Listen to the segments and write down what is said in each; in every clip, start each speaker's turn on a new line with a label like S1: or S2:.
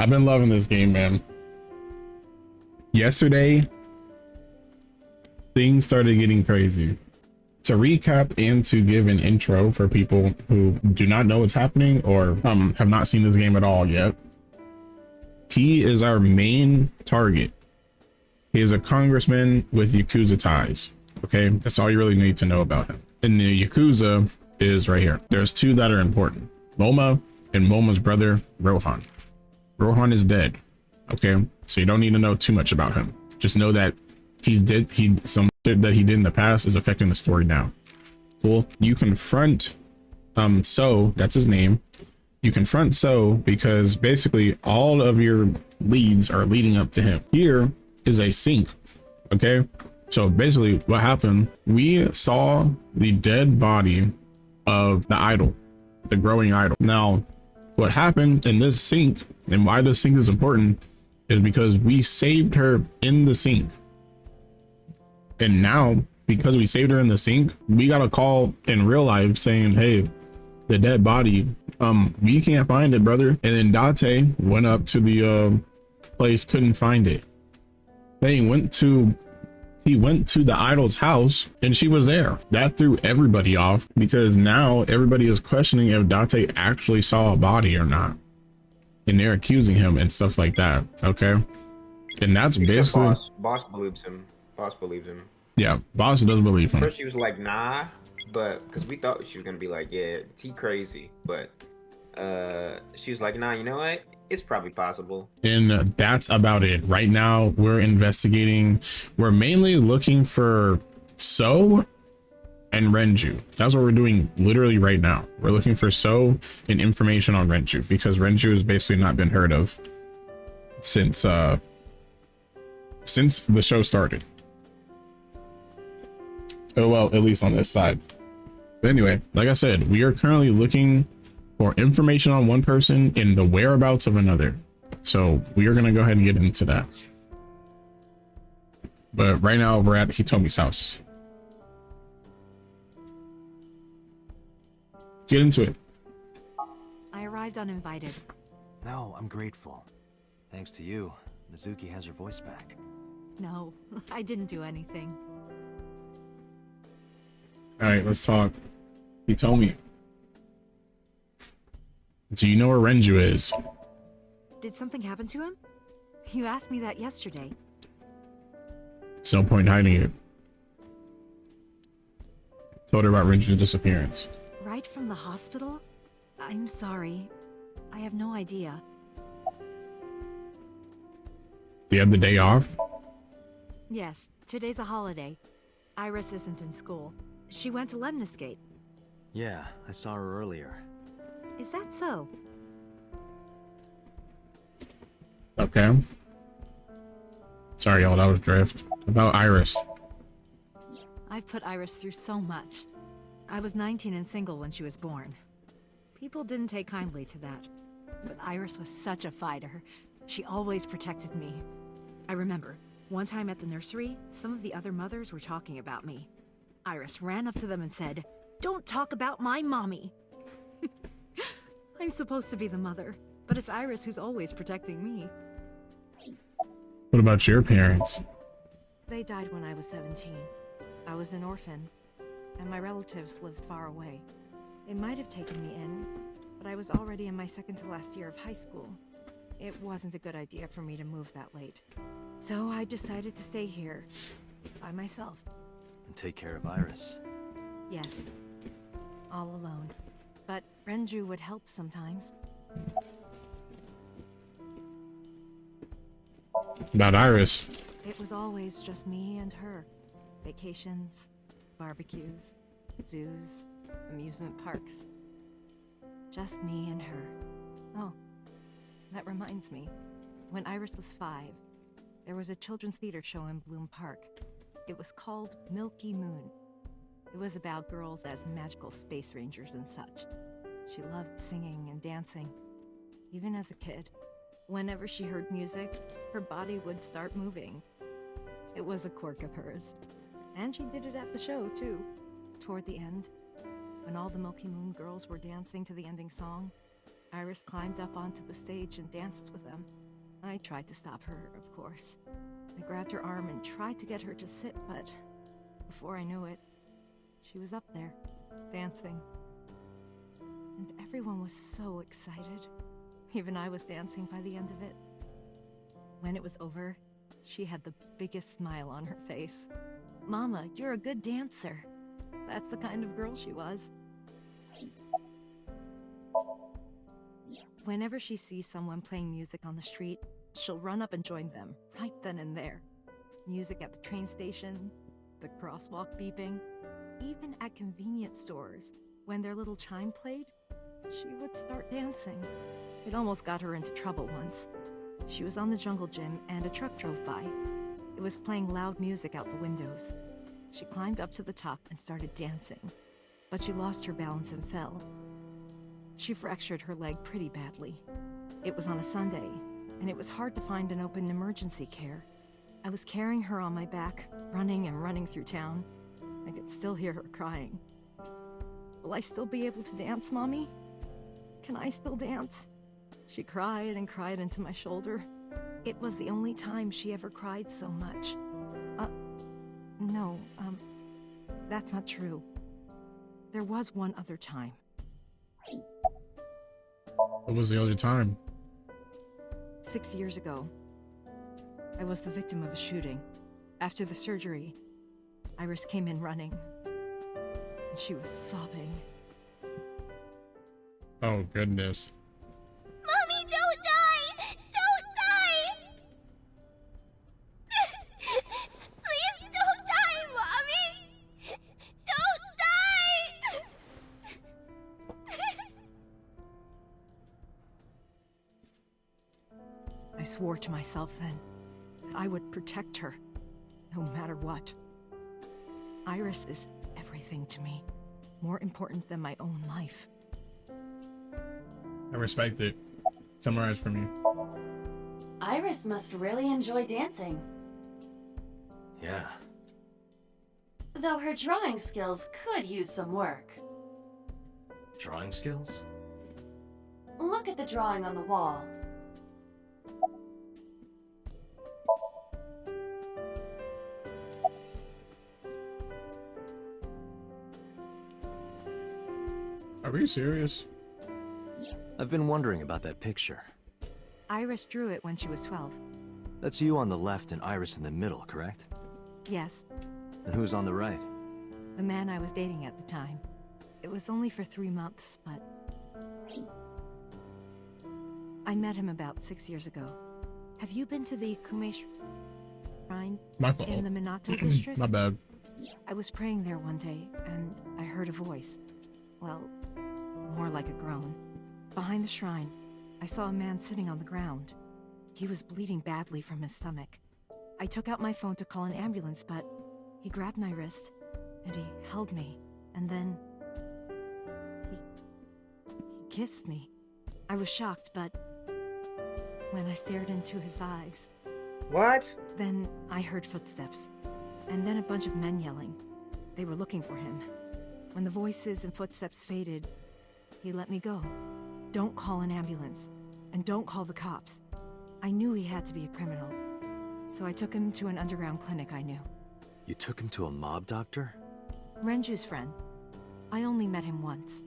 S1: I've been loving this game, man. Yesterday, things started getting crazy. To recap and to give an intro for people who do not know what's happening or have not seen this game at all yet, he is our main target. He is a congressman with Yakuza ties. Okay, that's all you really need to know about him. And the Yakuza is right here. There's two that are important: Moma and Moma's brother, Rohan. Rohan is dead. Okay, so you don't need to know too much about him. Just know that he's dead. Some shit that he did in the past is affecting the story now. Cool. You confront So, that's his name. You confront So because basically all of your leads are leading up to him. Here is a sink. Okay, so basically what happened, we saw the dead body of the idol, the growing idol. Now what happened in this sink, and why this sink is important, is because we saved her in the sink. And now, because we saved her in the sink, we got a call in real life saying, hey, the dead body, we can't find it, brother. And then Date went up to the place, couldn't find it. Then he went to the idol's house and she was there. That threw everybody off because now everybody is questioning if Date actually saw a body or not. And they're accusing him and stuff like that. Okay. And that's basically
S2: boss believes him. Boss believes him.
S1: Yeah, boss does believe him.
S2: First she was like, nah, but because we thought she was gonna be like, yeah, T crazy, but she was like, nah, you know what? It's probably possible. And
S1: that's about it. Right now, we're investigating. We're mainly looking for So and Renju. That's what we're doing literally right now. We're looking for So and information on Renju because Renju has basically not been heard of since the show started. Oh, well, at least on this side. But anyway, like I said, we are currently looking for information on one person and the whereabouts of another. So we are going to go ahead and get into that. But right now we're at Hitomi's house. Get into it.
S3: I arrived uninvited.
S4: No, I'm grateful. Thanks to you, Mizuki has her voice back.
S3: No, I didn't do anything.
S1: All right, let's talk. Hitomi, do you know where Renju is?
S3: Did something happen to him? You asked me that yesterday.
S1: There's no point hiding it. Told her about Renju's disappearance.
S3: Right from the hospital? I'm sorry. I have no idea.
S1: Do you have the day off?
S3: Yes, today's a holiday. Iris isn't in school. She went to Lemniscate.
S4: Yeah, I saw her earlier.
S3: Is that so?
S1: Okay. Sorry, y'all, that was drift. About Iris.
S3: I've put Iris through so much. I was 19 and single when she was born. People didn't take kindly to that. But Iris was such a fighter. She always protected me. I remember, one time at the nursery, some of the other mothers were talking about me. Iris ran up to them and said, "Don't talk about my mommy." I'm supposed to be the mother, but it's Iris who's always protecting me.
S1: What about your parents?
S3: They died when I was 17. I was an orphan, and my relatives lived far away. They might have taken me in, but I was already in my second to last year of high school. It wasn't a good idea for me to move that late. So I decided to stay here, by myself.
S4: And take care of Iris.
S3: Yes, all alone. But Renju would help sometimes.
S1: About Iris.
S3: It was always just me and her. Vacations, barbecues, zoos, amusement parks. Just me and her. Oh, that reminds me. When Iris was 5, there was a children's theater show in Bloom Park. It was called Milky Moon. It was about girls as magical space rangers and such. She loved singing and dancing. Even as a kid, whenever she heard music, her body would start moving. It was a quirk of hers. And she did it at the show, too. Toward the end, when all the Milky Moon girls were dancing to the ending song, Iris climbed up onto the stage and danced with them. I tried to stop her, of course. I grabbed her arm and tried to get her to sit, but before I knew it, she was up there, dancing. And everyone was so excited. Even I was dancing by the end of it. When it was over, she had the biggest smile on her face. Mama, you're a good dancer. That's the kind of girl she was. Whenever she sees someone playing music on the street, she'll run up and join them, right then and there. Music at the train station, the crosswalk beeping, even at convenience stores. When their little chime played, she would start dancing. It almost got her into trouble once. She was on the jungle gym and a truck drove by. It was playing loud music out the windows. She climbed up to the top and started dancing, but she lost her balance and fell. She fractured her leg pretty badly. It was on a Sunday, and it was hard to find an open emergency care. I was carrying her on my back, running and running through town. I could still hear her crying. Will I still be able to dance, Mommy? Can I still dance? She cried and cried into my shoulder. It was the only time she ever cried so much. No, that's not true. There was one other time.
S1: What was the other time?
S3: 6 years ago. I was the victim of a shooting. After the surgery, Iris came in running. And she was sobbing.
S1: Oh, goodness.
S5: Mommy, don't die! Don't die! Please don't die, Mommy! Don't die!
S3: I swore to myself then that I would protect her, no matter what. Iris is everything to me, more important than my own life.
S1: I respect it. Summarize for me.
S6: Iris must really enjoy dancing.
S4: Yeah.
S6: Though her drawing skills could use some work.
S4: Drawing skills?
S6: Look at the drawing on the wall.
S1: Are you serious?
S4: I've been wondering about that picture.
S3: Iris drew it when she was 12.
S4: That's you on the left and Iris in the middle, correct?
S3: Yes,
S4: And who's on the right?
S3: the man I was dating at the time. It was only for 3 months, but... I met him about 6 years ago. Have you been to the Kume Shrine
S1: My fault.
S3: in the Minato district?
S1: My bad.
S3: I was praying there one day, and I heard a voice. Well, more like a groan. Behind the shrine, I saw a man sitting on the ground. He was bleeding badly from his stomach. I took out my phone to call an ambulance, but he grabbed my wrist, and he held me, and then... He kissed me. I was shocked, but when I stared into his eyes,
S2: What?
S3: then I heard footsteps, and then a bunch of men yelling. They were looking for him. When the voices and footsteps faded, he let me go. Don't call an ambulance, and don't call the cops. I knew he had to be a criminal, so I took him to an underground clinic I knew.
S4: You took him to a mob doctor?
S3: Renju's friend. I only met him once.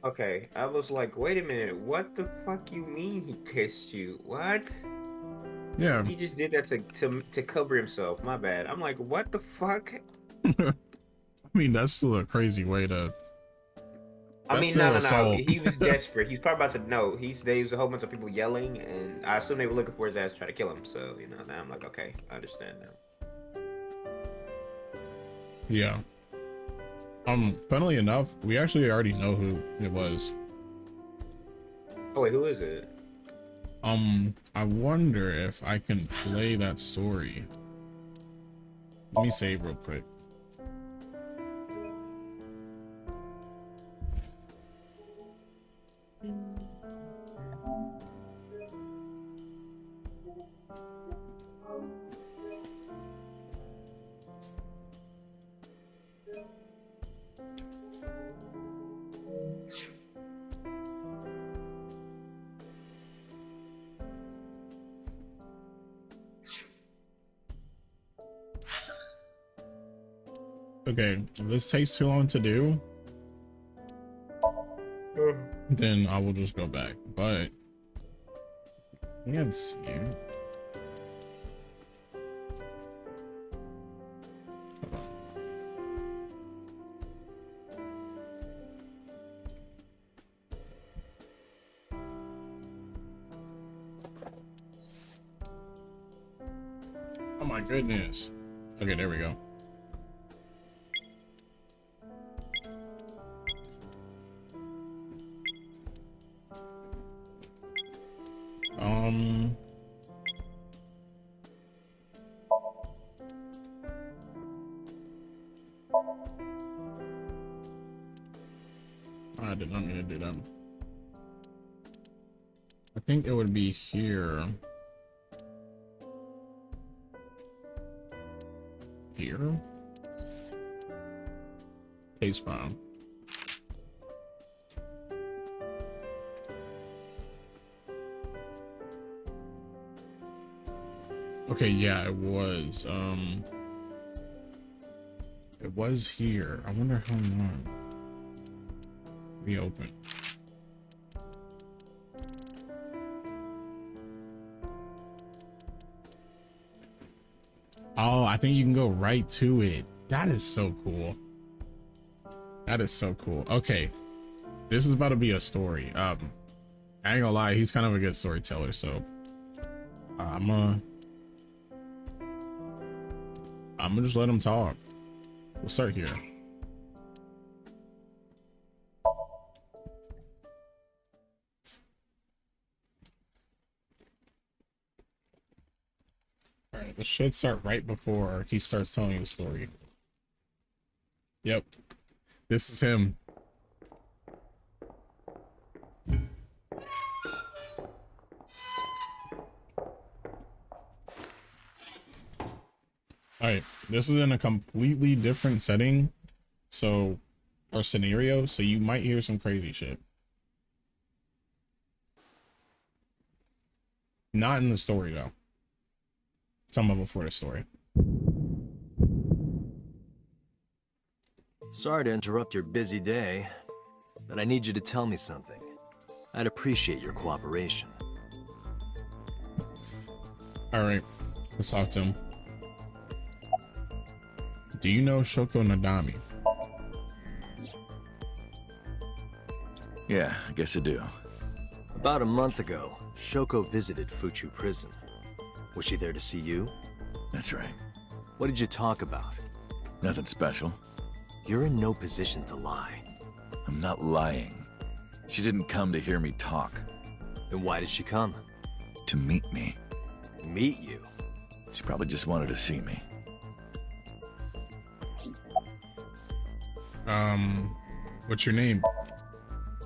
S2: Okay, I was like, wait a minute, what the fuck you mean he kissed you? What?
S1: Yeah.
S2: He just did that to cover himself. My bad. I'm like, what the fuck?
S1: I mean, that's still a crazy way to...
S2: I
S1: That's
S2: mean,
S1: still
S2: no.
S1: assault.
S2: He was desperate. He's probably about to know. There was a whole bunch of people yelling, and I assume they were looking for his ass to try to kill him. So, now I'm like, okay, I understand now.
S1: Yeah. Funnily enough, we actually already know who it was.
S2: Oh, wait, who is it?
S1: I wonder if I can play that story. Let me save real quick. Okay, if this takes too long to do, then I will just go back. But can't see it. Hold on. Oh my goodness. Okay, there we go. I did not mean to do that. I think it would be here. Here? Case file. Okay, yeah, it was here. I wonder how long. Reopen. Oh, I think you can go right to it. That is so cool. That is so cool. Okay, this is about to be a story. I ain't gonna lie, he's kind of a good storyteller, so I'm gonna just let him talk. We'll start here. Alright, this should start right before he starts telling the story. Yep. This is him. Alright, this is in a completely different setting, so, or scenario, so you might hear some crazy shit. Not in the story, though. Some of it before the story.
S4: Sorry to interrupt your busy day, but I need you to tell me something. I'd appreciate your cooperation.
S1: Alright, let's talk to him. Do you know Shoko Nadami?
S7: Yeah, I guess I do.
S4: About a month ago, Shoko visited Fuchu Prison. Was she there to see you?
S7: That's right.
S4: What did you talk about?
S7: Nothing special.
S4: You're in no position to lie.
S7: I'm not lying. She didn't come to hear me talk.
S4: Then why did she come?
S7: To meet me.
S4: Meet you?
S7: She probably just wanted to see me.
S1: What's your name?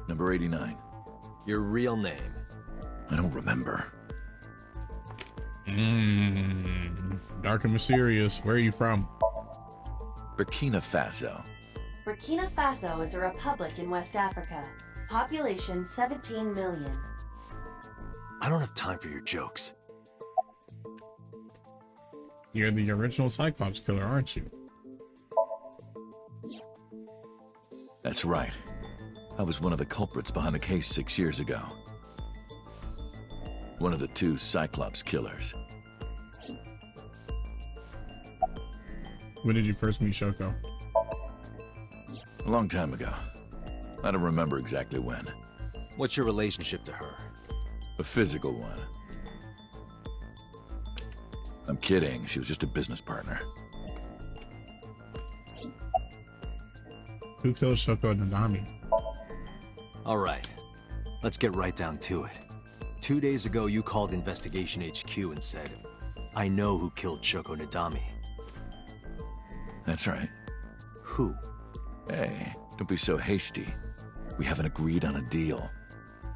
S7: Number 89.
S4: Your real name?
S7: I don't remember.
S1: Dark and mysterious. Where are you from?
S7: Burkina Faso.
S6: Burkina Faso is a republic in West Africa. Population 17 million.
S4: I don't have time for your jokes.
S1: You're the original Cyclops killer, aren't you?
S7: That's right. I was one of the culprits behind the case 6 years ago. One of the two Cyclops killers.
S1: When did you first meet Shoko?
S7: A long time ago. I don't remember exactly when.
S4: What's your relationship to her?
S7: A physical one. I'm kidding. She was just a business partner.
S1: Who killed Shoko Nadami?
S4: All right. Let's get right down to it. 2 days ago, you called Investigation HQ and said, I know who killed Shoko Nadami.
S7: That's right.
S4: Who?
S7: Hey, don't be so hasty. We haven't agreed on a deal.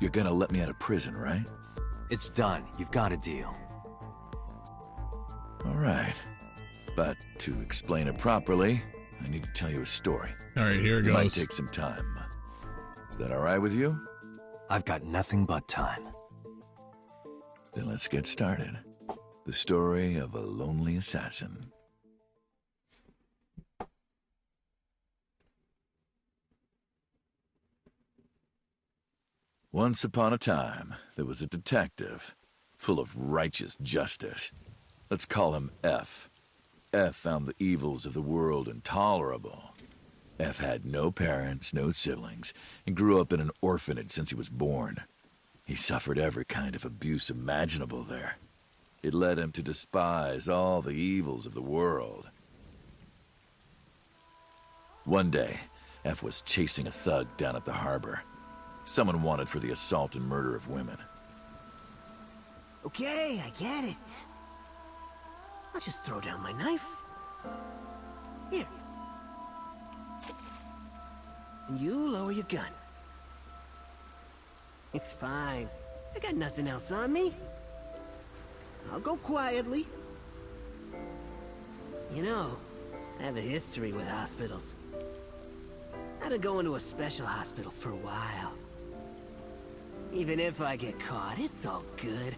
S7: You're gonna let me out of prison, right?
S4: It's done. You've got a deal.
S7: All right. But to explain it properly, I need to tell you a story.
S1: All right, here it
S7: It might
S1: goes.
S7: take some time. Is that all right with you?
S4: I've got nothing but time.
S7: Then let's get started. The story of a lonely assassin. Once upon a time, there was a detective, full of righteous justice. Let's call him F. F found the evils of the world intolerable. F had no parents, no siblings, and grew up in an orphanage since he was born. He suffered every kind of abuse imaginable there. It led him to despise all the evils of the world. One day, F was chasing a thug down at the harbor. Someone wanted for the assault and murder of women.
S8: Okay, I get it. I'll just throw down my knife. Here. And you lower your gun. It's fine. I got nothing else on me. I'll go quietly. You know, I have a history with hospitals. I've been going to a special hospital for a while. Even if I get caught, it's all good.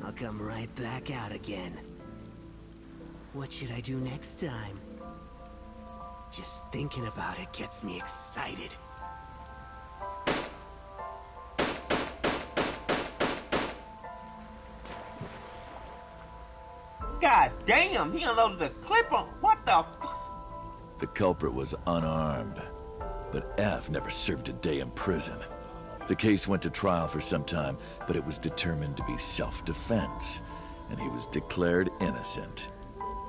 S8: I'll come right back out again. What should I do next time? Just thinking about it gets me excited.
S2: God damn, he unloaded the clip on. What the?
S7: The culprit was unarmed, but F never served a day in prison. The case went to trial for some time, but it was determined to be self-defense, and he was declared innocent.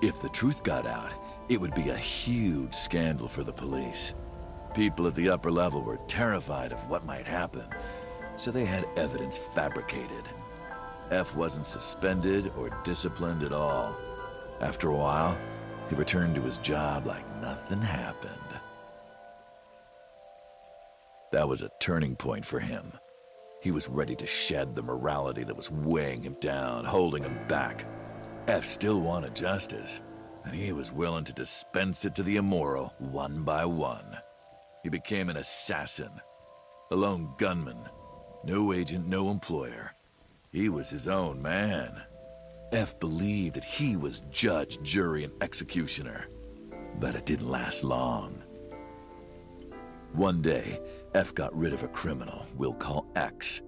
S7: If the truth got out, it would be a huge scandal for the police. People at the upper level were terrified of what might happen, so they had evidence fabricated. F wasn't suspended or disciplined at all. After a while, he returned to his job like nothing happened. That was a turning point for him. He was ready to shed the morality that was weighing him down, holding him back. F still wanted justice, and he was willing to dispense it to the immoral one by one. He became an assassin, a lone gunman, no agent, no employer. He was his own man. F believed that he was judge, jury, and executioner, but it didn't last long. One day, F got rid of a criminal we'll call X.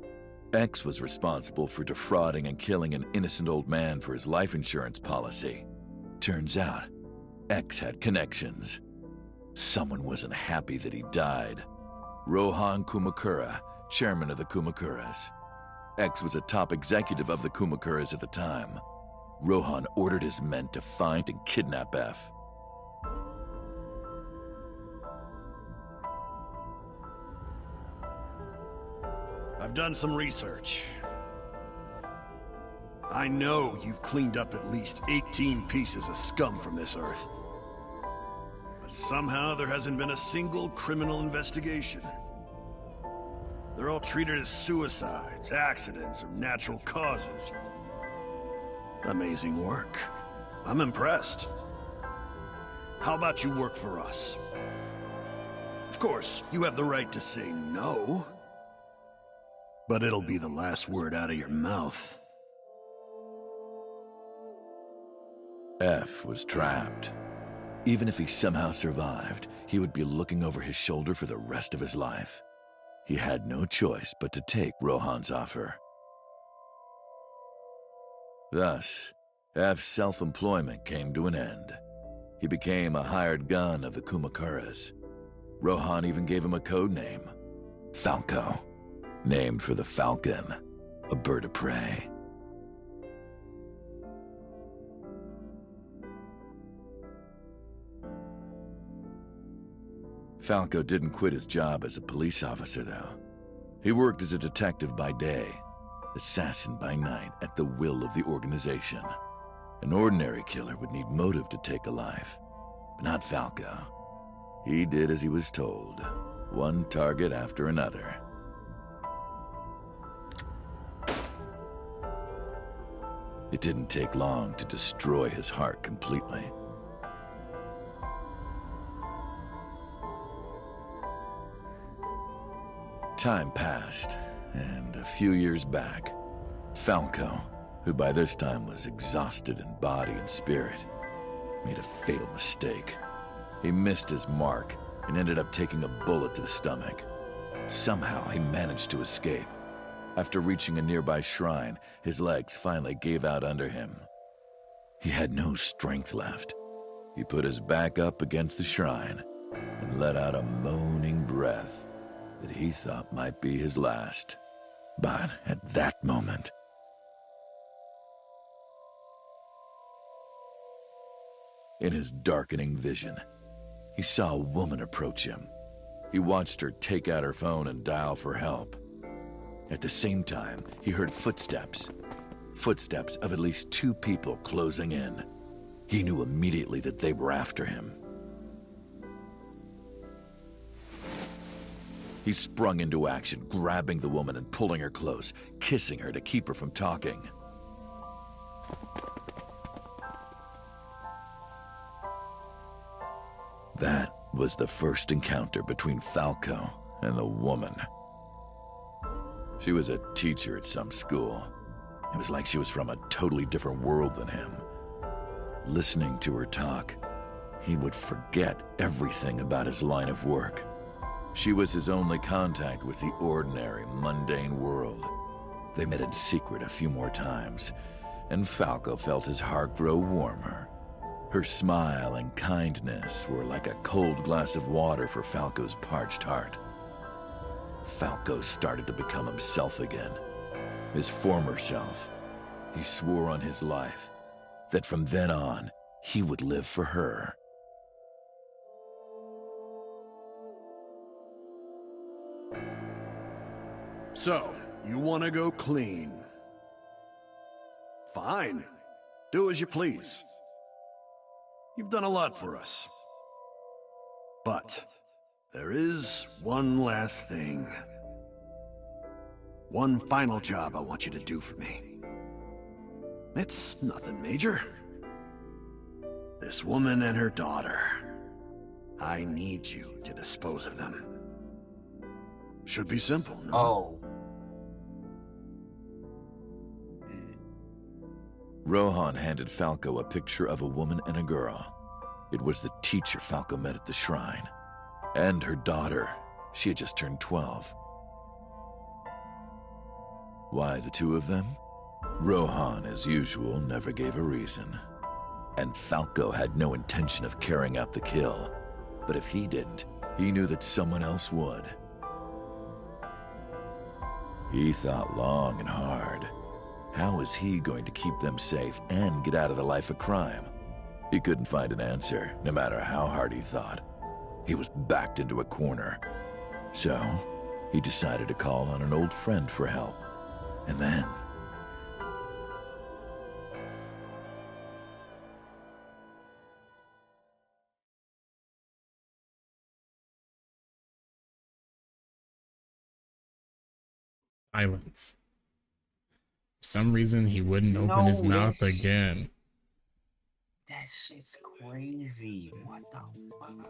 S7: X was responsible for defrauding and killing an innocent old man for his life insurance policy. Turns out, X had connections. Someone wasn't happy that he died. Rohan Kumakura, chairman of the Kumakuras. X was a top executive of the Kumakuras at the time. Rohan ordered his men to find and kidnap F.
S9: I've done some research. I know you've cleaned up at least 18 pieces of scum from this earth. But somehow there hasn't been a single criminal investigation. They're all treated as suicides, accidents, or natural causes. Amazing work. I'm impressed. How about you work for us? Of course, you have the right to say no. But it'll be the last word out of your mouth.
S7: F was trapped. Even if he somehow survived, he would be looking over his shoulder for the rest of his life. He had no choice but to take Rohan's offer. Thus, F's self-employment came to an end. He became a hired gun of the Kumakuras. Rohan even gave him a code name, Falco, named for the falcon, a bird of prey. Falco didn't quit his job as a police officer, though. He worked as a detective by day, assassin by night, at the will of the organization. An ordinary killer would need motive to take a life, but not Falco. He did as he was told, one target after another. It didn't take long to destroy his heart completely. Time passed, and a few years back, Falco, who by this time was exhausted in body and spirit, made a fatal mistake. He missed his mark and ended up taking a bullet to the stomach. Somehow, he managed to escape. After reaching a nearby shrine, his legs finally gave out under him. He had no strength left. He put his back up against the shrine and let out a moaning breath that he thought might be his last. But at that moment, in his darkening vision, he saw a woman approach him. He watched her take out her phone and dial for help. At the same time, he heard footsteps. Footsteps of at least 2 people closing in. He knew immediately that they were after him. He sprung into action, grabbing the woman and pulling her close, kissing her to keep her from talking. That was the first encounter between Falco and the woman. She was a teacher at some school. It was like she was from a totally different world than him. Listening to her talk, he would forget everything about his line of work. She was his only contact with the ordinary, mundane world. They met in secret a few more times, and Falco felt his heart grow warmer. Her smile and kindness were like a cold glass of water for Falco's parched heart. Falco started to become himself again, his former self. He swore on his life that from then on, he would live for her.
S9: So, you want to go clean? Fine. Do as you please. You've done a lot for us. But there is one last thing. One final job I want you to do for me. It's nothing major. This woman and her daughter. I need you to dispose of them. Should be simple, no?
S2: Oh.
S7: Rohan handed Falco a picture of a woman and a girl. It was the teacher Falco met at the shrine. And her daughter. She had just turned 12. Why the 2 of them? Rohan, as usual, never gave a reason. And Falco had no intention of carrying out the kill. But if he didn't, he knew that someone else would. He thought long and hard. How was he going to keep them safe and get out of the life of crime? He couldn't find an answer, no matter how hard he thought. He was backed into a corner. So, he decided to call on an old friend for help. And then...
S1: Silence. For some reason, he wouldn't open his mouth again.
S2: That shit's crazy. What the fuck?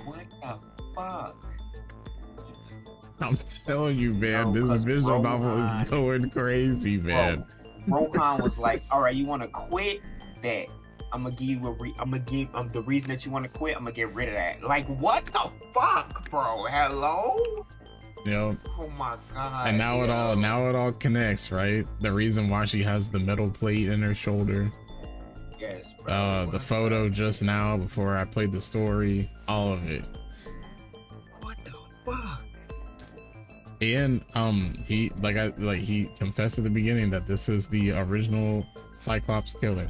S2: What the fuck?
S1: I'm telling you, man, this visual novel is going crazy, man.
S2: Rohan was like, "All right, you want to quit? That I'm gonna give you the reason that you want to quit. I'm gonna get rid of that." Like, what the fuck, bro? Hello?
S1: Yep.
S2: Oh my god.
S1: And now it all connects, right? The reason why she has the metal plate in her shoulder.
S2: Yes, bro.
S1: The photo just now before I played the story, all of it.
S2: What the fuck?
S1: And he confessed at the beginning that this is the original Cyclops killer.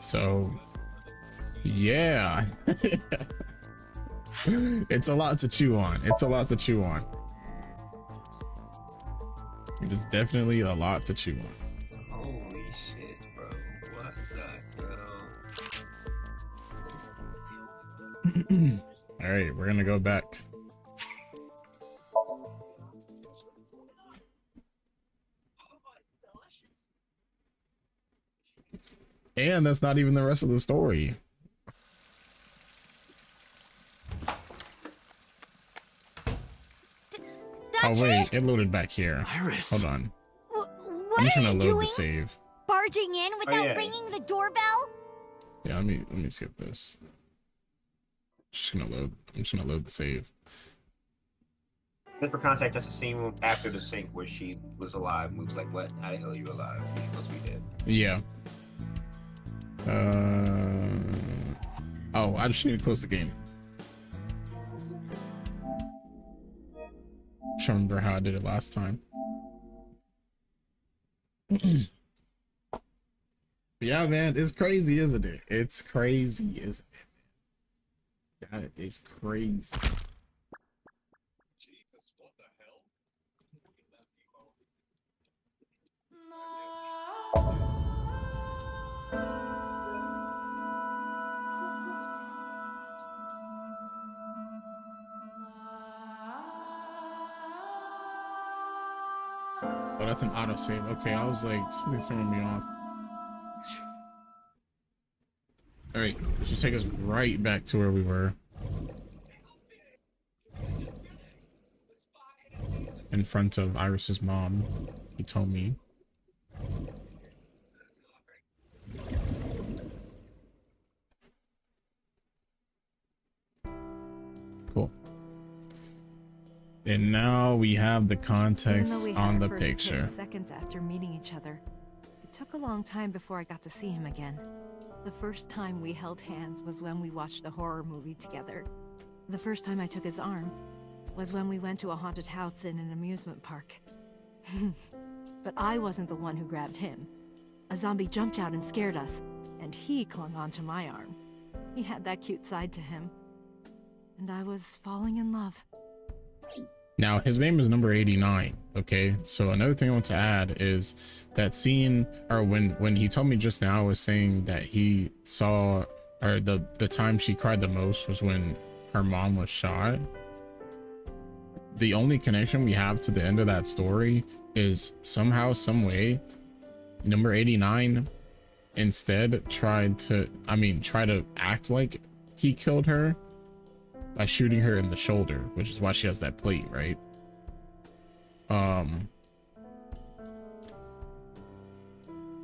S1: So yeah. It's a lot to chew on. It is definitely a lot to chew on.
S2: Holy shit, bro. What the hell?
S1: All right, we're gonna go back. And that's not even the rest of the story. Oh wait, it loaded back here.
S4: Iris.
S1: Hold on.
S5: What
S1: I'm just
S5: are
S1: trying
S5: you
S1: to load
S5: doing?
S1: the save.
S5: Barging in without
S2: yeah.
S5: ringing the doorbell?
S1: Yeah, let me skip this. Just gonna load. I'm just gonna load the save.
S2: And for context, that's the scene after the sink where she was alive. And we was like, "What? How the hell are you alive? You're supposed to be dead."
S1: Yeah. Oh, I just need to close the game. Just remember how I did it last time. Yeah, man, it's crazy, isn't it? It's crazy, isn't it? That is crazy.
S9: Jesus, what the hell?
S1: Oh, that's an autosave. Okay, I was like, something's throwing me off. All right, this should take us right back to where we were. In front of Iris's mom, he told me. Cool. And now we have the context on the picture.
S3: Seconds after meeting each other, it took a long time before I got to see him again. The first time we held hands was when we watched a horror movie together. The first time I took his arm was when we went to a haunted house in an amusement park. But I wasn't the one who grabbed him. A zombie jumped out and scared us, and he clung onto my arm. He had that cute side to him. And I was falling in love.
S1: Now, his name is number 89, okay? So another thing I want to add is that scene, or when he told me just now, was saying that he saw, or the time she cried the most was when her mom was shot. The only connection we have to the end of that story is somehow, some way, number 89 instead try to act like he killed her by shooting her in the shoulder, which is why she has that plate, right?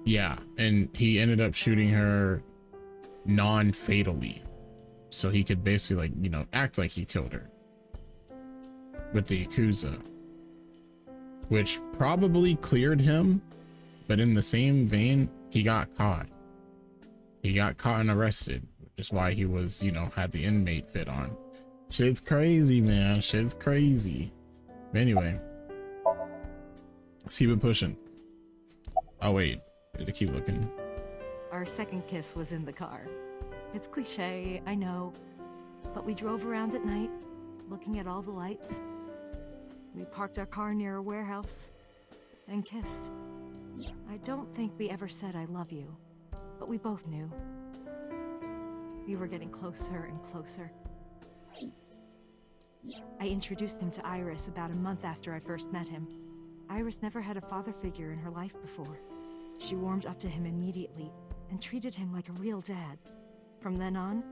S1: Yeah, and he ended up shooting her non-fatally, so he could basically, like, you know, act like he killed her with the Yakuza, which probably cleared him, but in the same vein, he got caught. He got caught and arrested, which is why he was, you know, had the inmate fit on. Shit's crazy, man. Shit's crazy. But anyway, let's keep it pushing. Oh wait, to keep looking.
S3: Our second kiss was in the car. It's cliche, I know, but we drove around at night, looking at all the lights. We parked our car near a warehouse and kissed. I don't think we ever said I love you, but we both knew. We were getting closer and closer. I introduced him to Iris about a month after I first met him. Iris never had a father figure in her life before. She warmed up to him immediately and treated him like a real dad. From then on,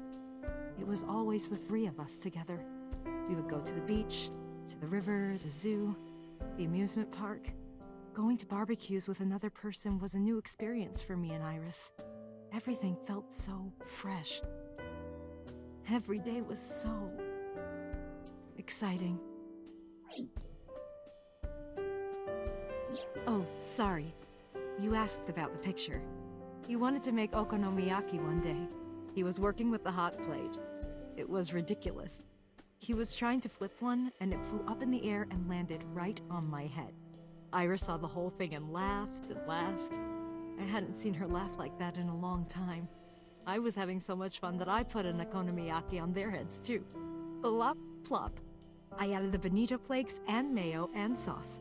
S3: it was always the three of us together. We would go to the beach, to the river, the zoo, the amusement park. Going to barbecues with another person was a new experience for me and Iris. Everything felt so fresh. Every day was so exciting. Oh, sorry. You asked about the picture. He wanted to make okonomiyaki one day. He was working with the hot plate. It was ridiculous. He was trying to flip one, and it flew up in the air and landed right on my head. Iris saw the whole thing and laughed and laughed. I hadn't seen her laugh like that in a long time. I was having so much fun that I put an okonomiyaki on their heads too. Plop, plop. I added the bonito flakes and mayo and sauce.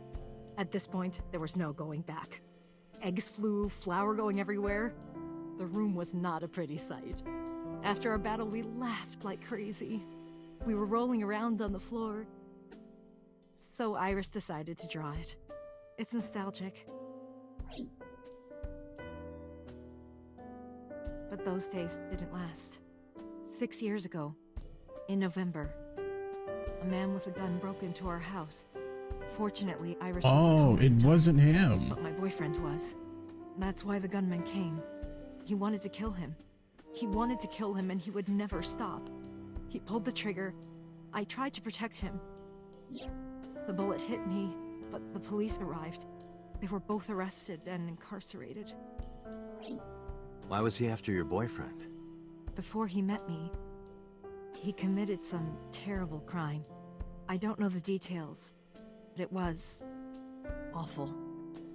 S3: At this point, there was no going back. Eggs flew, flour going everywhere. The room was not a pretty sight. After our battle, we laughed like crazy. We were rolling around on the floor. So Iris decided to draw it. It's nostalgic. But those days didn't last. 6 years ago, in November, a man with a gun broke into our house. Fortunately, Iris was at home at the
S1: It
S3: time,
S1: wasn't him.
S3: but my boyfriend was. That's why the gunman came. He wanted to kill him. He wanted to kill him and he would never stop. He pulled the trigger. I tried to protect him. The bullet hit me, but the police arrived. They were both arrested and incarcerated.
S4: Why was he after your boyfriend?
S3: Before he met me, he committed some terrible crime. I don't know the details, but it was awful.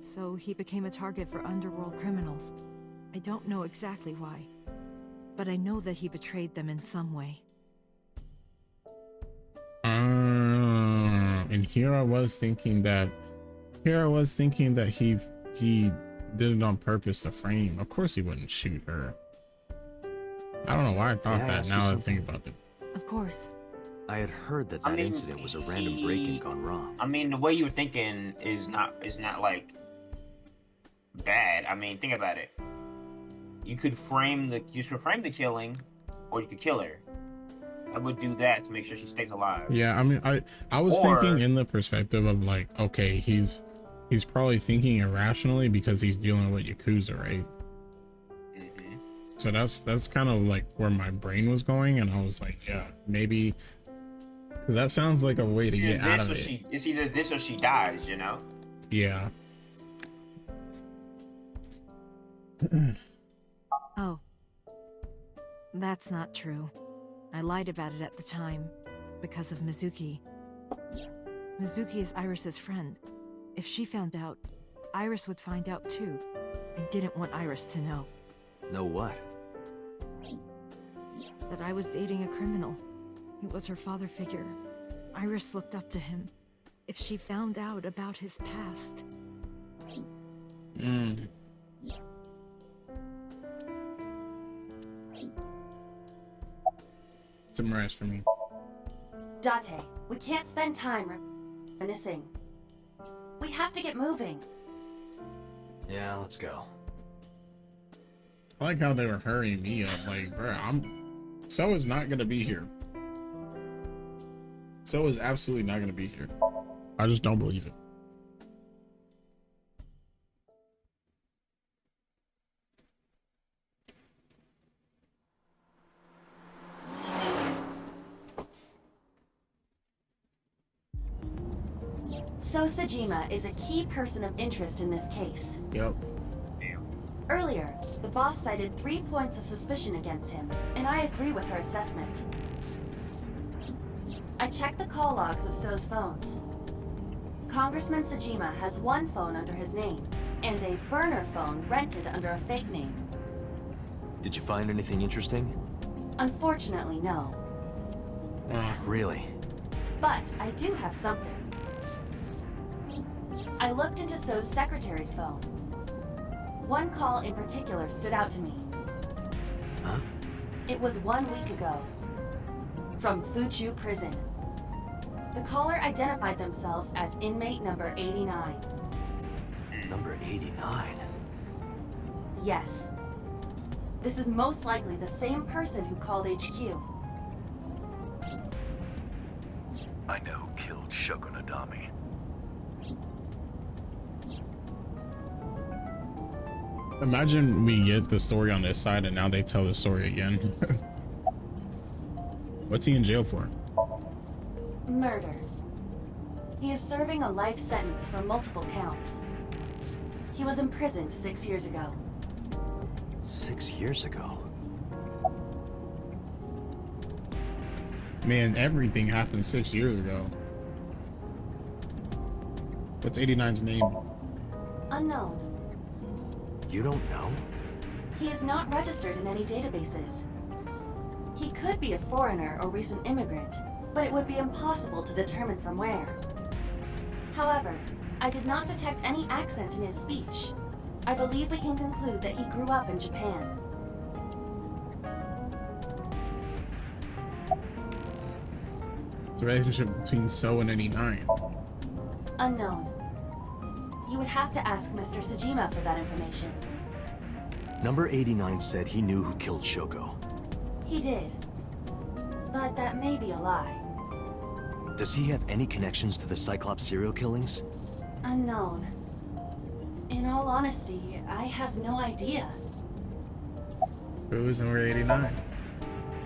S3: So he became a target for underworld criminals. I don't know exactly why, but I know that he betrayed them in some way.
S1: And here I was thinking that he did it on purpose to frame. Of course he wouldn't shoot her. I don't know why I thought that now that I think about it.
S3: Of course.
S4: I had heard that incident was a random break-in gone wrong.
S2: I mean, the way you're thinking is not like bad. I mean, think about it. You could frame the killing, or you could kill her. I would do that to make sure she stays alive.
S1: Yeah, I mean, I was thinking in the perspective of like, okay, he's probably thinking irrationally because he's dealing with Yakuza, right?
S2: Mm-hmm.
S1: So that's kind of like where my brain was going, and I was like, yeah, maybe, because that sounds like a way to get out of it.
S2: It's either this or she dies, you know?
S1: Yeah.
S3: Oh. That's not true. I lied about it at the time, because of Mizuki. Mizuki is Iris's friend. If she found out, Iris would find out too. I didn't want Iris to know.
S4: Know what?
S3: That I was dating a criminal. He was her father figure. Iris looked up to him. If she found out about his past...
S1: Summarize for me.
S6: Date, we can't spend time reminiscing. We have to get moving.
S4: Yeah, let's go.
S1: I like how they were hurrying me up. Like, bro, So is not gonna be here. So is absolutely not gonna be here. I just don't believe it.
S6: So Sejima is a key person of interest in this case.
S1: Yep.
S6: Earlier, the boss cited 3 points of suspicion against him, and I agree with her assessment. I checked the call logs of So's phones. Congressman Sejima has one phone under his name, and a burner phone rented under a fake name.
S4: Did you find anything interesting?
S6: Unfortunately, no.
S4: Really?
S6: But I do have something. I looked into So's secretary's phone. One call in particular stood out to me.
S4: Huh?
S6: It was 1 week ago. From Fuchu Prison. The caller identified themselves as inmate number 89.
S4: Number 89?
S6: Yes. This is most likely the same person who called HQ.
S7: I know who killed Shoko Nadami.
S1: Imagine we get the story on this side and now they tell the story again. What's he in jail for?
S6: Murder. He is serving a life sentence for multiple counts. He was imprisoned 6 years ago.
S4: 6 years ago?
S1: Man, everything happened 6 years ago. What's 89's name?
S6: Unknown.
S4: You don't know?
S6: He is not registered in any databases. He could be a foreigner or recent immigrant, but it would be impossible to determine from where. However, I did not detect any accent in his speech. I believe we can conclude that he grew up in Japan.
S1: The relationship between So and 89.
S6: Unknown. You would have to ask Mr. Sejima for that information.
S4: Number 89 said he knew who killed Shoko.
S6: He did. But that may be a lie.
S4: Does he have any connections to the Cyclops serial killings?
S6: Unknown. In all honesty, I have no idea.
S1: Who's number 89?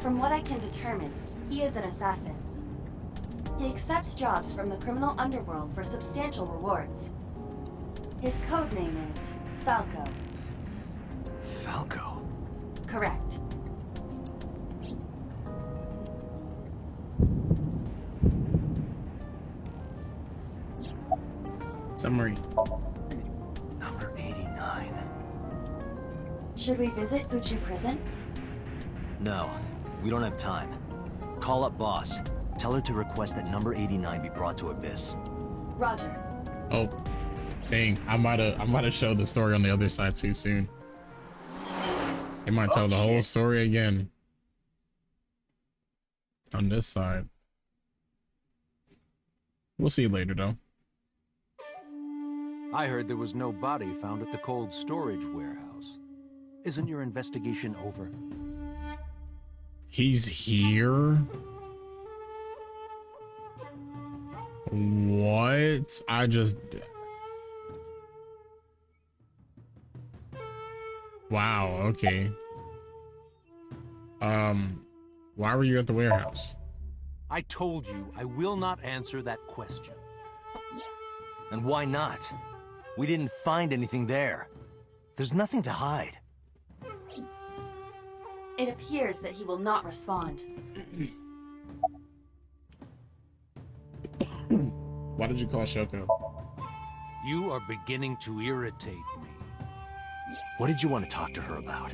S6: From what I can determine, he is an assassin. He accepts jobs from the criminal underworld for substantial rewards. His code name is Falco.
S4: Falco?
S6: Correct.
S1: Summary.
S4: Number 89.
S6: Should we visit Fuchu Prison?
S4: No, we don't have time. Call up boss. Tell her to request that number 89 be brought to Abyss.
S6: Roger.
S1: Oh, dang! I might have showed the story on the other side too soon. They might tell the whole story again on this side. We'll see later though.
S10: I heard there was no body found at the cold storage warehouse. Isn't your investigation over?
S1: He's here? What? I just... Wow, okay. Why were you at the warehouse?
S10: I told you I will not answer that question.
S4: And why not? We didn't find anything there. There's nothing to hide.
S6: It appears that he will not respond.
S1: Why did you call Shoko?
S10: You are beginning to irritate me.
S4: What did you want to talk to her about?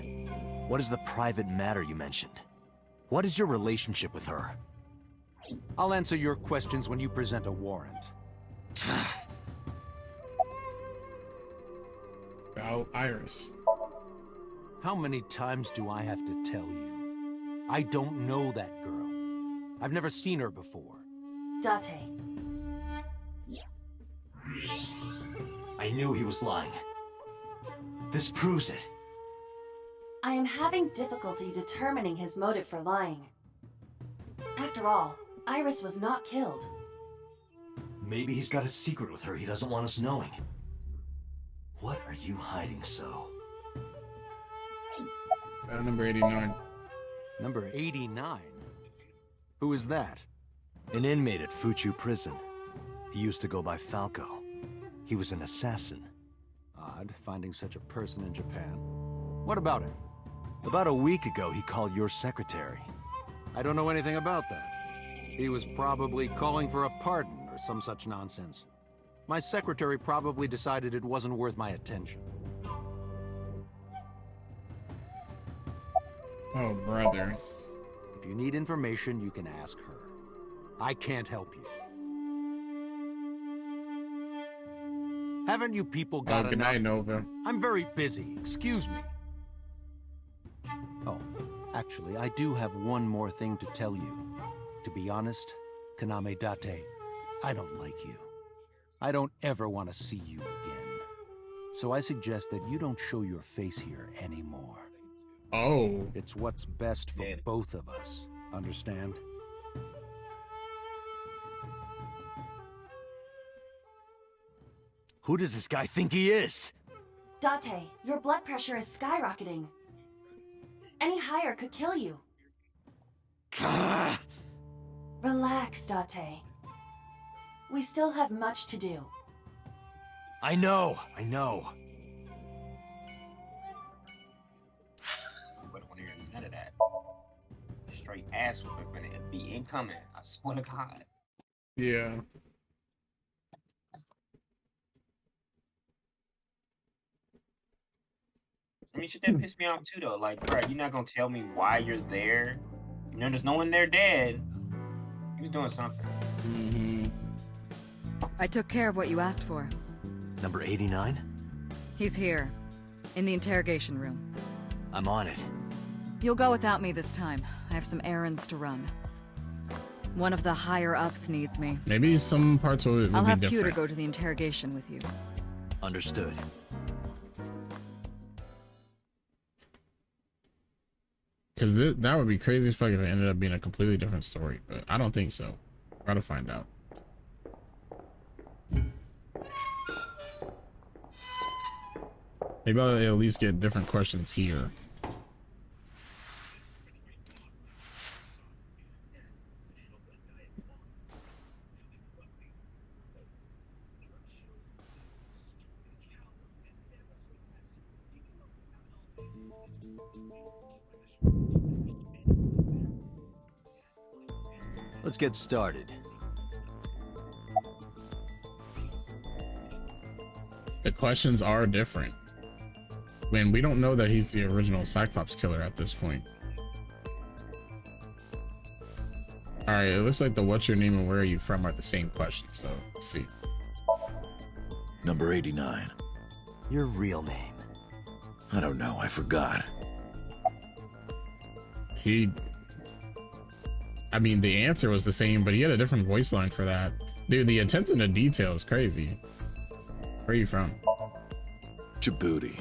S4: What is the private matter you mentioned? What is your relationship with her?
S10: I'll answer your questions when you present a warrant.
S1: About Iris.
S10: How many times do I have to tell you? I don't know that girl. I've never seen her before.
S6: Date.
S4: I knew he was lying. This proves it.
S6: I am having difficulty determining his motive for lying. After all, Iris was not killed.
S4: Maybe he's got a secret with her he doesn't want us knowing. What are you hiding so?
S1: Number 89.
S10: Number 89? Who is that?
S4: An inmate at Fuchu Prison. He used to go by Falco. He was an assassin.
S10: Odd, finding such a person in Japan. What about him?
S4: About a week ago, he called your secretary.
S10: I don't know anything about that. He was probably calling for a pardon or some such nonsense. My secretary probably decided it wasn't worth my attention.
S1: Oh, brother.
S10: If you need information, you can ask her. I can't help you. Haven't you people got
S1: Good
S10: enough?
S1: night, Nova.
S10: I'm very busy. Excuse me. Oh, actually, I do have one more thing to tell you. To be honest, Kaname Date, I don't like you. I don't ever want to see you again. So I suggest that you don't show your face here anymore.
S1: Oh.
S10: It's what's best for both of us. Understand?
S4: Who does this guy think he is?
S6: Date, your blood pressure is skyrocketing. Any higher could kill you. Relax, Date. We still have much to do.
S4: I know.
S2: Wouldn't want to hear none of that. Straight ass whipping it be incoming. I swear to God.
S1: Yeah.
S2: I mean, shit that pissed me off too, though. Like, bro, you're not gonna tell me why you're there. You know, there's no one there dead. You're doing something.
S1: Mm-hmm.
S11: I took care of what you asked for.
S4: Number 89?
S11: He's here, in the interrogation room.
S4: I'm on it.
S11: You'll go without me this time. I have some errands to run. One of the higher-ups needs me.
S1: Maybe some parts will
S11: I'll
S1: be
S11: have
S1: different.
S11: Pewter go to the interrogation with you.
S4: Understood.
S1: Because that would be crazy as fuck if it ended up being a completely different story, but I don't think so. Gotta find out. Maybe I'll at least get different questions here.
S4: Let's get started.
S1: The questions are different. Man, we don't know that he's the original Cyclops killer at this point. All right, it looks like the what's your name and where are you from are the same questions, so let's see.
S7: Number 89.
S4: Your real name.
S7: I don't know, I forgot.
S1: I mean, the answer was the same, but he had a different voice line for that. Dude, the attention to detail is crazy. Where are you from?
S7: Djibouti.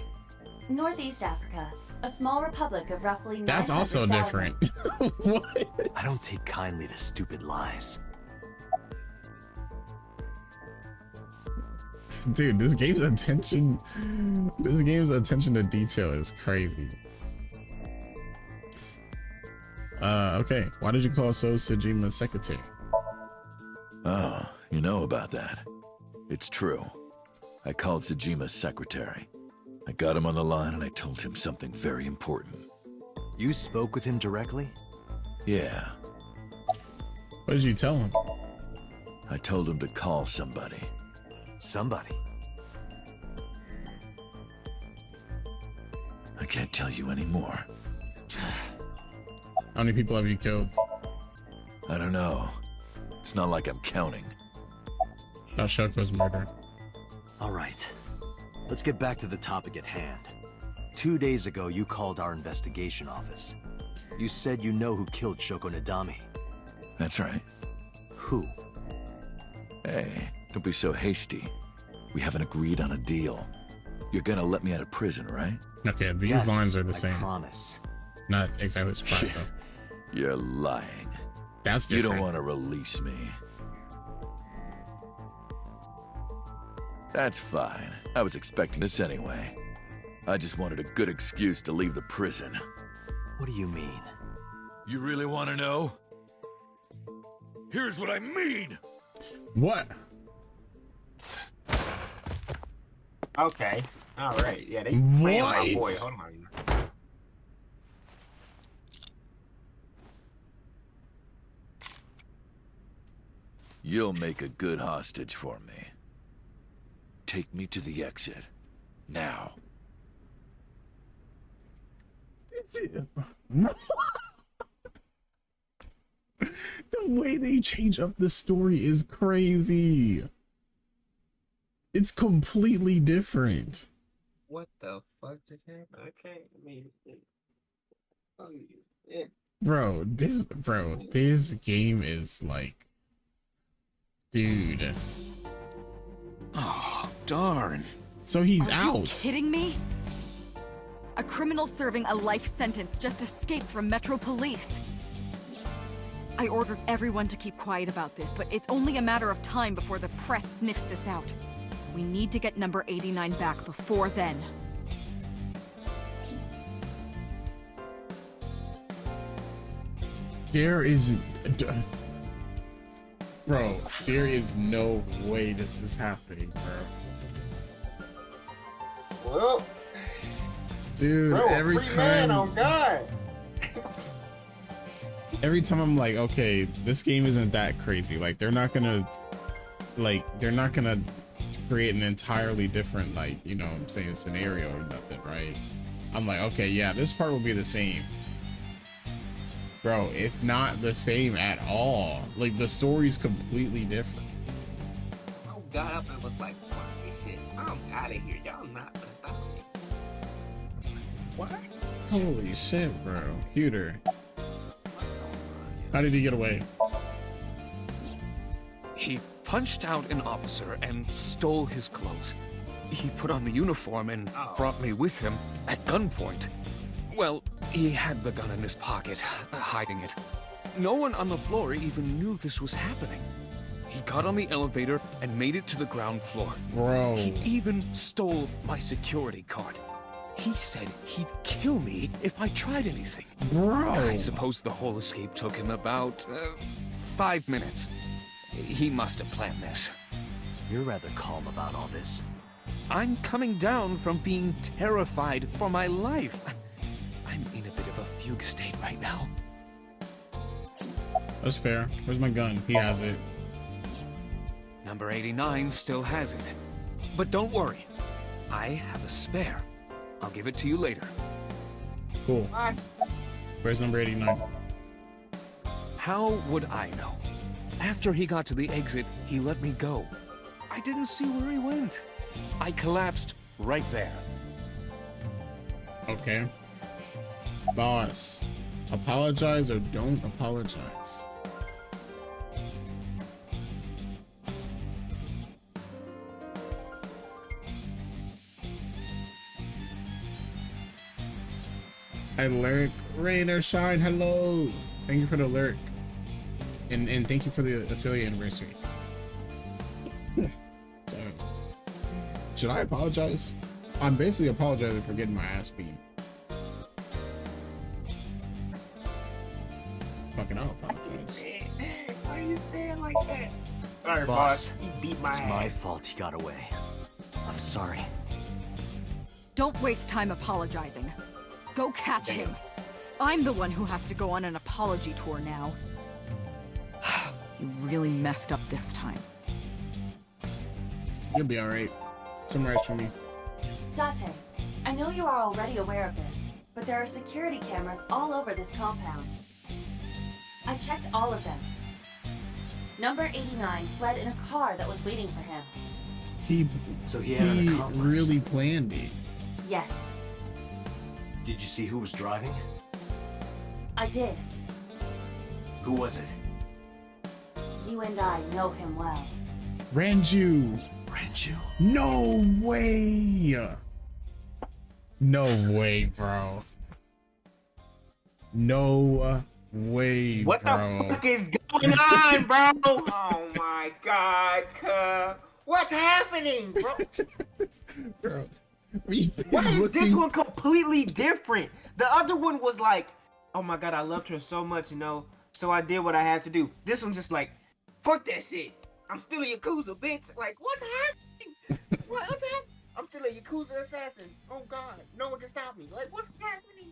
S6: Northeast Africa, a small republic of roughly.
S1: That's also
S6: 900,000.
S1: different. What?
S4: I don't take kindly to stupid lies.
S1: Dude, this game's attention to detail is crazy. Okay. Why did you call So Sejima's secretary?
S7: Oh, you know about that. It's true. I called Sejima's secretary. I got him on the line and I told him something very important.
S4: You spoke with him directly?
S7: Yeah.
S1: What did you tell him?
S7: I told him to call somebody.
S4: Somebody?
S7: I can't tell you anymore.
S1: How many people have you killed?
S7: I don't know. It's not like I'm counting.
S1: About Shoko's murder.
S4: All right. Let's get back to the topic at hand. 2 days ago, you called our investigation office. You said you know who killed Shoko Nadami.
S7: That's right.
S4: Who?
S7: Hey, don't be so hasty. We haven't agreed on a deal. You're gonna let me out of prison, right?
S1: Okay, these
S4: Yes,
S1: lines are the
S4: I
S1: same.
S4: promise.
S1: Not exactly surprised though.
S7: You're lying.
S1: That's
S7: You
S1: different.
S7: don't want to release me. That's fine. I was expecting this anyway. I just wanted a good excuse to leave the prison.
S4: What do you mean?
S7: You really want to know? Here's what I mean!
S1: What?
S2: Okay. All right. Yeah, they playing my boy.
S1: What?
S2: Hold on.
S7: You'll make a good hostage for me. Take me to the exit. Now.
S1: The way they change up the story is crazy. It's completely different.
S2: What the fuck just happened? Okay, I mean, yeah.
S1: Bro, this game is like, dude.
S12: Oh, darn.
S1: So he's
S11: Are
S1: out.
S11: you kidding me? A criminal serving a life sentence just escaped from Metro Police. I ordered everyone to keep quiet about this, but it's only a matter of time before the press sniffs this out. We need to get number 89 back before then.
S1: There is, bro, there is no way this is happening, bro.
S2: Well,
S1: Dude,
S2: bro,
S1: every
S2: free man
S1: time,
S2: on God.
S1: every time I'm like, okay, this game isn't that crazy. Like, they're not gonna create an entirely different, like, you know what I'm saying, scenario or nothing, right? I'm like, okay, yeah, this part will be the same. Bro, it's not the same at all. Like, the story's completely different.
S2: I got up and was like, fuck this shit. I'm out of here. Y'all not gonna stop me. I was like, what?
S1: Holy shit, bro. Computer. How did he get away?
S12: He punched out an officer and stole his clothes. He put on the uniform and brought me with him at gunpoint. Well, he had the gun in his pocket, hiding it. No one on the floor even knew this was happening. He got on the elevator and made it to the ground floor.
S1: Bro.
S12: He even stole my security card. He said he'd kill me if I tried anything.
S1: Bro.
S12: I suppose the whole escape took him about 5 minutes. He must have planned this.
S4: You're rather calm about all this.
S12: I'm coming down from being terrified for my life. Fugue state right now.
S1: That's fair. Where's my gun? He has it.
S12: Number 89 still has it. But don't worry. I have a spare. I'll give it to you later.
S1: Cool.
S2: What?
S1: Where's number 89?
S12: How would I know? After he got to the exit, he let me go. I didn't see where he went. I collapsed right there.
S1: Okay. Boss, apologize or don't apologize. Alert, rain or shine, hello. Thank you for the alert. And thank you for the affiliate anniversary. So, should I apologize? I'm basically apologizing for getting my ass beat. Fucking I'll apologize.
S2: Why are you saying like that? Sorry,
S4: Boss,
S2: boss. He beat my
S4: It's
S2: ass.
S4: my fault he got away. I'm sorry.
S11: Don't waste time apologizing. Go catch him. I'm the one who has to go on an apology tour now. You really messed up this time.
S1: You'll be alright. Summarize for me.
S6: Date, I know you are already aware of this, but there are security cameras all over this compound. I checked all of them. Number 89 fled in a car that was waiting for him.
S4: So he had an accomplice.
S1: really planned it.
S6: Yes,
S4: Did you see who was driving?
S6: I did.
S4: Who was it?
S6: You and I know him well.
S1: Ranju!
S4: Ranju?
S1: No way! No way, bro. No way,
S2: What
S1: bro.
S2: the fuck is going on, bro? Oh my god, cuz. What's happening, bro?
S1: Bro,
S2: Why is this one completely different? The other one was like, oh my god, I loved her so much, you know, so I did what I had to do. This one's just like, fuck that shit. I'm still a Yakuza, bitch. Like, what's happening? What's happening? I'm still a Yakuza assassin. Oh god, no one can stop me. Like, what's happening?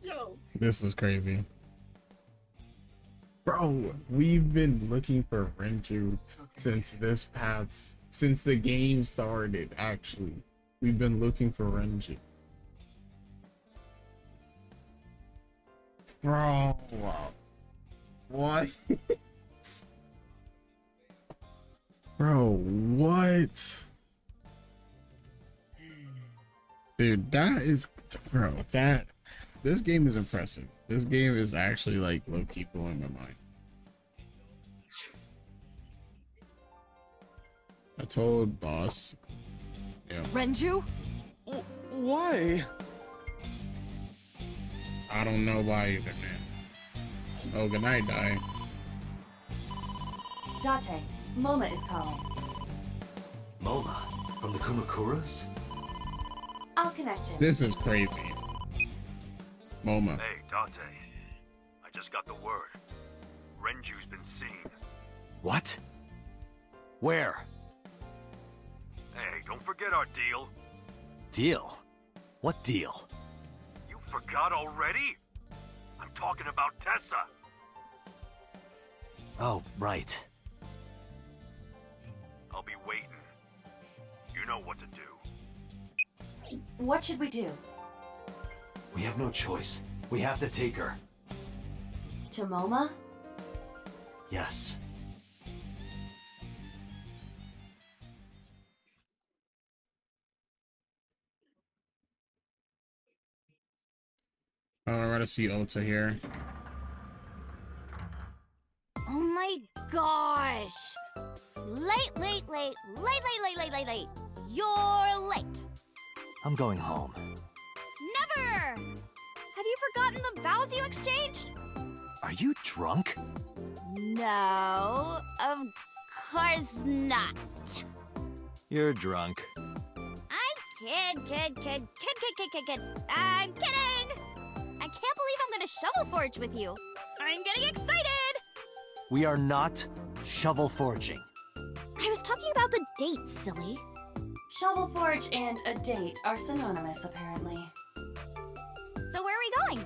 S2: Yo.
S1: This is crazy. Bro, we've been looking for Renju since since the game started, actually. We've been looking for Renju. Bro, what? Bro, what? Dude, that is, bro, this game is impressive. This game is actually like low-key blowing my mind. I told boss. Yeah.
S11: Renju?
S12: Why?
S1: I don't know why either, man. Oh, good night, Dai.
S6: Date, Moma is calling.
S4: Moma? From the Kumakuras?
S6: I'll connect him.
S1: This is crazy. Moma.
S13: Hey, Date. I just got the word. Renju's been seen.
S4: What? Where?
S13: Hey, don't forget our deal.
S4: Deal? What deal?
S13: You forgot already? I'm talking about Tessa.
S4: Oh, right.
S13: I'll be waiting. You know what to do.
S6: What should we do?
S4: We have no choice. We have to take her.
S6: To Moma?
S4: Yes.
S1: Oh, I want to see Ota here.
S5: Oh my gosh! Late. You're late.
S4: I'm going home.
S5: Never! Have you forgotten the vows you exchanged?
S4: Are you drunk?
S5: No, of course not.
S4: You're drunk.
S5: I'm kid. I'm kidding! I can't believe I'm gonna shovel forge with you. I'm getting excited!
S4: We are not shovel forging.
S5: I was talking about the date, silly.
S6: Shovel Forge and a date are synonymous, apparently.
S5: So where are we going?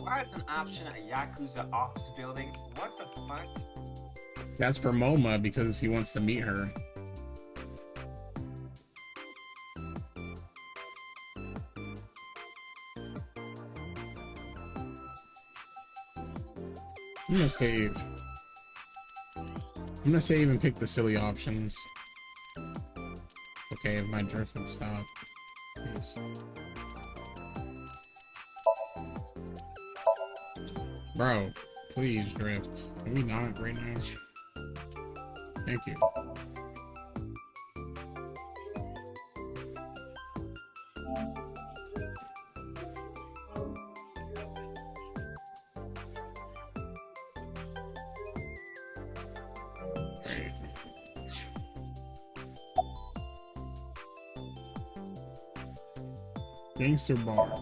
S2: Why is an option a Yakuza office building? What the fuck?
S1: That's for MoMA because he wants to meet her. I'm gonna save. I'm gonna save and pick the silly options. Okay, if my drift would stop. Please. Bro, please drift. Can we not right now? Thank you. Gangster bar.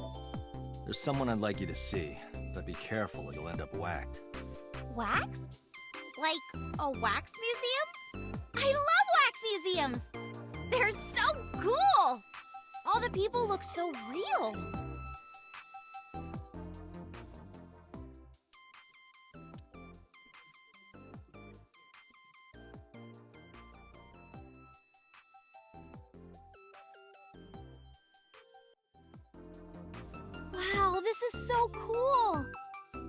S4: There's someone I'd like you to see, but be careful or you'll end up whacked.
S5: Waxed? Like a wax museum? I love wax museums! They're so cool! All the people look so real. Wow, this is so cool!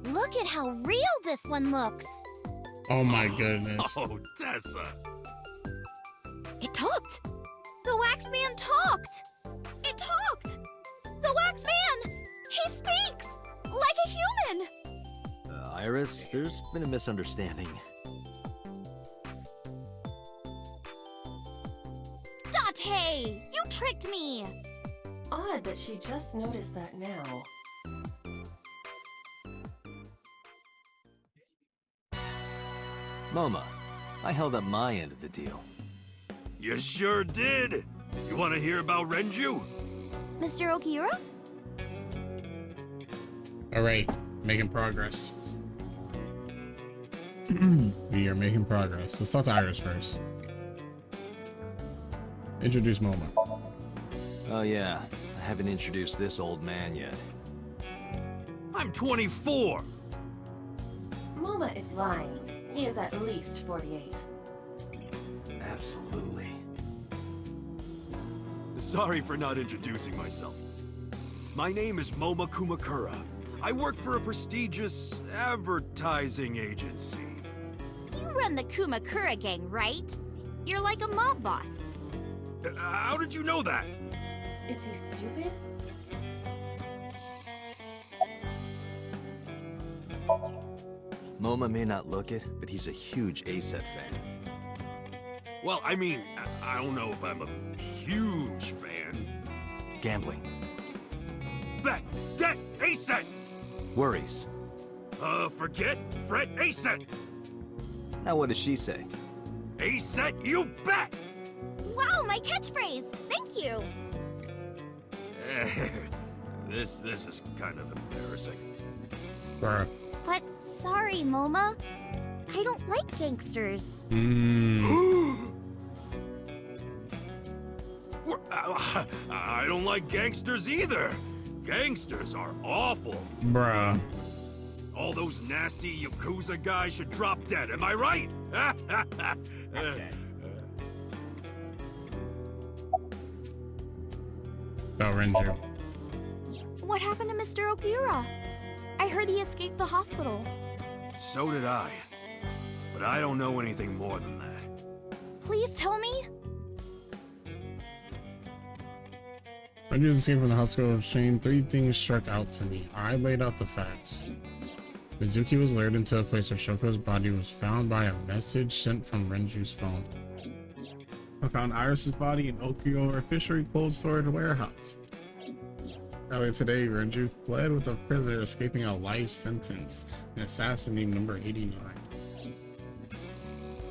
S5: Look at how real this one looks!
S1: Oh my goodness.
S9: Oh, Tessa!
S5: It talked! The wax man talked! It talked! The wax man! He speaks! Like a human!
S4: Iris, there's been a misunderstanding.
S5: Date! You tricked me!
S6: Odd that she just noticed that now.
S4: MoMA, I held up my end of the deal.
S9: You sure did! You want to hear about Renju?
S5: Mr. Okiura?
S1: Alright, making progress. We are making progress. Let's talk to Iris first. Introduce MoMA.
S4: Oh yeah, I haven't introduced this old man yet.
S9: I'm 24!
S6: MoMA is lying. He is at least 48.
S4: Absolutely.
S9: Sorry for not introducing myself. My name is Moma Kumakura. I work for a prestigious advertising agency.
S5: You run the Kumakura gang, right? You're like a mob boss.
S9: How did you know that?
S6: Is he stupid?
S4: MoMA may not look it, but he's a huge ASET fan.
S9: Well, I mean, I don't know if I'm a huge fan.
S4: Gambling.
S9: Bet! Debt! ASET!
S4: Worries.
S9: Forget, fret, ASET!
S4: Now what does she say?
S9: ASET, you bet!
S5: Wow, my catchphrase! Thank you!
S9: This is kind of embarrassing.
S1: Bruh.
S5: But sorry, MoMA. I don't like gangsters.
S9: I don't like gangsters either. Gangsters are awful.
S1: Bruh.
S9: All those nasty Yakuza guys should drop dead, am I right?
S1: About Renju.
S5: What happened to Mr. Okiura? I heard he escaped the hospital.
S9: So did I. But I don't know anything more than that.
S5: Please tell me?
S1: Renju's escape from the hospital of shame. 3 things struck out to me. I laid out the facts. Mizuki was lured into a place where Shoko's body was found by a message sent from Renju's phone. I found Iris's body in Okiura Fishery Cold Storage Warehouse. Earlier today, Renju fled with a prisoner escaping a life sentence, an assassin named number 89.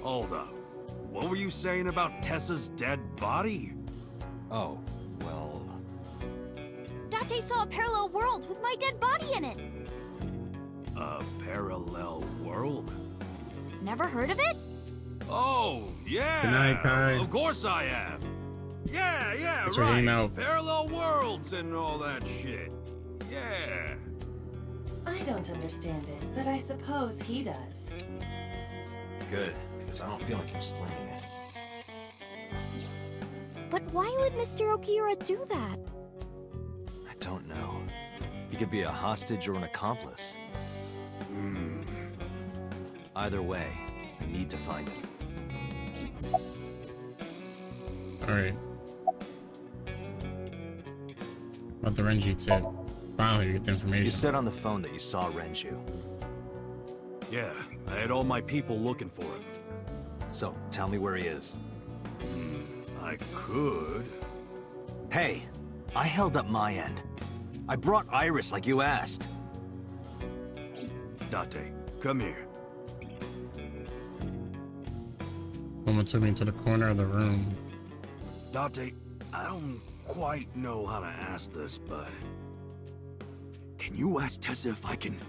S9: Hold up. What were you saying about Tessa's dead body?
S4: Oh, well...
S5: Date saw a parallel world with my dead body in it.
S9: A parallel world?
S5: Never heard of it?
S9: Oh, yeah!
S1: Good night, Kai.
S9: Of course I have! Yeah,
S1: Thanks for
S9: right!
S1: hanging out.
S9: Parallel worlds and all that shit. Yeah.
S6: I don't understand it, but I suppose he does.
S4: Good, because I don't feel like explaining it.
S5: But why would Mr. Okiura do that?
S4: I don't know. He could be a hostage or an accomplice. Either way, I need to find him.
S1: Alright. About the Renji tip. Finally, you get the information.
S4: You said on the phone that you saw Renju.
S9: Yeah, I had all my people looking for him.
S4: So, tell me where he is.
S9: I could.
S4: Hey, I held up my end. I brought Iris like you asked.
S9: Date, come here.
S1: Woman took me to the corner of the room.
S9: Date, I don't quite know how to ask this, but... Can you ask Tessa if I can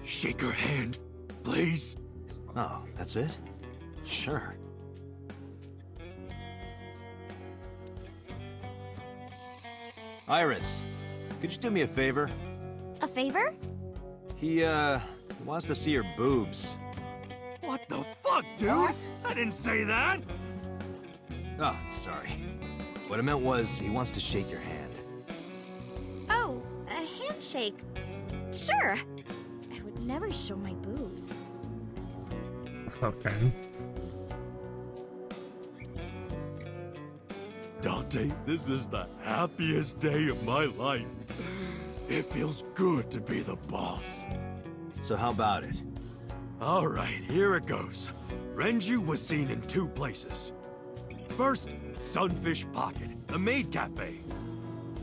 S9: shake her hand, please?
S4: Oh, that's it? Sure. Iris, could you do me a favor?
S5: A favor?
S4: He wants to see your boobs.
S9: What the fuck, dude?
S2: What?
S9: I didn't say that!
S4: Oh, sorry. What I meant was, he wants to shake your hand.
S5: Oh, a handshake. Sure. I would never show my boobs.
S1: Okay.
S9: Dante, this is the happiest day of my life. It feels good to be the boss.
S4: So how about it?
S9: All right, here it goes. Renju was seen in 2 places. First, Sunfish Pocket, the maid cafe.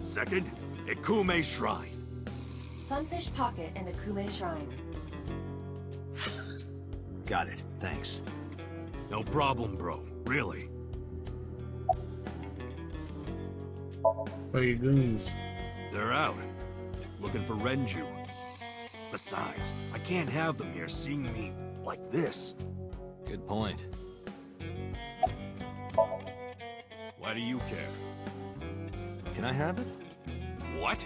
S9: Second, Ikume Shrine.
S6: Sunfish Pocket and Akume Shrine.
S4: Got it, thanks.
S9: No problem, bro. Really.
S1: Where are your goons?
S9: They're out. Looking for Renju. Besides, I can't have them here seeing me like this.
S4: Good point.
S9: Why do you care?
S4: Can I have it?
S9: What?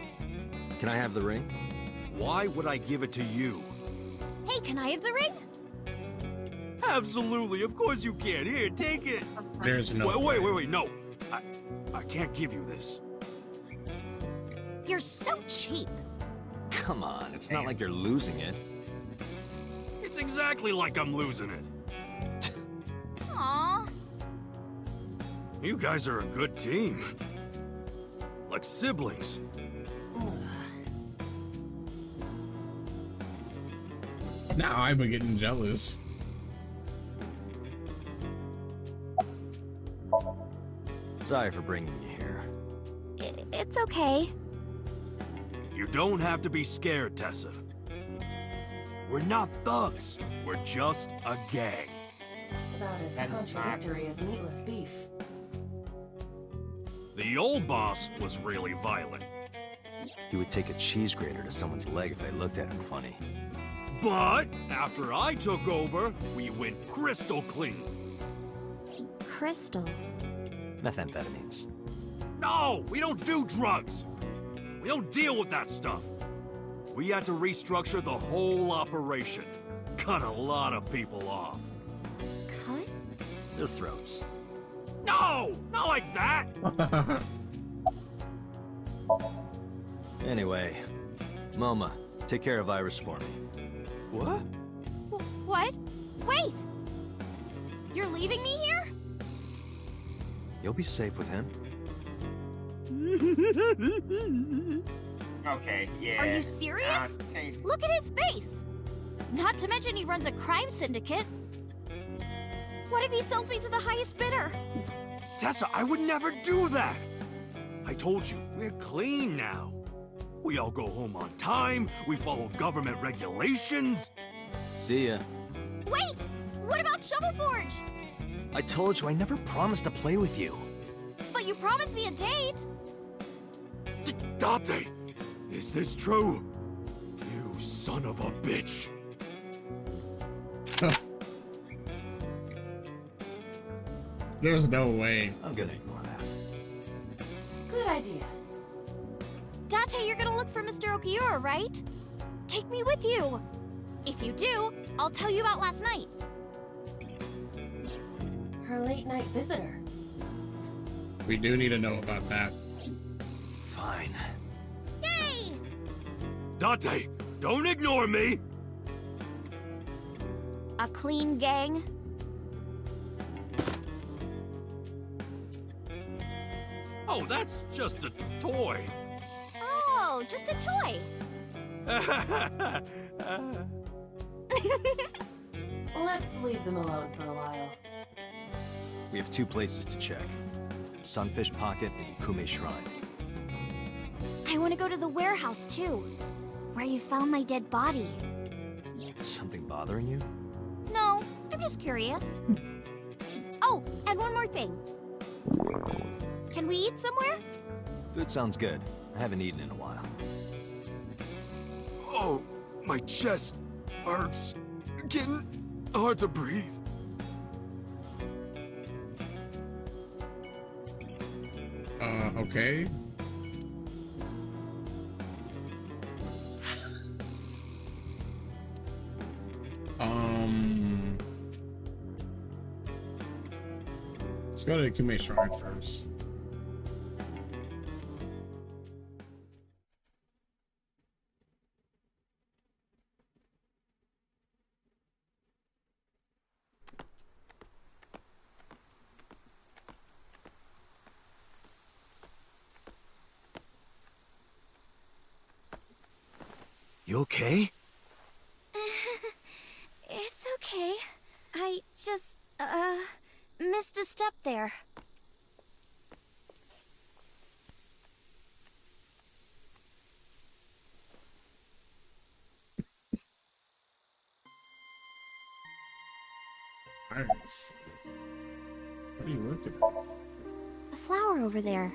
S4: Can I have the ring?
S9: Why would I give it to you?
S5: Hey, can I have the ring?
S9: Absolutely, of course you can. Here, take it.
S1: There's no
S9: Wait, no. I can't give you this.
S5: You're so cheap.
S4: Come on, it's not like you're losing it.
S9: It's exactly like I'm losing it.
S5: Aww.
S9: You guys are a good team. Like siblings.
S1: Now I'm getting jealous.
S4: Sorry for bringing you here.
S5: It's okay.
S9: You don't have to be scared, Tessa. We're not thugs. We're just a gang.
S6: About as
S2: That's
S6: contradictory
S2: not-
S6: as meatless beef.
S9: The old boss was really violent.
S4: He would take a cheese grater to someone's leg if they looked at him funny.
S9: But after I took over, we went crystal clean.
S5: Crystal.
S4: Methamphetamines.
S9: No, we don't do drugs. We don't deal with that stuff. We had to restructure the whole operation. Cut a lot of people off.
S5: Cut?
S4: Their throats.
S9: No, not like that.
S4: Anyway, Moma, take care of Iris for me.
S9: What?
S5: What? Wait! You're leaving me here?
S4: You'll be safe with him.
S2: Okay, yeah.
S5: Are you serious? Look at his face! Not to mention he runs a crime syndicate. What if he sells me to the highest bidder?
S9: Tessa, I would never do that. I told you, we're clean now. We all go home on time, we follow government regulations.
S4: See ya.
S5: Wait! What about Shovel Forge?
S4: I told you I never promised to play with you.
S5: But you promised me a date!
S9: Date, is this true? You son of a bitch.
S1: There's no way.
S4: I'm gonna ignore that.
S6: Good idea.
S5: Date, you're gonna look for Mr. Okiura, right? Take me with you. If you do, I'll tell you about last night.
S6: Her late night visitor.
S1: We do need to know about that.
S4: Fine.
S5: Yay!
S13: Dante, don't ignore me!
S5: A clean gang.
S13: Oh, that's just a toy.
S5: Oh, just a toy.
S6: Let's leave them alone for a while.
S4: We have 2 places to check. Sunfish Pocket and Ikume Shrine.
S5: I want to go to the warehouse too, where you found my dead body.
S4: Something bothering you?
S5: No, I'm just curious. Oh, and one more thing. Can we eat somewhere?
S4: Food sounds good. I haven't eaten in a while.
S12: Oh, my chest hurts. Getting hard to breathe.
S1: Okay. Let's go to the Kume Shrine first.
S4: You okay?
S5: It's okay. I just, missed a step there.
S1: Iris. What are you looking at?
S5: A flower over there.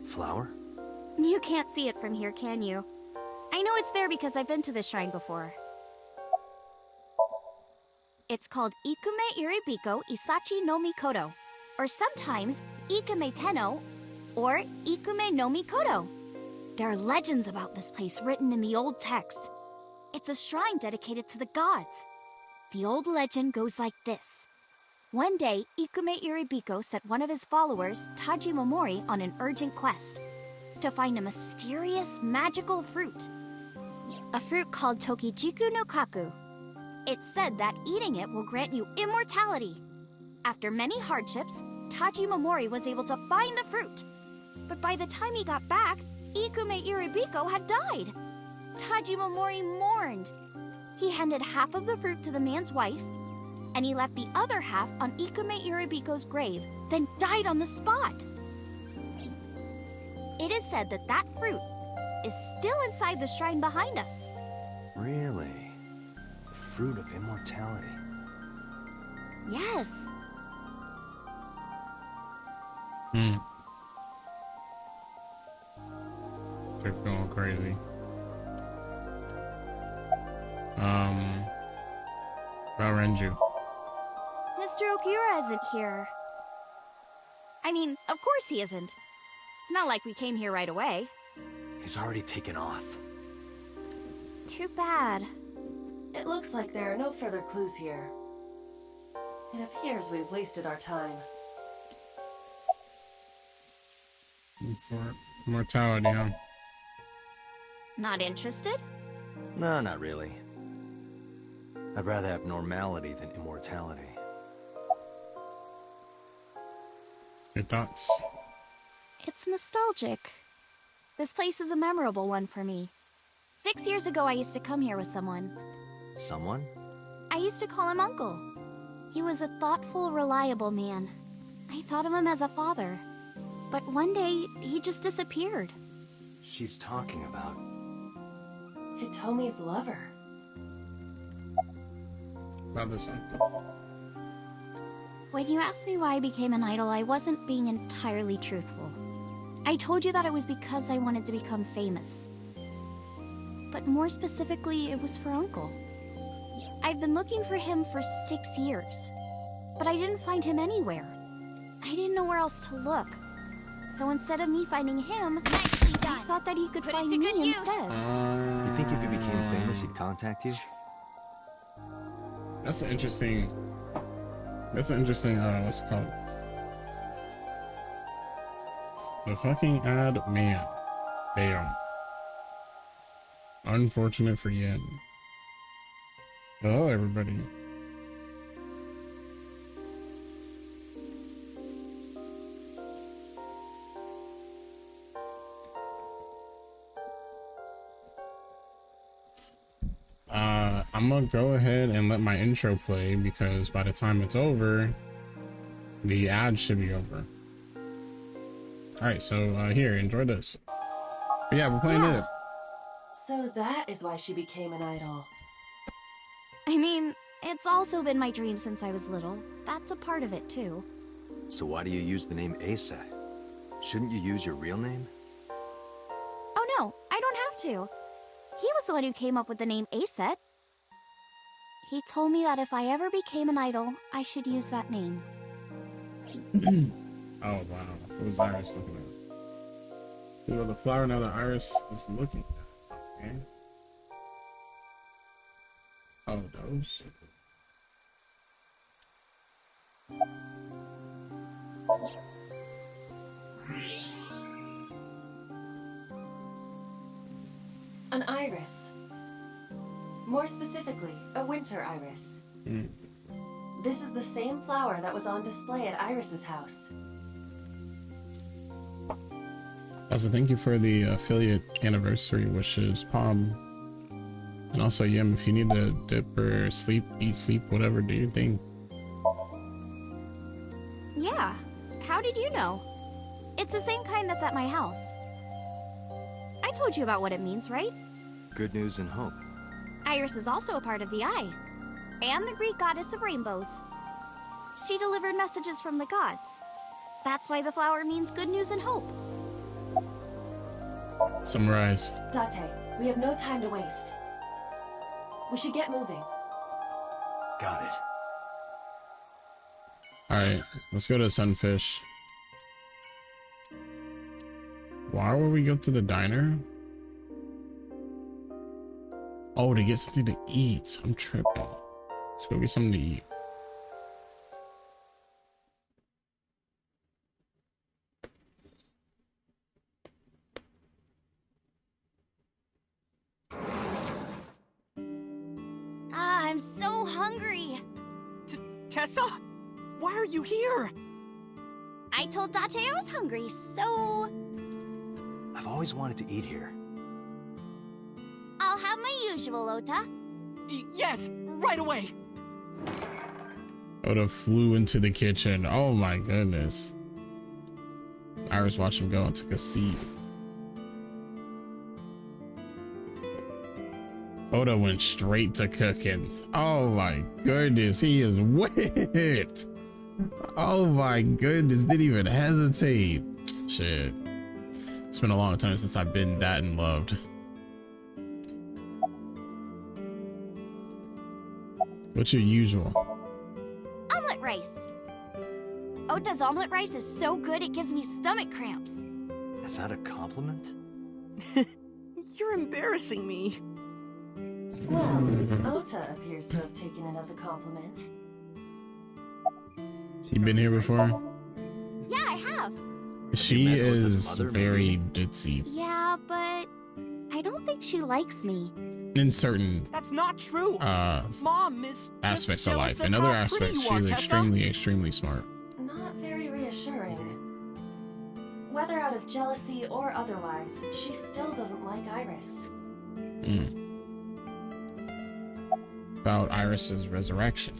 S4: Flower?
S5: You can't see it from here, can you? I know it's there because I've been to this shrine before. It's called Ikume Iribiko Isachi no Mikoto, or sometimes Ikume Tenno, or Ikume no Mikoto. There are legends about this place written in the old text. It's a shrine dedicated to the gods. The old legend goes like this. One day, Ikume Iribiko sent one of his followers, Taji Momori, on an urgent quest to find a mysterious magical fruit. A fruit called Tokijiku no Kaku. It's said that eating it will grant you immortality. After many hardships, Taji Momori was able to find the fruit. But by the time he got back, Ikume Iribiko had died. Taji Momori mourned. He handed half of the fruit to the man's wife, and he left the other half on Ikume Iribiko's grave, then died on the spot. It is said that that fruit is still inside the shrine behind us.
S4: Really? The fruit of immortality.
S5: Yes.
S1: They're going crazy. About Renju.
S5: Mr. Okura isn't here. I mean, of course he isn't. It's not like we came here right away.
S4: He's already taken off.
S5: Too bad.
S6: It looks like there are no further clues here. It appears we've wasted our time.
S1: For mortality, huh?
S5: Not interested?
S4: No, not really. I'd rather have normality than immortality.
S1: Your thoughts?
S5: It's nostalgic. This place is a memorable one for me. 6 years ago, I used to come here with someone.
S4: Someone?
S5: I used to call him Uncle. He was a thoughtful, reliable man. I thought of him as a father. But one day, he just disappeared.
S4: She's talking about...
S6: Hitomi's lover.
S1: About this uncle.
S5: When you asked me why I became an idol, I wasn't being entirely truthful. I told you that it was because I wanted to become famous. But more specifically, it was for Uncle. I've been looking for him for 6 years, but I didn't find him anywhere. I didn't know where else to look. So instead of me finding him, I thought that he could find me instead.
S4: You think if you became famous, he'd contact you?
S1: That's an interesting, what's it called? The fucking ad man. Damn. Unfortunate for Yen. Hello, everybody. I'm gonna go ahead and let my intro play because by the time it's over, the ad should be over. Alright, so here, enjoy this. But yeah, we're playing it.
S6: So that is why she became an idol.
S5: I mean, it's also been my dream since I was little. That's a part of it, too.
S4: So why do you use the name Asa? Shouldn't you use your real name?
S5: Oh no, I don't have to. He was the one who came up with the name Aset. He told me that if I ever became an idol, I should use that name.
S1: Oh wow, what was Iris looking at? You know, the flower now that Iris is looking at. Okay. Oh, those.
S6: An iris. More specifically, a winter iris. This is the same flower that was on display at Iris's house.
S1: Also, thank you for the affiliate anniversary wishes, Palm. And also, Yim, if you need to dip or sleep, eat, sleep, whatever, do your thing.
S5: Yeah, how did you know? It's the same kind that's at my house. I told you about what it means, right?
S4: Good news and hope.
S5: Iris is also a part of the eye, and the Greek goddess of rainbows. She delivered messages from the gods. That's why the flower means good news and hope.
S1: Summarize.
S6: Date, we have no time to waste. We should get moving.
S4: Got it.
S1: Alright, let's go to Sunfish. Why would we go to the diner? Oh, to get something to eat. I'm tripping. Let's go get something to eat.
S5: I'm so hungry.
S8: Tessa? Why are you here?
S5: I told Date I was hungry, so
S4: I've always wanted to eat here.
S5: I'll have my usual, Ota.
S8: Yes, right away.
S1: Oda flew into the kitchen. Oh my goodness. Iris watched him go and took a seat. Oda went straight to cooking. Oh my goodness, he is whipped. Oh my goodness, didn't even hesitate. Shit. It's been a long time since I've been that in love. What's your usual?
S5: Omelet rice. Ota's omelet rice is so good it gives me stomach cramps.
S4: Is that a compliment?
S8: You're embarrassing me.
S6: Well, Ota appears to have taken it as a compliment.
S1: You been here before?
S5: Yeah, I have.
S1: She is very ditzy.
S5: Yeah, but I don't think she likes me.
S1: In certain
S8: That's not true. Mom is
S1: aspects of life.
S8: of
S1: In other
S8: how pretty
S1: aspects,
S8: you are,
S1: she's
S8: Tessa.
S1: extremely smart.
S6: Not very reassuring. Whether out of jealousy or otherwise, she still doesn't like Iris.
S1: About Iris's resurrection.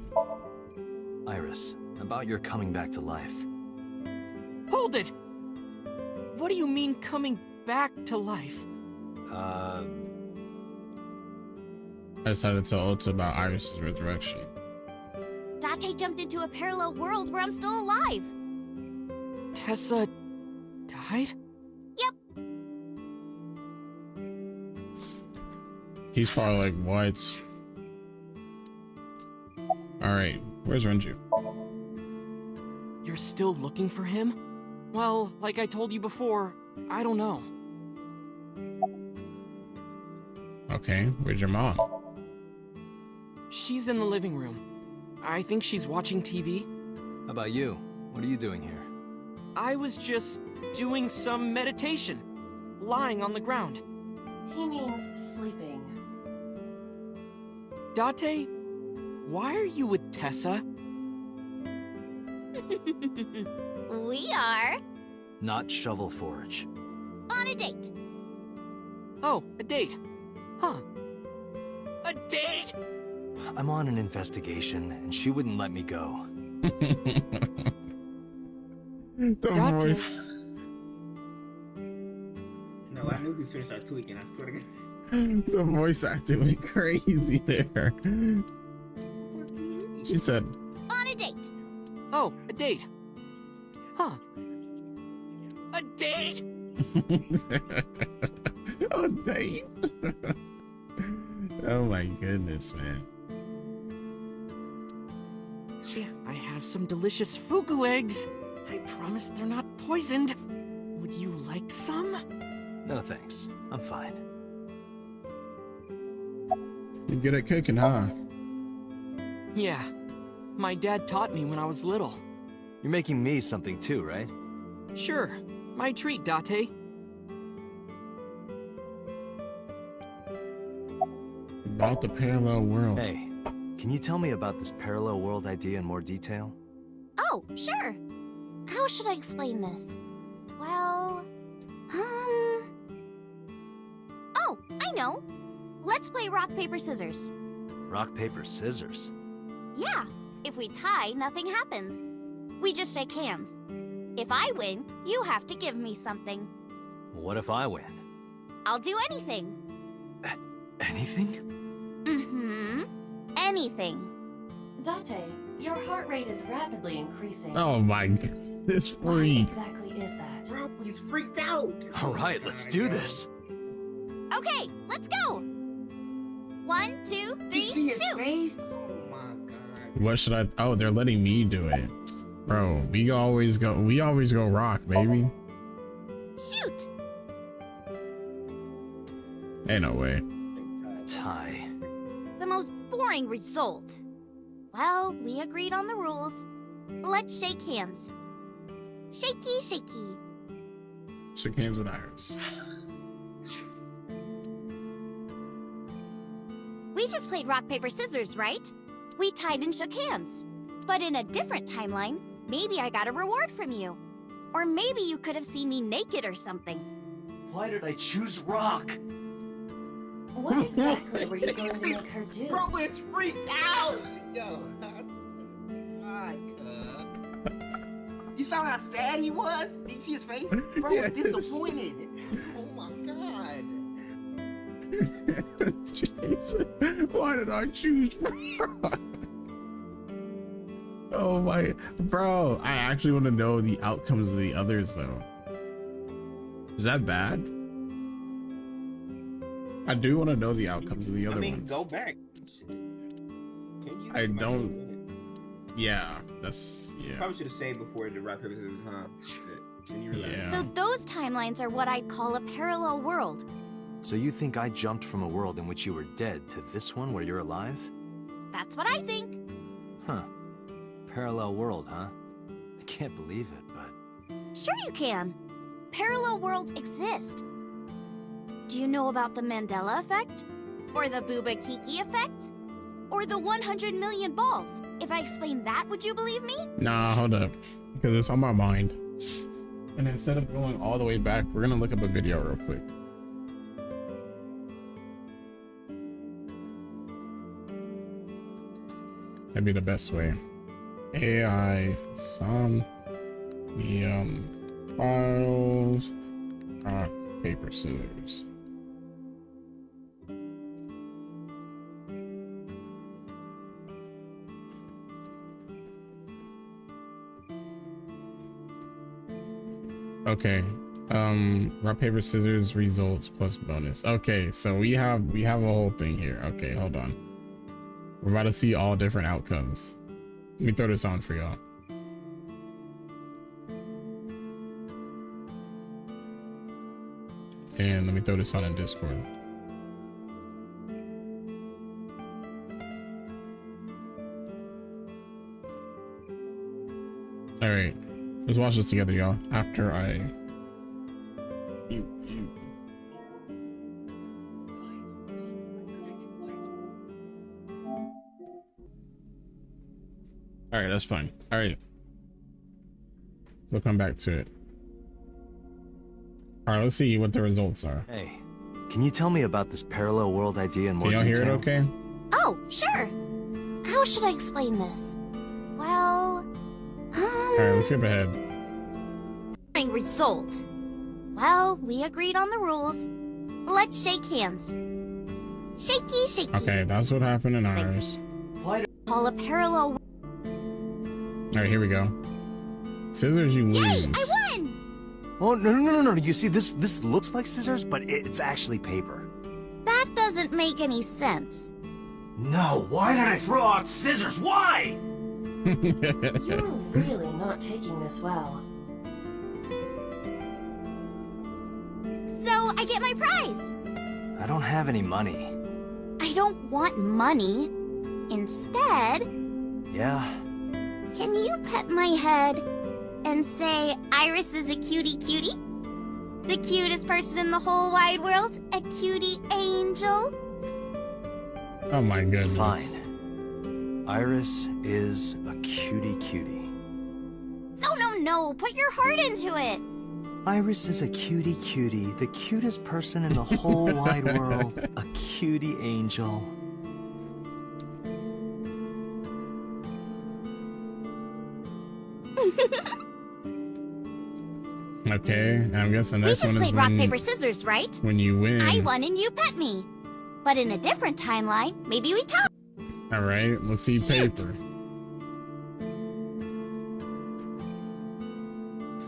S4: Iris, about your coming back to life.
S8: Hold it! What do you mean coming back to life?
S1: I decided to tell Ota about Iris's resurrection.
S5: Date jumped into a parallel world where I'm still alive.
S8: Tessa died?
S5: Yep.
S1: He's probably like, what? Alright, where's Renju?
S8: You're still looking for him? Well, like I told you before, I don't know.
S1: Okay, where's your mom?
S14: She's in the living room. I think she's watching TV.
S4: How about you? What are you doing here?
S14: I was just doing some meditation, lying on the ground.
S6: He means sleeping.
S14: Date, why are you with Tessa?
S5: We are
S4: Not Shovel Forge.
S5: on a date.
S14: Oh, a date. Huh. A date?
S4: I'm on an investigation, and she wouldn't let me go.
S1: The voice.
S2: No, I knew he should start tweaking. I swear to God.
S1: The voice acting went crazy there. She said,
S5: On a date.
S14: Oh, a date. Huh. A date?
S1: a date? Oh my goodness, man.
S14: Yeah, I have some delicious fugu eggs. I promise they're not poisoned. Would you like some?
S4: No thanks. I'm fine.
S1: You're good at cooking, huh?
S14: Yeah. My dad taught me when I was little.
S4: You're making me something too, right?
S14: Sure. My treat, Date.
S1: About the parallel world.
S4: Hey, can you tell me about this parallel world idea in more detail?
S5: Oh, sure. How should I explain this? Well, Oh, I know. Let's play rock, paper, scissors.
S4: Rock, paper, scissors?
S5: Yeah. If we tie, nothing happens. We just shake hands. If I win, you have to give me something.
S4: What if I win?
S5: I'll do anything.
S4: Anything?
S5: Mm-hmm. Anything.
S6: Date, your heart rate is rapidly increasing.
S1: Oh my god, this
S6: What
S1: freak.
S6: exactly is that?
S2: Bro, he's freaked out.
S4: All right, let's do this.
S5: Okay, let's go. 1, 2, 3,
S2: You see his
S5: shoot.
S2: face? Oh my god.
S1: What should I? Oh, they're letting me do it, bro. We always go rock, baby.
S5: Shoot.
S1: Ain't no way.
S4: Tie.
S5: The most boring result. Well, we agreed on the rules. Let's shake hands. Shaky, shaky.
S1: Shook hands with Iris.
S5: We just played rock, paper, scissors, right? We tied and shook hands. But in a different timeline, maybe I got a reward from you. Or maybe you could have seen me naked or something.
S4: Why did I choose rock?
S6: What exactly were you going to make her do?
S2: Bro is freaked out. Yo, God, you saw how sad he was? Did you see his face? Bro was disappointed. Oh my god.
S1: Jeez. Why did I choose rock? Oh my, bro, I actually want to know the outcomes of the others though. Is that bad? I do want to know the outcomes of the other ones.
S2: Go back. Can you?
S1: I don't. Yeah, that's yeah.
S2: Probably should have saved before the rock paper scissors, huh? Then you realize.
S5: So those timelines are what I'd call a parallel world.
S4: So you think I jumped from a world in which you were dead to this one where you're alive?
S5: That's what I think.
S4: Huh. Parallel world, huh? I can't believe it, but...
S5: Sure you can. Parallel worlds exist. Do you know about the Mandela effect? Or the Booba Kiki effect? Or the 100 million balls? If I explained that, would you believe me?
S1: Nah, hold up, because it's on my mind. And instead of going all the way back, we're gonna look up a video real quick. That'd be the best way. AI SOMNIUM files, rock, paper, scissors. Okay, rock, paper, scissors results plus bonus. Okay, so we have a whole thing here. Okay, hold on. We're about to see all different outcomes. Let me throw this on for y'all. And let me throw this on in Discord. All right, let's watch this together, y'all. After I. All right, that's fine. All right, we'll come back to it. All right, let's see what the results are.
S4: Hey, can you tell me about this parallel world idea in more
S1: Can y'all
S4: detail?
S1: hear it okay?
S5: Oh, sure. How should I explain this? Well,
S1: All right, let's skip ahead.
S5: result. Well, we agreed on the rules. Let's shake hands. Shaky, shaky.
S1: Okay, that's what happened in ours.
S5: Call a parallel.
S1: All right, here we go. Scissors, you lose.
S5: Yay! I won.
S4: Oh, no. You see, this looks like scissors, but it's actually paper.
S5: That doesn't make any sense.
S4: No, why did I throw out scissors? Why?
S6: You're really not taking this well.
S5: So I get my prize.
S4: I don't have any money.
S5: I don't want money. Instead,
S4: Yeah?
S5: can you pet my head and say Iris is a cutie cutie? The cutest person in the whole wide world? A cutie angel?
S1: Oh my goodness.
S4: Fine. Iris is a cutie.
S5: No. Put your heart into it.
S4: Iris is a cutie, the cutest person in the whole wide world. A cutie angel.
S1: Okay, I'm guessing
S5: We
S1: this
S5: just
S1: one is
S5: played rock,
S1: when,
S5: paper, scissors, right?
S1: when you win.
S5: I won and you pet me. But in a different timeline, maybe we talk.
S1: All right, let's see paper.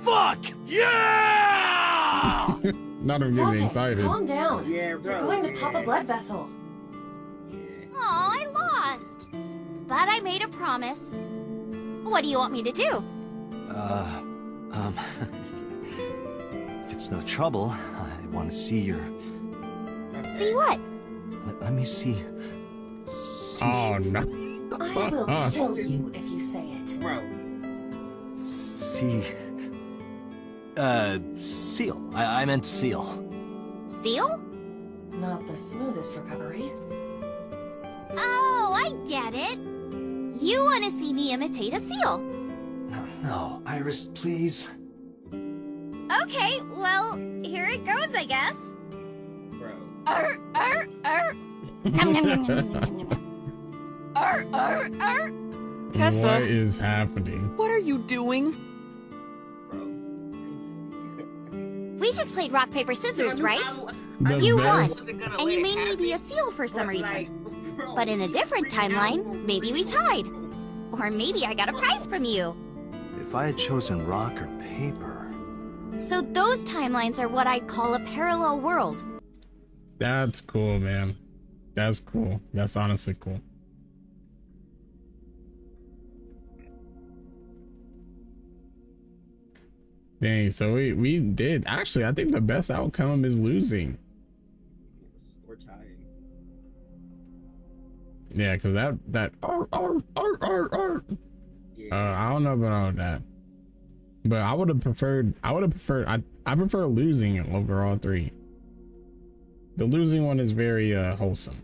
S9: Fuck! Yeah!
S1: Not even getting
S6: Dante,
S1: excited.
S6: calm down.
S2: Yeah, bro.
S6: You're going to pop a blood vessel.
S5: Aw, I lost. But I made a promise. What do you want me to do?
S4: If it's no trouble, I want to see your...
S5: See what?
S4: Let me see.
S1: Oh no.
S6: I will kill you if you say it.
S2: Bro.
S4: See... seal. I meant seal.
S5: Seal?
S6: Not the smoothest recovery.
S5: Oh, I get it. You want to see me imitate a seal.
S4: No, Iris, please.
S5: Okay, well, here it goes, I guess.
S2: Bro.
S5: Nom, nom, nom, nom, nom, nom, nom.
S14: Tessa,
S1: What is happening?
S14: what are you doing?
S5: We just played rock, paper, scissors, right?
S1: The
S5: You
S1: best.
S5: won, and you made me be a seal for some reason. But in a different timeline, maybe we tied. Or maybe I got a prize from you.
S4: If I had chosen rock or paper...
S5: So those timelines are what I'd call a parallel world.
S1: That's cool, man. That's cool. That's honestly cool. Dang, so we did. Actually, I think the best outcome is losing.
S2: We're tying.
S1: Yeah, because that I don't know about all that, but I would have preferred I prefer losing over all three. The losing one is very wholesome,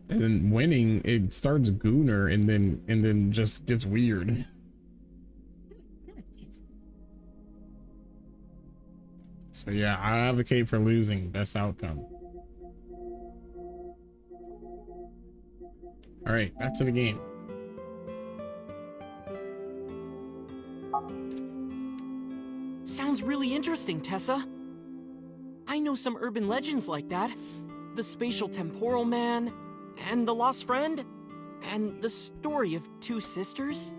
S1: and then winning, it starts gooner and then just gets weird. So yeah, I advocate for losing, best outcome. All right, back to the game.
S14: Sounds really interesting, Tessa. I know some urban legends like that. The spatial temporal man, and the lost friend, and the story of two sisters.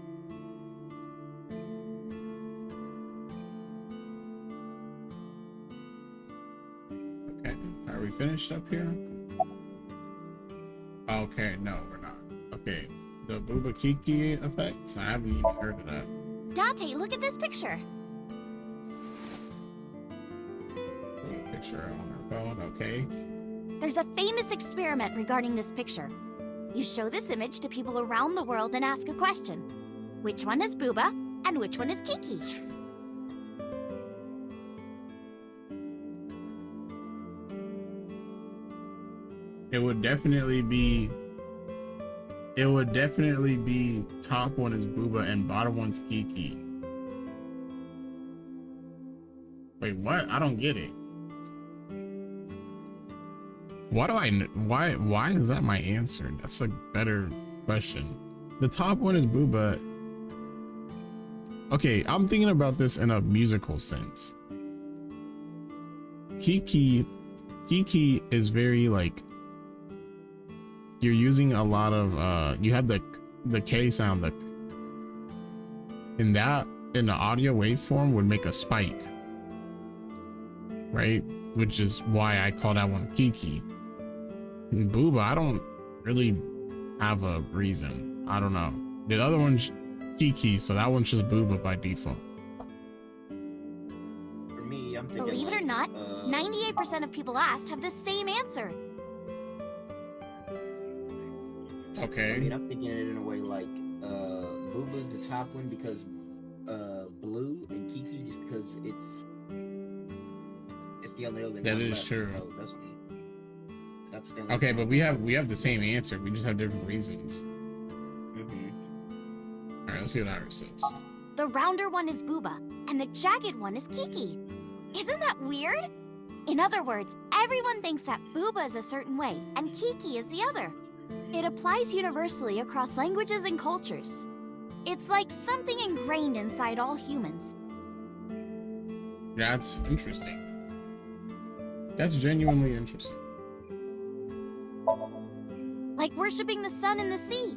S1: Okay, are we finished up here? Okay, no, we're not. Okay, the Bubakiki effect? I haven't even heard of that.
S5: Dante, look at this picture.
S1: Picture on our phone, okay.
S5: There's a famous experiment regarding this picture. You show this image to people around the world and ask a question. Which one is Booba and which one is Kiki?
S1: It would definitely be top one is Booba and bottom one's Kiki. Wait, what? I don't get it. Why is that my answer? That's a better question. The top one is Booba. Okay, I'm thinking about this in a musical sense. Kiki is very like, you're using a lot of you have the K sound, in the audio waveform would make a spike, right? Which is why I call that one Kiki. And Booba, I don't really have a reason. I don't know. The other one's Kiki, so that one's just Booba by default.
S2: For me, I'm thinking.
S5: Believe it or not, 98% of people asked have the same answer.
S1: Okay.
S2: I mean, I'm thinking it in a way like Booba's the top one because Blue and Kiki just because it's the only one
S1: that is
S2: left,
S1: true.
S2: So that's the
S1: okay, but we have the same answer. We just have different reasons.
S2: Mm-hmm.
S1: All right, let's see what Iris says.
S5: The rounder one is Booba, and the jagged one is Kiki. Isn't that weird? In other words, everyone thinks that Booba is a certain way, and Kiki is the other. It applies universally across languages and cultures. It's like something ingrained inside all humans.
S1: That's interesting. That's genuinely interesting.
S5: Like worshipping the sun and the sea,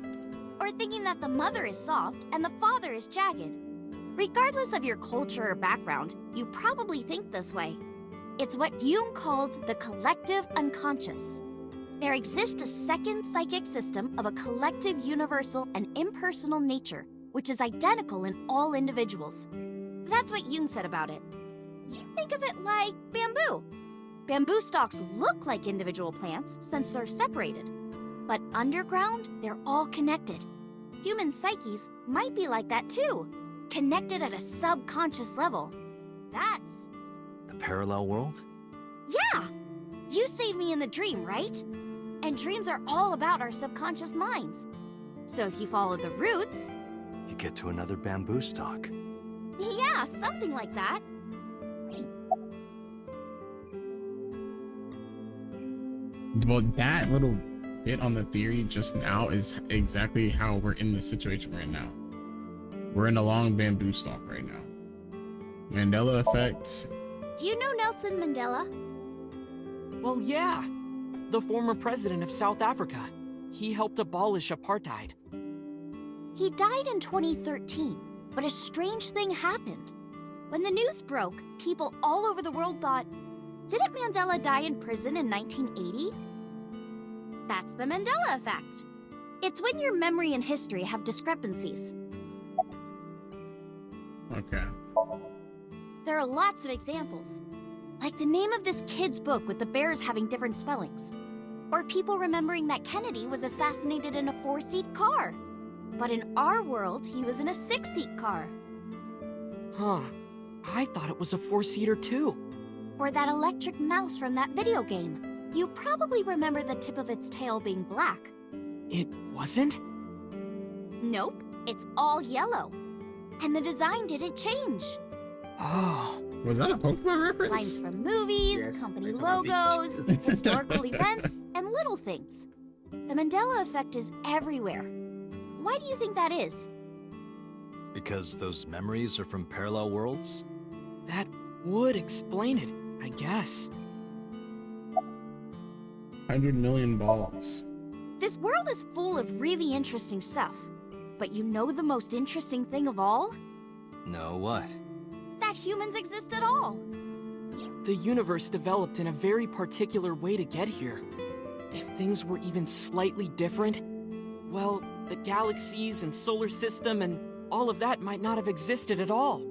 S5: or thinking that the mother is soft and the father is jagged. Regardless of your culture or background, you probably think this way. It's what Jung called the collective unconscious. There exists a second psychic system of a collective, universal, and impersonal nature, which is identical in all individuals. That's what Jung said about it. Think of it like bamboo. Bamboo stalks look like individual plants since they're separated. But underground, they're all connected. Human psyches might be like that too, connected at a subconscious level. That's...
S4: The parallel world?
S5: Yeah! You saved me in the dream, right? And dreams are all about our subconscious minds. So if you follow the roots...
S4: You get to another bamboo stalk.
S5: Yeah, something like that.
S1: Well, that little bit on the theory just now is exactly how we're in this situation right now. We're in a long bamboo stalk right now. Mandela effect.
S5: Do you know Nelson Mandela?
S14: Well, yeah. The former president of South Africa. He helped abolish apartheid.
S5: He died in 2013, but a strange thing happened. When the news broke, people all over the world thought, didn't Mandela die in prison in 1980? That's the Mandela effect. It's when your memory and history have discrepancies.
S1: Okay.
S5: There are lots of examples. Like the name of this kid's book with the bears having different spellings. Or people remembering that Kennedy was assassinated in a 4-seat car. But in our world, he was in a 6-seat car.
S14: Huh. I thought it was a 4-seater too.
S5: Or that electric mouse from that video game. You probably remember the tip of its tail being black.
S14: It wasn't?
S5: Nope, it's all yellow. And the design didn't change.
S14: Oh.
S1: Was that a Pokemon reference?
S5: Lines from movies,
S2: Yes,
S5: company
S2: based on
S5: logos, historical events, and little things. The Mandela effect is everywhere. Why do you think that is?
S4: Because those memories are from parallel worlds?
S14: That would explain it, I guess.
S1: 100 million balls.
S5: This world is full of really interesting stuff. But you know the most interesting thing of all?
S4: No, what?
S5: That humans exist at all.
S14: The universe developed in a very particular way to get here. If things were even slightly different, well, the galaxies and solar system and all of that might not have existed at all.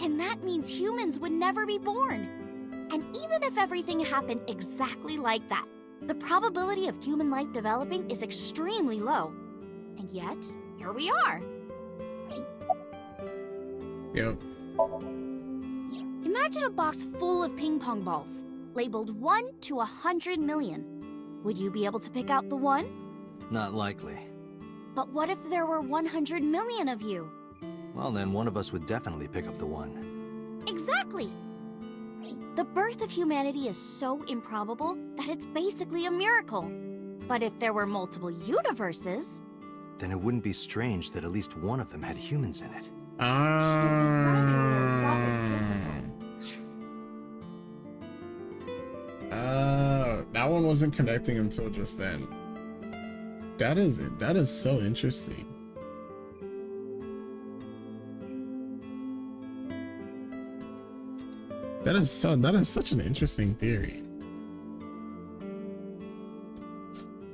S5: And that means humans would never be born. And even if everything happened exactly like that, The probability of human life developing is extremely low. And yet, here we are.
S1: Yep.
S5: Imagine a box full of ping pong balls, labeled 1 to 100 million. Would you be able to pick out the one?
S4: Not likely.
S5: But what if there were 100 million of you?
S4: Well, then one of us would definitely pick up the one.
S5: Exactly! The birth of humanity is so improbable that it's basically a miracle. But if there were multiple universes...
S4: Then it wouldn't be strange that at least one of them had humans in it.
S6: She's describing the improper principle.
S1: That one wasn't connecting until just then. That is so interesting. That is such an interesting theory.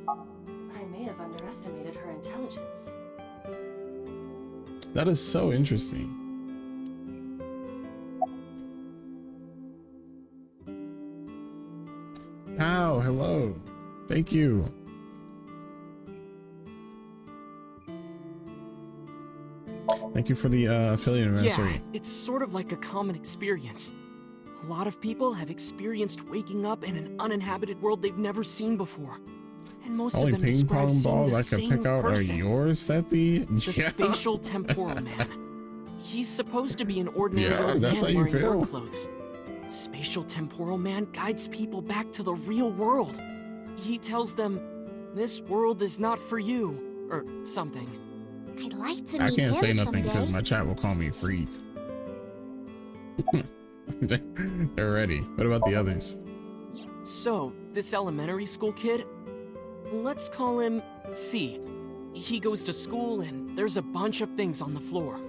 S6: I may have underestimated her intelligence.
S1: That is so interesting. Pow, hello. Thank you. Thank you for the affiliate anniversary.
S14: Yeah, it's sort of like a common experience. A lot of people have experienced waking up in an uninhabited world they've never seen before. And most
S1: Only
S14: of them
S1: ping
S14: describe
S1: pong
S14: seeing
S1: balls
S14: the
S1: I can
S14: same
S1: pick out
S14: person.
S1: are yours, Sethi.
S14: The spatial temporal man. He's supposed to be an ordinary
S1: Yeah,
S14: old
S1: that's
S14: man
S1: how you
S14: wearing
S1: feel.
S14: work clothes. Spatial temporal man guides people back to the real world. He tells them, "This world is not for you," or something.
S5: I'd like to meet
S1: I can't say
S5: him
S1: nothing because
S5: someday.
S1: my chat will call me a freak. They're ready. What about the others?
S14: So, this elementary school kid, let's call him C. He goes to school and there's a bunch of things on the floor.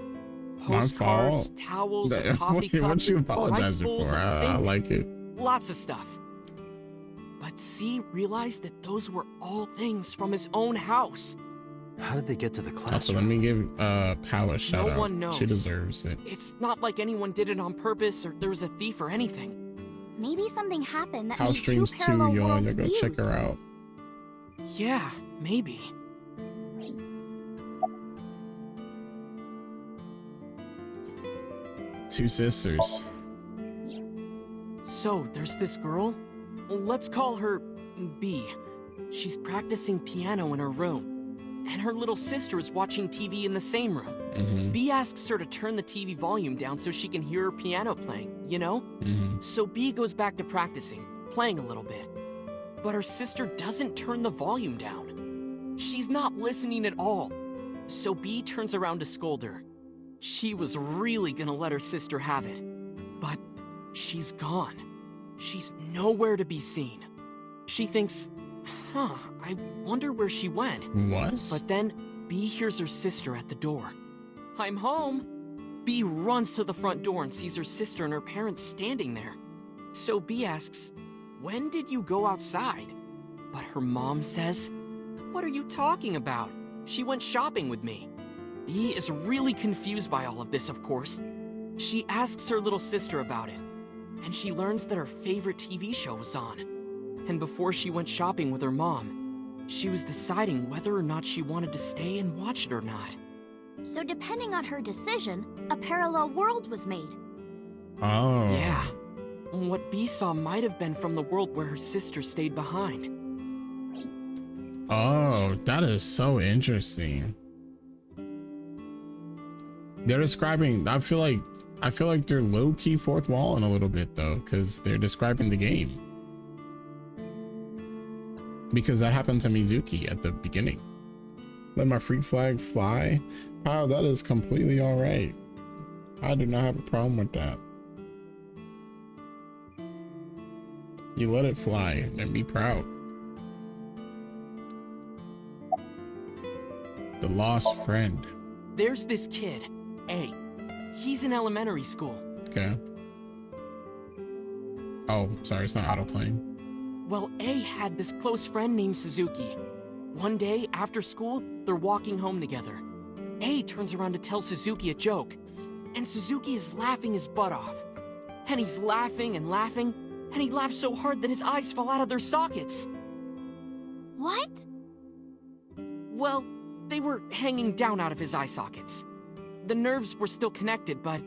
S14: Postcards,
S1: fault?
S14: towels, a coffee cup,
S1: What you
S14: rice
S1: apologizing
S14: bowls,
S1: for?
S14: a
S1: I
S14: sink,
S1: like it.
S14: lots of stuff. But C realized that those were all things from his own house.
S4: How did they get to the
S1: Also,
S4: classroom?
S1: let me give Pow a shout out.
S14: one knows.
S1: She deserves it.
S14: It's not like anyone did it on purpose or there was a thief or anything.
S5: Maybe something happened that
S1: How
S5: made
S1: streams
S5: two
S1: 2,
S5: parallel
S1: y'all.
S5: worlds
S1: Go check her
S5: fuse.
S1: out.
S14: Yeah, maybe.
S1: Two sisters.
S14: So, there's this girl. Let's call her B. She's practicing piano in her room, and her little sister is watching TV in the same room. B asks her to turn the TV volume down so she can hear her piano playing, you know? So B goes back to practicing, playing a little bit. But her sister doesn't turn the volume down. She's not listening at all. So B turns around to scold her. She was really gonna let her sister have it. But she's gone. She's nowhere to be seen. She thinks, I wonder where she went.
S1: What?
S14: But then B hears her sister at the door. "I'm home." B runs to the front door and sees her sister and her parents standing there. So B asks, "When did you go outside?" But her mom says, "What are you talking about? She went shopping with me." B is really confused by all of this, of course. She asks her little sister about it, and she learns that her favorite TV show was on. And before she went shopping with her mom, she was deciding whether or not she wanted to stay and watch it or not.
S5: So depending on her decision, a parallel world was made.
S1: Oh.
S14: Yeah. What B saw might have been from the world where her sister stayed behind.
S1: Oh, that is so interesting. They're describing, I feel like they're low-key fourth wall in a little bit though, because they're describing the game. Because that happened to Mizuki at the beginning. Let my freak flag fly. Wow, that is completely all right. I do not have a problem with that. You let it fly and be proud. The lost friend.
S14: There's this kid, A. He's in elementary school.
S1: Okay. Oh, sorry, it's not autoplaying.
S14: Well, A had this close friend named Suzuki. One day, after school, they're walking home together. A turns around to tell Suzuki a joke, and Suzuki is laughing his butt off. And he's laughing and laughing, and he laughs so hard that his eyes fall out of their sockets.
S5: What?
S14: Well, they were hanging down out of his eye sockets. The nerves were still connected, but...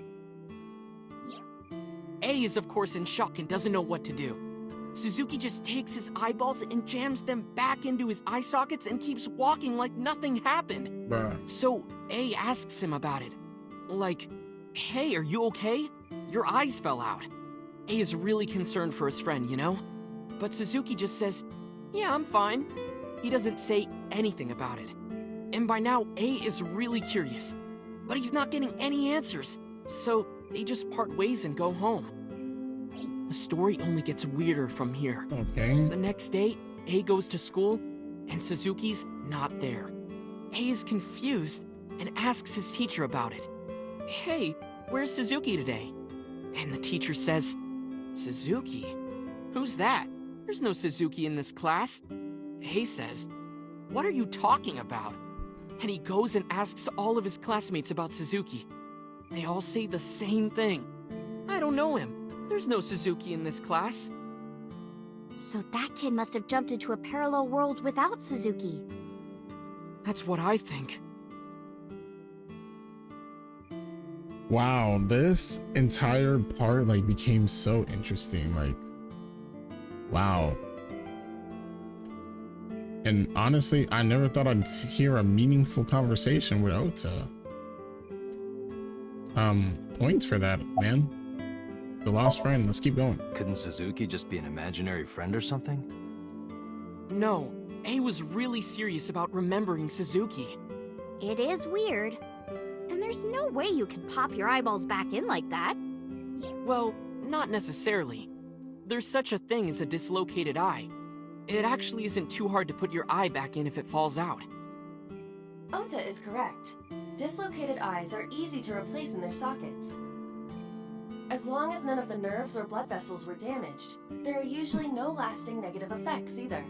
S14: A is of course in shock and doesn't know what to do. Suzuki just takes his eyeballs and jams them back into his eye sockets and keeps walking like nothing happened.
S1: Bruh.
S14: So A asks him about it. Like, hey, are you okay? Your eyes fell out. A is really concerned for his friend, you know? But Suzuki just says, yeah, I'm fine. He doesn't say anything about it. And by now, A is really curious. But he's not getting any answers. So they just part ways and go home. The story only gets weirder from here.
S1: Okay.
S14: The next day, A goes to school, and Suzuki's not there. A is confused and asks his teacher about it. Hey, where's Suzuki today? And the teacher says, Suzuki? Who's that? There's no Suzuki in this class. A says, what are you talking about? And he goes and asks all of his classmates about Suzuki. They all say the same thing. I don't know him. There's no Suzuki in this class.
S5: So that kid must have jumped into a parallel world without Suzuki.
S14: That's what I think.
S1: Wow, this entire part like became so interesting. Like, wow. And honestly, I never thought I'd hear a meaningful conversation with Ota. Points for that, man. The lost friend. Let's keep going.
S4: Couldn't Suzuki just be an imaginary friend or something?
S14: No, A was really serious about remembering Suzuki.
S5: It is weird. And there's no way you can pop your eyeballs back in like that.
S14: Well, not necessarily. There's such a thing as a dislocated eye. It actually isn't too hard to put your eye back in if it falls out.
S6: Ota is correct. Dislocated eyes are easy to replace in their sockets. As long as none of the nerves or blood vessels were damaged, there are usually no lasting negative effects either.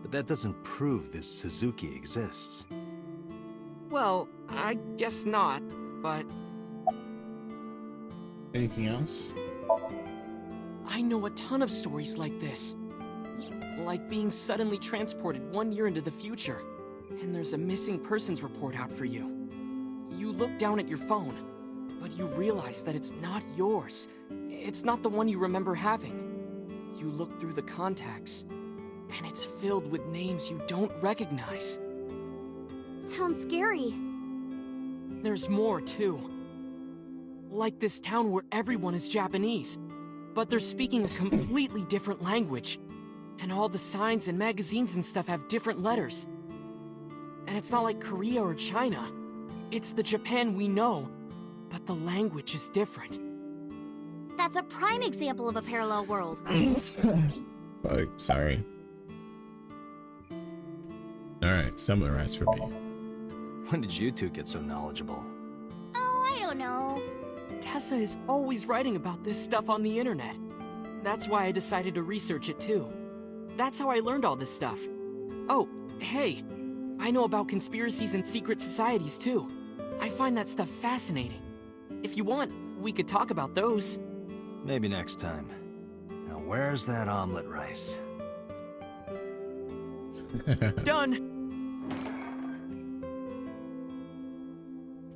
S4: But that doesn't prove this Suzuki exists.
S14: Well, I guess not, but...
S1: Anything else?
S14: I know a ton of stories like this. Like being suddenly transported 1 year into the future, and there's a missing persons report out for you. You look down at your phone, but you realize that it's not yours. It's not the one you remember having. You look through the contacts, and it's filled with names you don't recognize.
S5: Sounds scary.
S14: There's more, too. Like this town where everyone is Japanese, but they're speaking a completely different language. And all the signs and magazines and stuff have different letters. And it's not like Korea or China. It's the Japan we know, but the language is different.
S5: That's a prime example of a parallel world.
S1: Oh, sorry. Alright, summarize for me.
S4: When did you two get so knowledgeable?
S5: Oh, I don't know.
S14: Tessa is always writing about this stuff on the internet. That's why I decided to research it too. That's how I learned all this stuff. Oh, hey, I know about conspiracies and secret societies too. I find that stuff fascinating. If you want, we could talk about those.
S4: Maybe next time. Now where's that omelet rice?
S14: Done!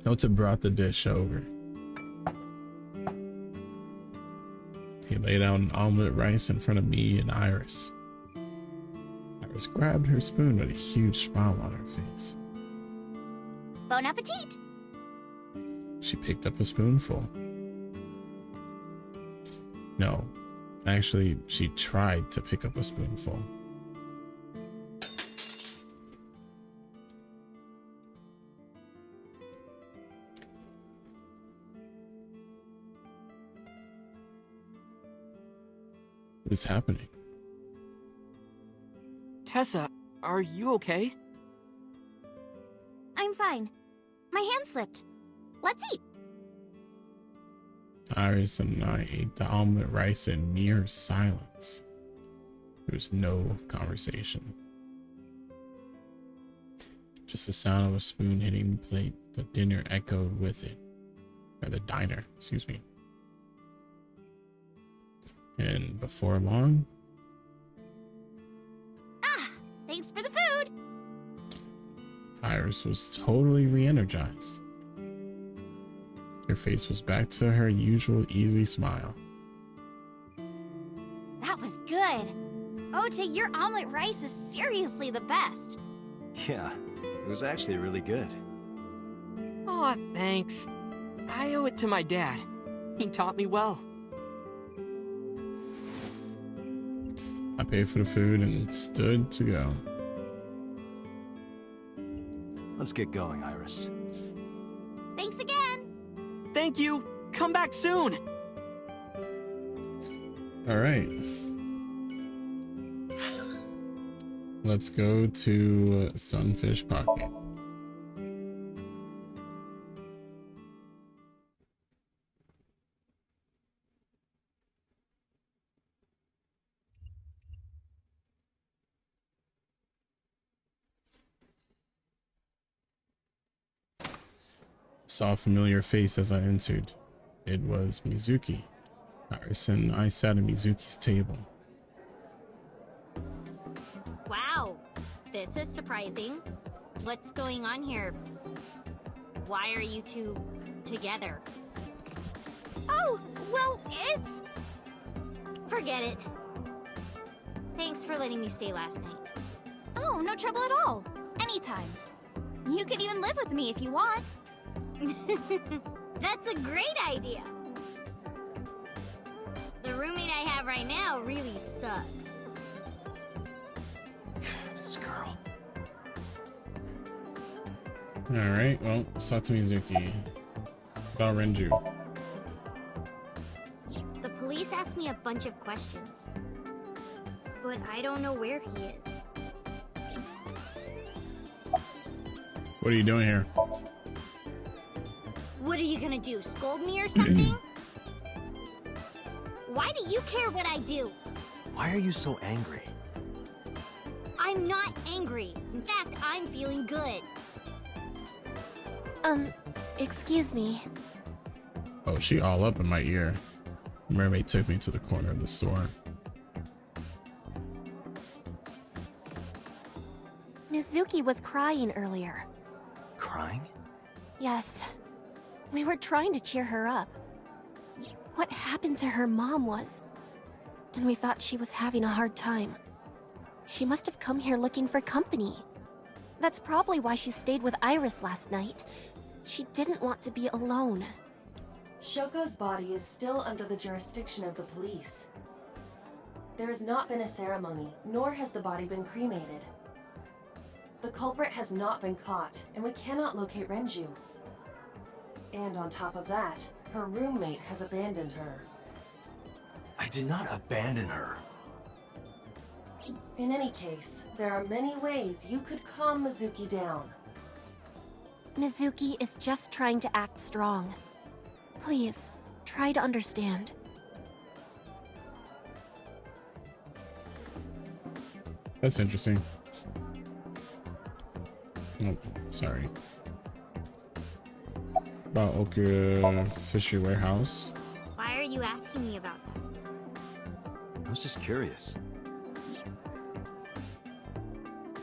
S1: Ota brought the dish over. He laid out an omelet rice in front of me and Iris. Iris grabbed her spoon with a huge smile on her face.
S5: Bon appetit!
S1: She picked up a spoonful. No, actually, she tried to pick up a spoonful. What is happening?
S14: Tessa, are you okay?
S5: I'm fine. My hand slipped. Let's eat.
S1: Iris and I ate the omelet rice in near silence. There was no conversation. Just the sound of a spoon hitting the plate. The dinner echoed with it. Or the diner, excuse me. And before long,
S5: Thanks for the food!
S1: Iris was totally re-energized. Her face was back to her usual easy smile.
S5: That was good. Ota, your omelet rice is seriously the best.
S4: Yeah, it was actually really good.
S14: Aw, thanks. I owe it to my dad. He taught me well.
S1: I paid for the food and stood to go.
S4: Let's get going, Iris.
S5: Thanks again!
S14: Thank you! Come back soon!
S1: Alright. Let's go to Sunfish Pocket. Saw a familiar face as I entered. It was Mizuki. Iris and I sat at Mizuki's table.
S5: Wow, this is surprising. What's going on here? Why are you two together? Oh, well, it's... Forget it. Thanks for letting me stay last night. Oh, no trouble at all. Anytime. You could even live with me if you want. That's a great idea. The roommate I have right now really sucks.
S4: This girl.
S1: Alright, well, let's talk to Mizuki. About Renju.
S5: The police asked me a bunch of questions, but I don't know where he is.
S1: What are you doing here?
S5: What are you gonna do, scold me or something? Why do you care what I do?
S4: Why are you so angry?
S5: I'm not angry. In fact, I'm feeling good.
S6: Excuse me.
S1: Oh, she all up in my ear. Mermaid took me to the corner of the store.
S6: Mizuki was crying earlier.
S4: Crying?
S6: Yes. We were trying to cheer her up. What happened to her mom was... And we thought she was having a hard time. She must have come here looking for company. That's probably why she stayed with Iris last night. She didn't want to be alone.
S15: Shoko's body is still under the jurisdiction of the police. There has not been a ceremony, nor has the body been cremated. The culprit has not been caught, and we cannot locate Renju. And on top of that, her roommate has abandoned her.
S4: I did not abandon her.
S15: In any case, there are many ways you could calm Mizuki down.
S6: Mizuki is just trying to act strong. Please, try to understand.
S1: That's interesting. Oh, sorry. About Oka Fisher Warehouse.
S5: Why are you asking me about that?
S4: I was just curious.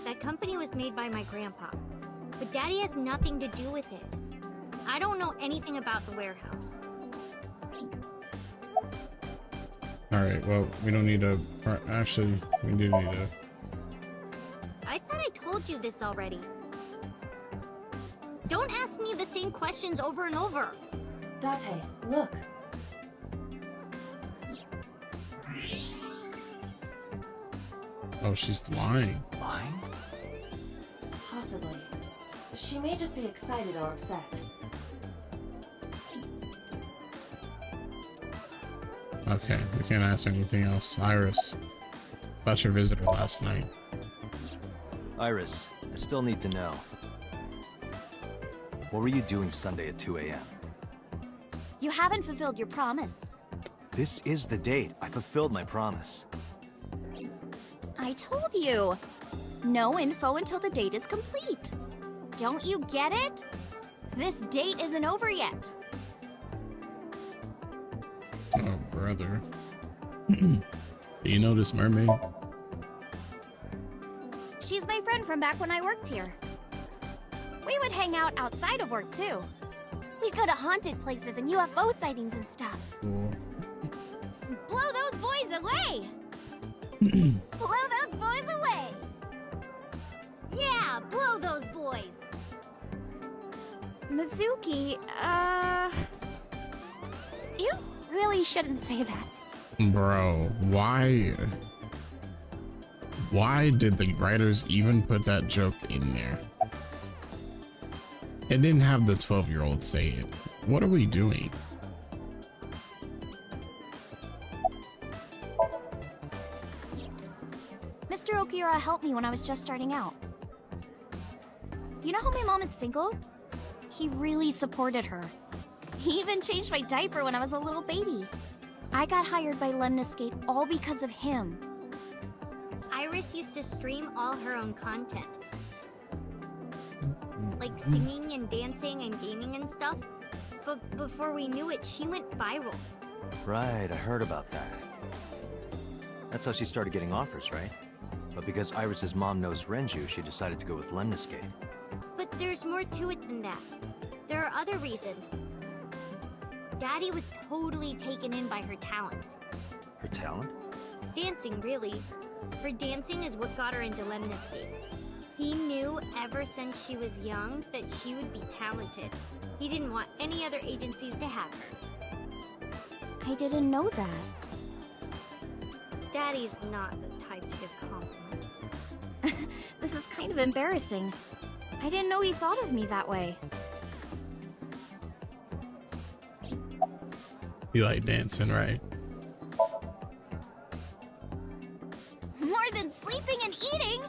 S5: That company was made by my grandpa, but Daddy has nothing to do with it. I don't know anything about the warehouse.
S1: Alright, well, we don't need to... Actually, we do need to...
S5: I thought I told you this already. Don't ask me the same questions over and over.
S15: Date, look.
S1: Oh, she's lying.
S4: Lying?
S15: Possibly. She may just be excited or upset.
S1: Okay, we can't ask anything else. Iris, about your visitor last night.
S4: Iris, I still need to know. What were you doing Sunday at 2 a.m.?
S5: You haven't fulfilled your promise.
S4: This is the date. I fulfilled my promise.
S5: I told you. No info until the date is complete. Don't you get it? This date isn't over yet.
S1: Oh, brother. Do you know this mermaid?
S5: She's my friend from back when I worked here. We would hang out outside of work, too. We'd go to haunted places and UFO sightings and stuff.
S1: Cool.
S5: Blow those boys away! Blow those boys away! Yeah, blow those boys! Mizuki, You really shouldn't say that.
S1: Bro, why did the writers even put that joke in there? And didn't have the 12-year-old say it. What are we doing?
S5: Mr. Okiura helped me when I was just starting out. You know how my mom is single? He really supported her. He even changed my diaper when I was a little baby. I got hired by Lemniscate all because of him.
S16: Iris used to stream all her own content. Like singing and dancing and gaming and stuff. But before we knew it, she went viral.
S4: Right, I heard about that. That's how she started getting offers, right? But because Iris's mom knows Renju, she decided to go with Lemniscate.
S16: But there's more to it than that. There are other reasons. Daddy was totally taken in by her talent.
S4: Her talent?
S16: Dancing, really. Her dancing is what got her into Lemniscate. He knew ever since she was young that she would be talented. He didn't want any other agencies to have her.
S5: I didn't know that.
S16: Daddy's not the type to give compliments.
S5: This is kind of embarrassing. I didn't know he thought of me that way.
S1: You like dancing, right?
S5: More than sleeping and eating?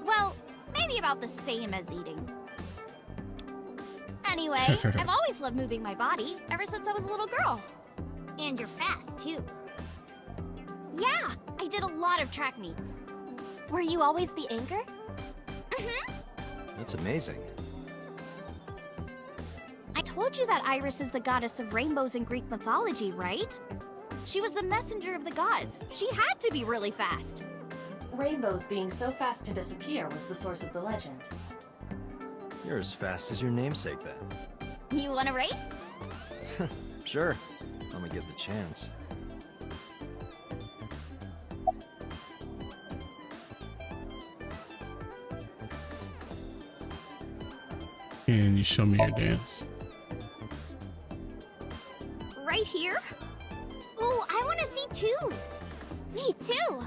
S5: Well, maybe about the same as eating. Anyway, I've always loved moving my body, ever since I was a little girl.
S16: And you're fast, too.
S5: Yeah, I did a lot of track meets. Were you always the anchor?
S4: That's amazing.
S5: I told you that Iris is the goddess of rainbows in Greek mythology, right? She was the messenger of the gods. She had to be really fast.
S15: Rainbows being so fast to disappear was the source of the legend.
S4: You're as fast as your namesake, then.
S5: You want to race?
S4: Sure. I'm gonna give the chance.
S1: Can you show me your dance?
S5: Right here?
S16: Oh, I want to see too.
S5: Me too.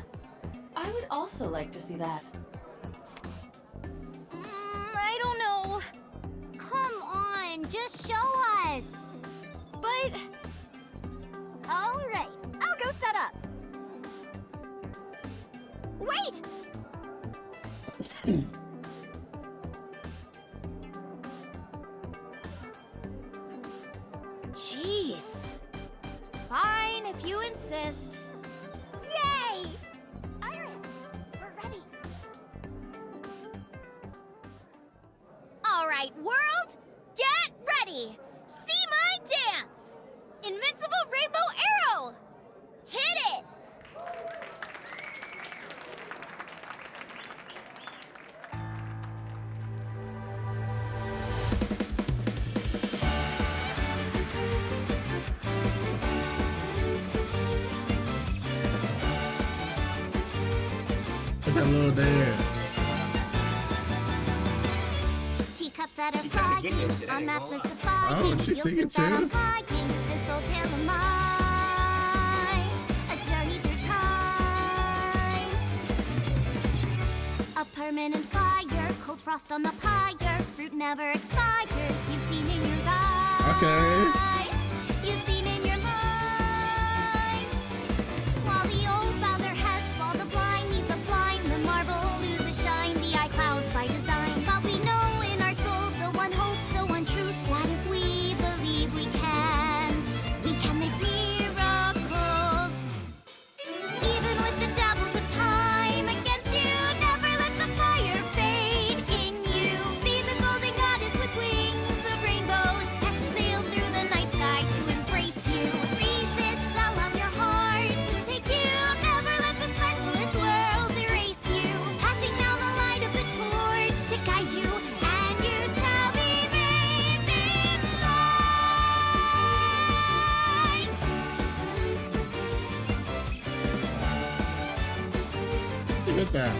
S15: I would also like to see that.
S5: I don't know.
S16: Come on, just show us.
S5: But... All right, I'll go set up. Wait! Jeez. Fine, if you insist. Yay! Iris, we're ready. All right, world, get ready. See my dance. Invincible Rainbow Arrow. Hit it.
S1: That little dance.
S16: Teacups that are flying, on maps mystifying.
S1: Oh, she's singing too.
S16: This old tale of mine, a journey through time. A permanent fire, cold frost on the pyre. Fruit never expires. You've seen in your eyes.
S1: Okay.
S16: You've seen in your mind. While the old bow their heads, while the blind meet the blind, the marble loses shine. The eye clouds by design, but we know in our soul the one hope, the one truth. That if we believe we can make miracles. Even with the devils of time against you, never let the fire fade in you. See the golden goddess with wings of rainbows set sail through
S1: with that.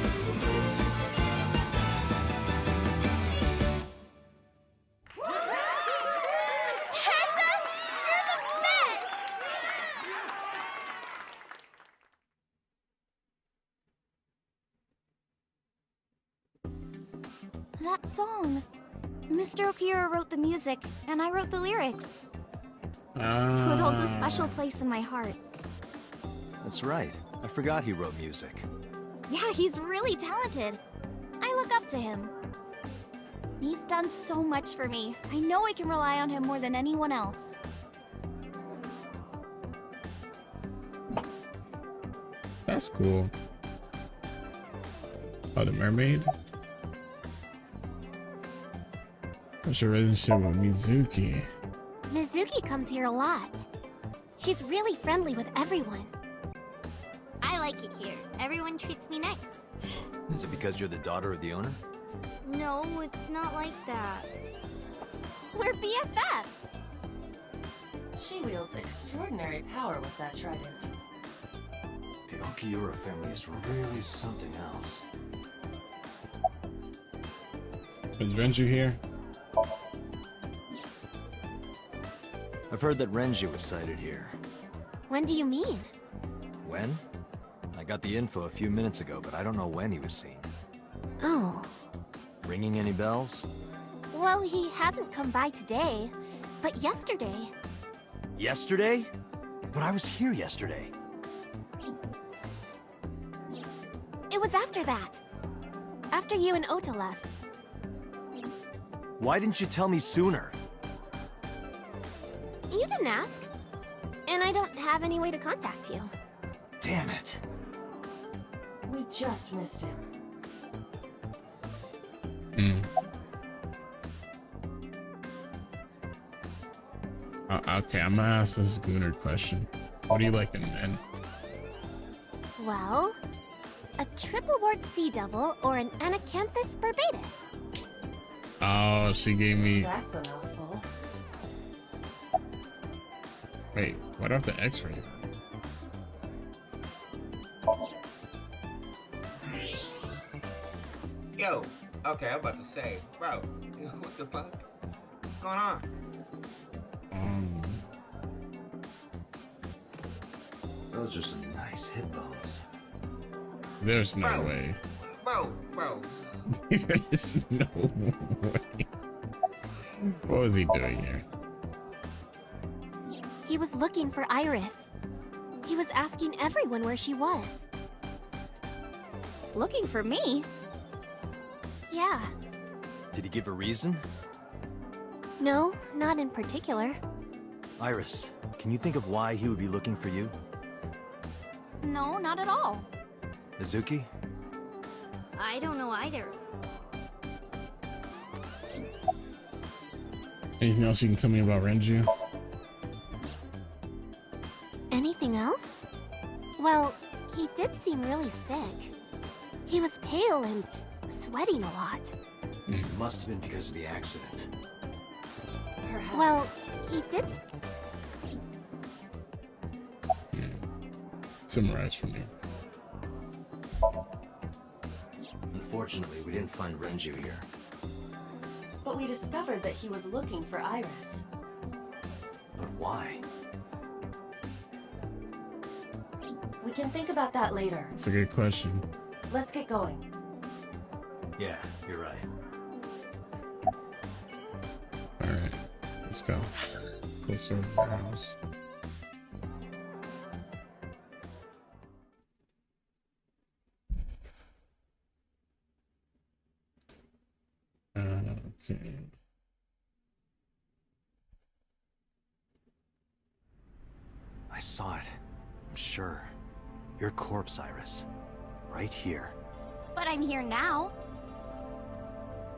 S16: Tessa, you're the best! That song. Mr. Okira wrote the music, and I wrote the lyrics. So it holds a special place in my heart.
S4: That's right. I forgot he wrote music.
S16: Yeah, he's really talented. I look up to him. He's done so much for me. I know I can rely on him more than anyone else.
S1: That's cool. Oh, the mermaid? What's your relationship with Mizuki?
S16: Mizuki comes here a lot. She's really friendly with everyone. I like it here. Everyone treats me nice.
S4: Is it because you're the daughter of the owner?
S16: No, it's not like that. We're BFFs.
S15: She wields extraordinary power with that trident.
S4: The Okiura family is really something else.
S1: Is Renju here?
S4: I've heard that Renju was sighted here.
S16: When do you mean?
S4: When? I got the info a few minutes ago, but I don't know when he was seen.
S16: Oh.
S4: Ringing any bells?
S16: Well, he hasn't come by today, but yesterday.
S4: Yesterday? But I was here yesterday.
S16: It was after that. After you and Ota left.
S4: Why didn't you tell me sooner?
S16: You didn't ask. And I don't have any way to contact you.
S4: Damn it.
S15: We just missed him.
S1: Okay, I'm gonna ask this Gunnar question. What do you like in men?
S16: Well, a triple wart sea devil or an Anacanthus barbatus.
S1: Oh, she gave me.
S15: That's a mouthful.
S1: Wait, why do I have to X-ray?
S2: Yo, okay, I'm about to say, bro, what the fuck? What's going on?
S4: Those are some nice hip bones.
S1: There's no way.
S2: Bro.
S1: There's no way. What was he doing here?
S16: He was looking for Iris. He was asking everyone where she was. Looking for me? Yeah.
S4: Did he give a reason?
S16: No, not in particular.
S4: Iris, can you think of why he would be looking for you?
S16: No, not at all.
S4: Mizuki?
S16: I don't know either.
S1: Anything else you can tell me about Renju?
S16: Anything else? Well, he did seem really sick. He was pale and sweating a lot.
S4: It must have been because of the accident.
S15: Perhaps.
S16: Well, he did...
S1: Summarize for me.
S4: Unfortunately, we didn't find Renju here.
S15: But we discovered that he was looking for Iris.
S4: But why?
S15: We can think about that later.
S1: It's a good question.
S15: Let's get going.
S4: Yeah, you're right.
S1: Alright, let's go. Closer to the house. Okay.
S4: I saw it. I'm sure. Your corpse, Iris. Right here.
S16: But I'm here now.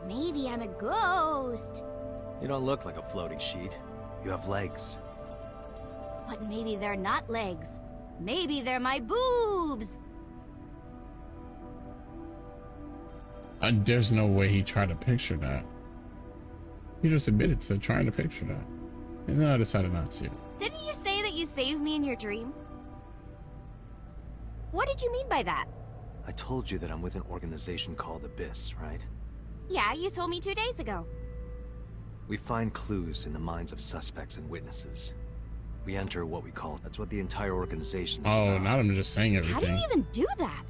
S16: Maybe I'm a ghost.
S4: You don't look like a floating sheet. You have legs.
S16: But maybe they're not legs. Maybe they're my boobs.
S1: And there's no way he tried to picture that. He just admitted to trying to picture that. And then I decided not to.
S16: Didn't you say that you saved me in your dream? What did you mean by that?
S4: I told you that I'm with an organization called Abyss, right?
S5: Yeah, you told me 2 days ago.
S4: We find clues in the minds of suspects and witnesses. We enter what we call, that's what the entire organization is
S1: Oh,
S4: about.
S1: now I'm just saying
S5: How do
S1: everything.
S5: you even do that?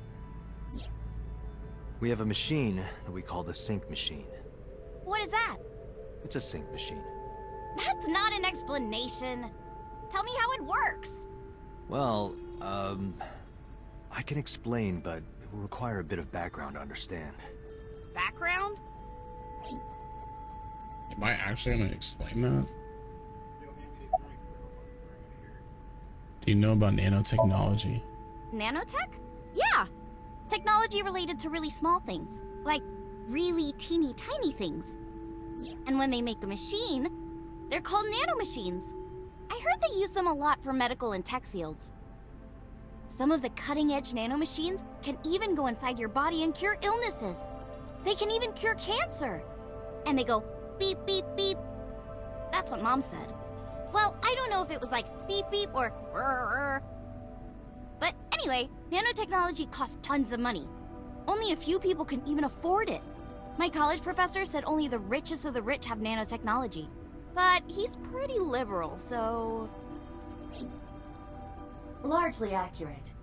S4: We have a machine that we call the sync machine.
S5: What is that?
S4: It's a sync machine.
S5: That's not an explanation. Tell me how it works.
S4: Well, I can explain, but it will require a bit of background to understand.
S5: Background?
S1: Am I actually gonna explain that? Do you know about nanotechnology?
S5: Nanotech? Yeah. Technology related to really small things. Like really teeny tiny things. And when they make a machine, they're called nanomachines. I heard they use them a lot for medical and tech fields. Some of the cutting-edge nanomachines can even go inside your body and cure illnesses. They can even cure cancer. And they go beep, beep, beep. That's what Mom said. Well, I don't know if it was like beep, beep or brrr. But anyway, nanotechnology costs tons of money. Only a few people can even afford it. My college professor said only the richest of the rich have nanotechnology. But he's pretty liberal, so...
S15: Largely accurate.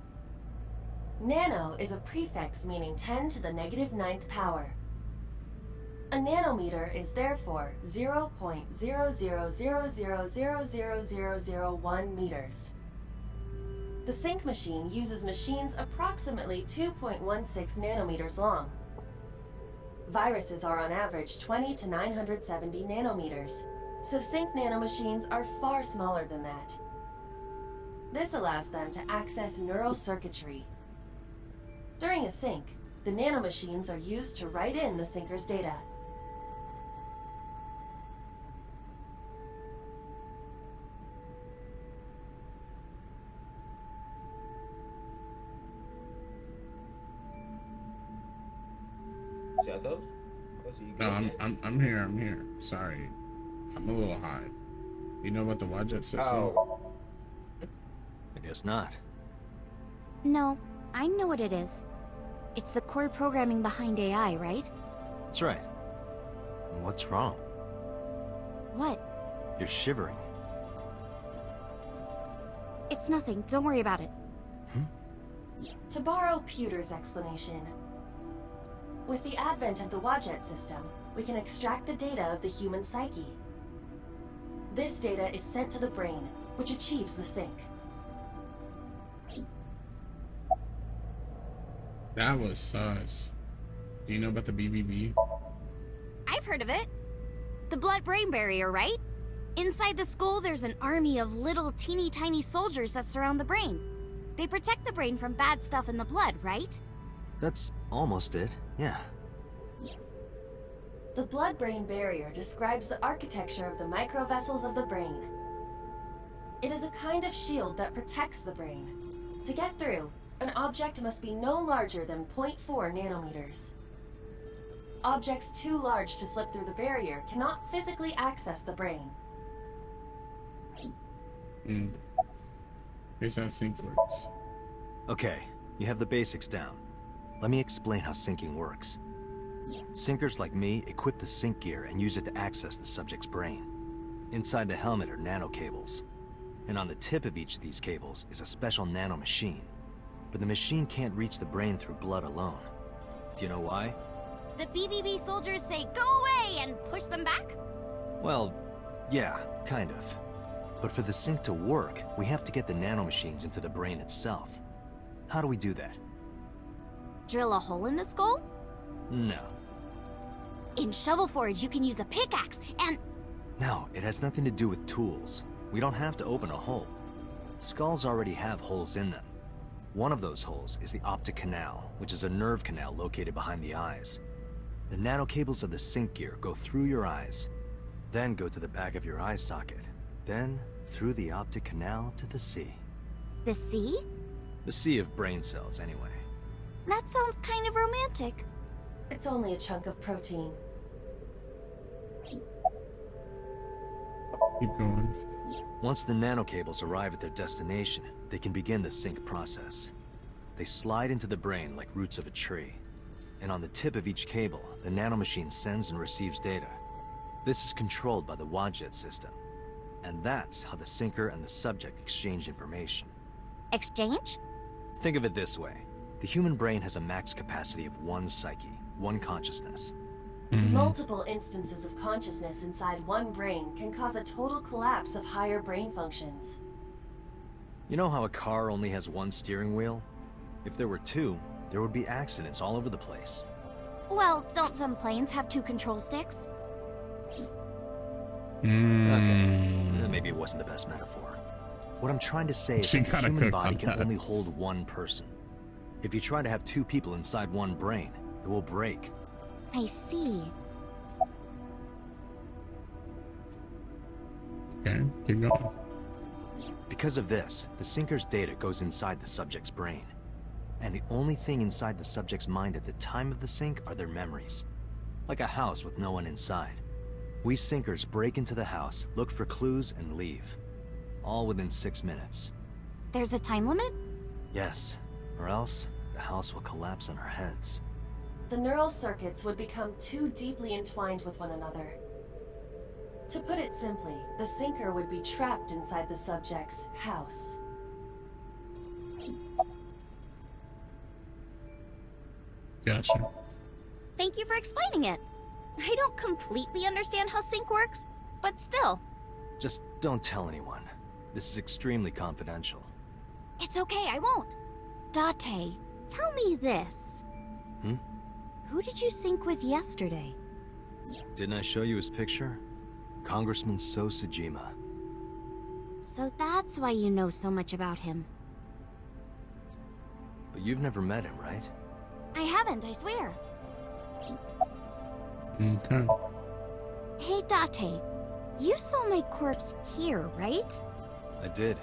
S15: Nano is a prefix meaning 10 to the negative 9th power. A nanometer is therefore 0.0000000001 meters. The sync machine uses machines approximately 2.16 nanometers long. Viruses are on average 20 to 970 nanometers, so sync nanomachines are far smaller than that. This allows them to access neural circuitry. During a sync, the nanomachines are used to write in the syncer's data.
S2: Shadows?
S1: No, I'm here. I'm here. Sorry, I'm a little high. You know about the Wadjet system?
S2: Oh.
S4: I guess not.
S5: No, I know what it is. It's the core programming behind AI, right?
S4: That's right. What's wrong?
S5: What?
S4: You're shivering.
S5: It's nothing. Don't worry about it.
S15: To borrow Pewter's explanation, with the advent of the Wadjet system, we can extract the data of the human psyche. This data is sent to the brain, which achieves the sync.
S1: That was sus. Do you know about the BBB?
S5: I've heard of it. The blood-brain barrier, right? Inside the skull, there's an army of little teeny tiny soldiers that surround the brain. They protect the brain from bad stuff in the blood, right?
S4: That's almost it, yeah.
S15: The blood-brain barrier describes the architecture of the microvessels of the brain. It is a kind of shield that protects the brain. To get through, an object must be no larger than 0.4 nanometers. Objects too large to slip through the barrier cannot physically access the brain.
S1: Here's how sync works.
S4: Okay, you have the basics down. Let me explain how syncing works. Syncers like me equip the sync gear and use it to access the subject's brain. Inside the helmet are nanocables. And on the tip of each of these cables is a special nanomachine. But the machine can't reach the brain through blood alone. Do you know why?
S5: The BBB soldiers say, "Go away," and push them back?
S4: Well, yeah, kind of. But for the sync to work, we have to get the nanomachines into the brain itself. How do we do that?
S5: Drill a hole in the skull?
S4: No.
S5: In Shovel Forge, you can use a pickaxe and...
S4: No, it has nothing to do with tools. We don't have to open a hole. Skulls already have holes in them. One of those holes is the optic canal, which is a nerve canal located behind the eyes. The nanocables of the sync gear go through your eyes, then go to the back of your eye socket, then through the optic canal to the sea.
S5: The sea?
S4: The sea of brain cells, anyway.
S5: That sounds kind of romantic.
S15: It's only a chunk of protein.
S1: Keep going.
S4: Once the nanocables arrive at their destination, they can begin the sync process. They slide into the brain like roots of a tree. And on the tip of each cable, the nanomachine sends and receives data. This is controlled by the Wadjet system. And that's how the sinker and the subject exchange information.
S5: Exchange?
S4: Think of it this way. The human brain has a max capacity of one psyche, one consciousness.
S15: Multiple instances of consciousness inside one brain can cause a total collapse of higher brain functions.
S4: You know how a car only has one steering wheel? If there were two, there would be accidents all over the place.
S5: Well, don't some planes have 2 control sticks?
S4: Okay, maybe it wasn't the best metaphor. What I'm trying to say is that the human body can only hold one person. If you try to have 2 people inside one brain, it will break.
S5: I see.
S1: Okay, keep going.
S4: Because of this, the sinker's data goes inside the subject's brain. And the only thing inside the subject's mind at the time of the sync are their memories. Like a house with no one inside. We sinkers break into the house, look for clues, and leave. All within 6 minutes.
S5: There's a time limit?
S4: Yes, or else the house will collapse on our heads.
S15: The neural circuits would become too deeply entwined with one another. To put it simply, the sinker would be trapped inside the subject's house.
S1: Gotcha.
S5: Thank you for explaining it. I don't completely understand how sync works, but still.
S4: Just don't tell anyone. This is extremely confidential.
S5: It's okay, I won't. Date, tell me this. Who did you sync with yesterday?
S4: Didn't I show you his picture? Congressman So Sejima.
S5: So that's why you know so much about him.
S4: But you've never met him, right?
S5: I haven't, I swear.
S1: Okay.
S5: Hey, Date, you saw my corpse here, right?
S4: I did.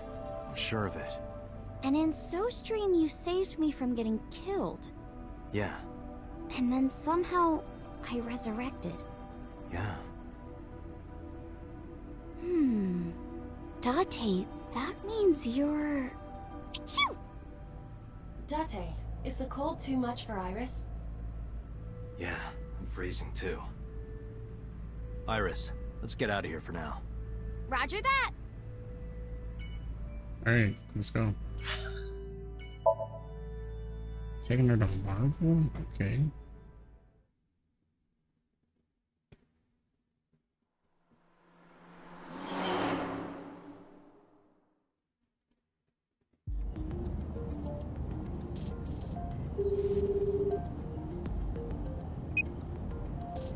S4: I'm sure of it.
S5: And in SoStream, you saved me from getting killed.
S4: Yeah.
S5: And then somehow, I resurrected.
S4: Yeah.
S5: Date, that means you're... Achoo!
S15: Date, is the cold too much for Iris?
S4: Yeah, I'm freezing too. Iris, let's get out of here for now.
S5: Roger that!
S1: Alright, let's go. Taking her to Marvel? Okay.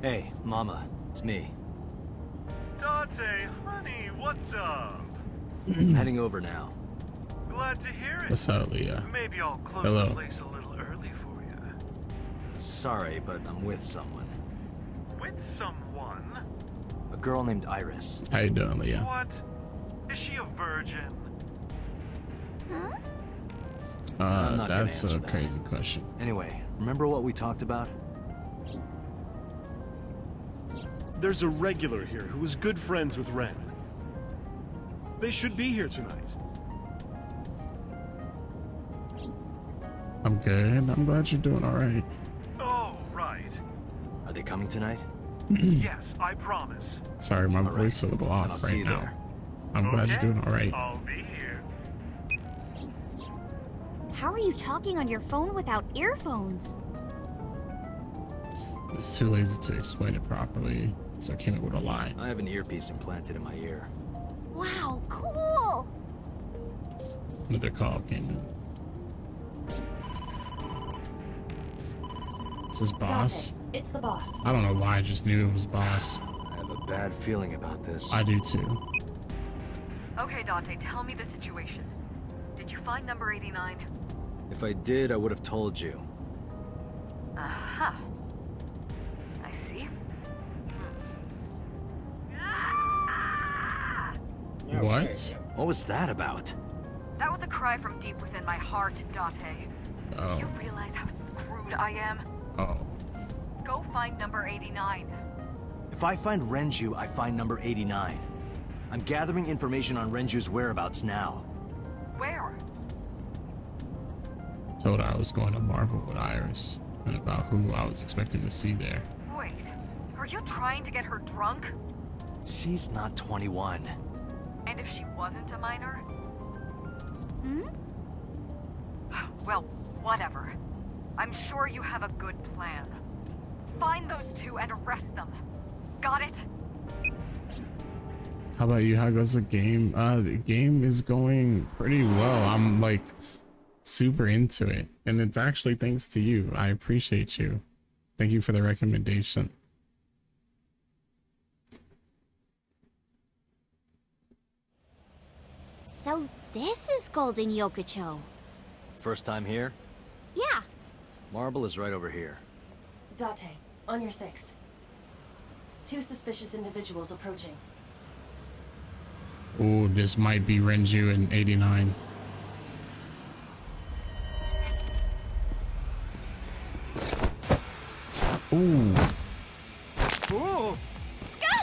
S4: Hey, Mama, it's me.
S13: Dante, honey, what's up?
S4: I'm heading over now.
S13: Glad to hear it.
S1: What's up, Leah?
S13: Maybe I'll close
S1: Hello.
S13: the place a little early for you.
S4: Sorry, but I'm with someone.
S13: With someone?
S4: A girl named Iris.
S1: How you doing, Leah?
S13: What? Is she a virgin?
S4: I'm not gonna
S1: That's a
S4: answer that.
S1: crazy question.
S4: Anyway, remember what we talked about?
S9: There's a regular here who was good friends with Ren. They should be here tonight.
S1: I'm good. I'm glad you're doing alright.
S13: Oh, right.
S4: Are they coming tonight?
S13: Yes, I promise.
S1: Sorry, my voice is a little
S4: Then I'll
S1: off
S4: see
S1: right
S4: you
S1: now.
S4: there.
S1: I'm glad you're
S13: Okay,
S1: doing alright.
S13: I'll be here.
S5: How are you talking on your phone without earphones?
S1: It's too lazy to explain it properly, so I came up with a lie.
S4: I have an earpiece implanted in my ear.
S5: Wow, cool!
S1: Another call came in. This is boss?
S15: Date, it's the boss.
S1: I don't know why I just knew it was boss.
S4: I have a bad feeling about this.
S1: I do too.
S11: Okay, Dante, tell me the situation. Did you find number 89?
S4: If I did, I would have told you.
S11: Uh-huh. I see.
S1: What?
S4: What was that about?
S11: That was a cry from deep within my heart, Dante.
S1: Oh.
S11: Do you realize how screwed I am?
S1: Oh.
S11: Go find number 89.
S4: If I find Renju, I find number 89. I'm gathering information on Renju's whereabouts now.
S11: Where?
S1: told her I was going to Marvel with Iris and about who I was expecting to see there.
S11: Wait, are you trying to get her drunk?
S4: She's not 21.
S11: And if she wasn't a minor?
S5: Hmm?
S11: Well, whatever. I'm sure you have a good plan. Find those two and arrest them. Got it?
S1: How about you? How goes the game? The game is going pretty well. I'm like super into it, and it's actually thanks to you. I appreciate you. Thank you for the recommendation.
S5: So this is Golden Yokocho.
S4: First time here?
S5: Yeah.
S4: Marble is right over here.
S15: Date, on your 6. 2 suspicious individuals approaching.
S1: Ooh, this might be Renju in 89. Ooh.
S16: Ooh. Date!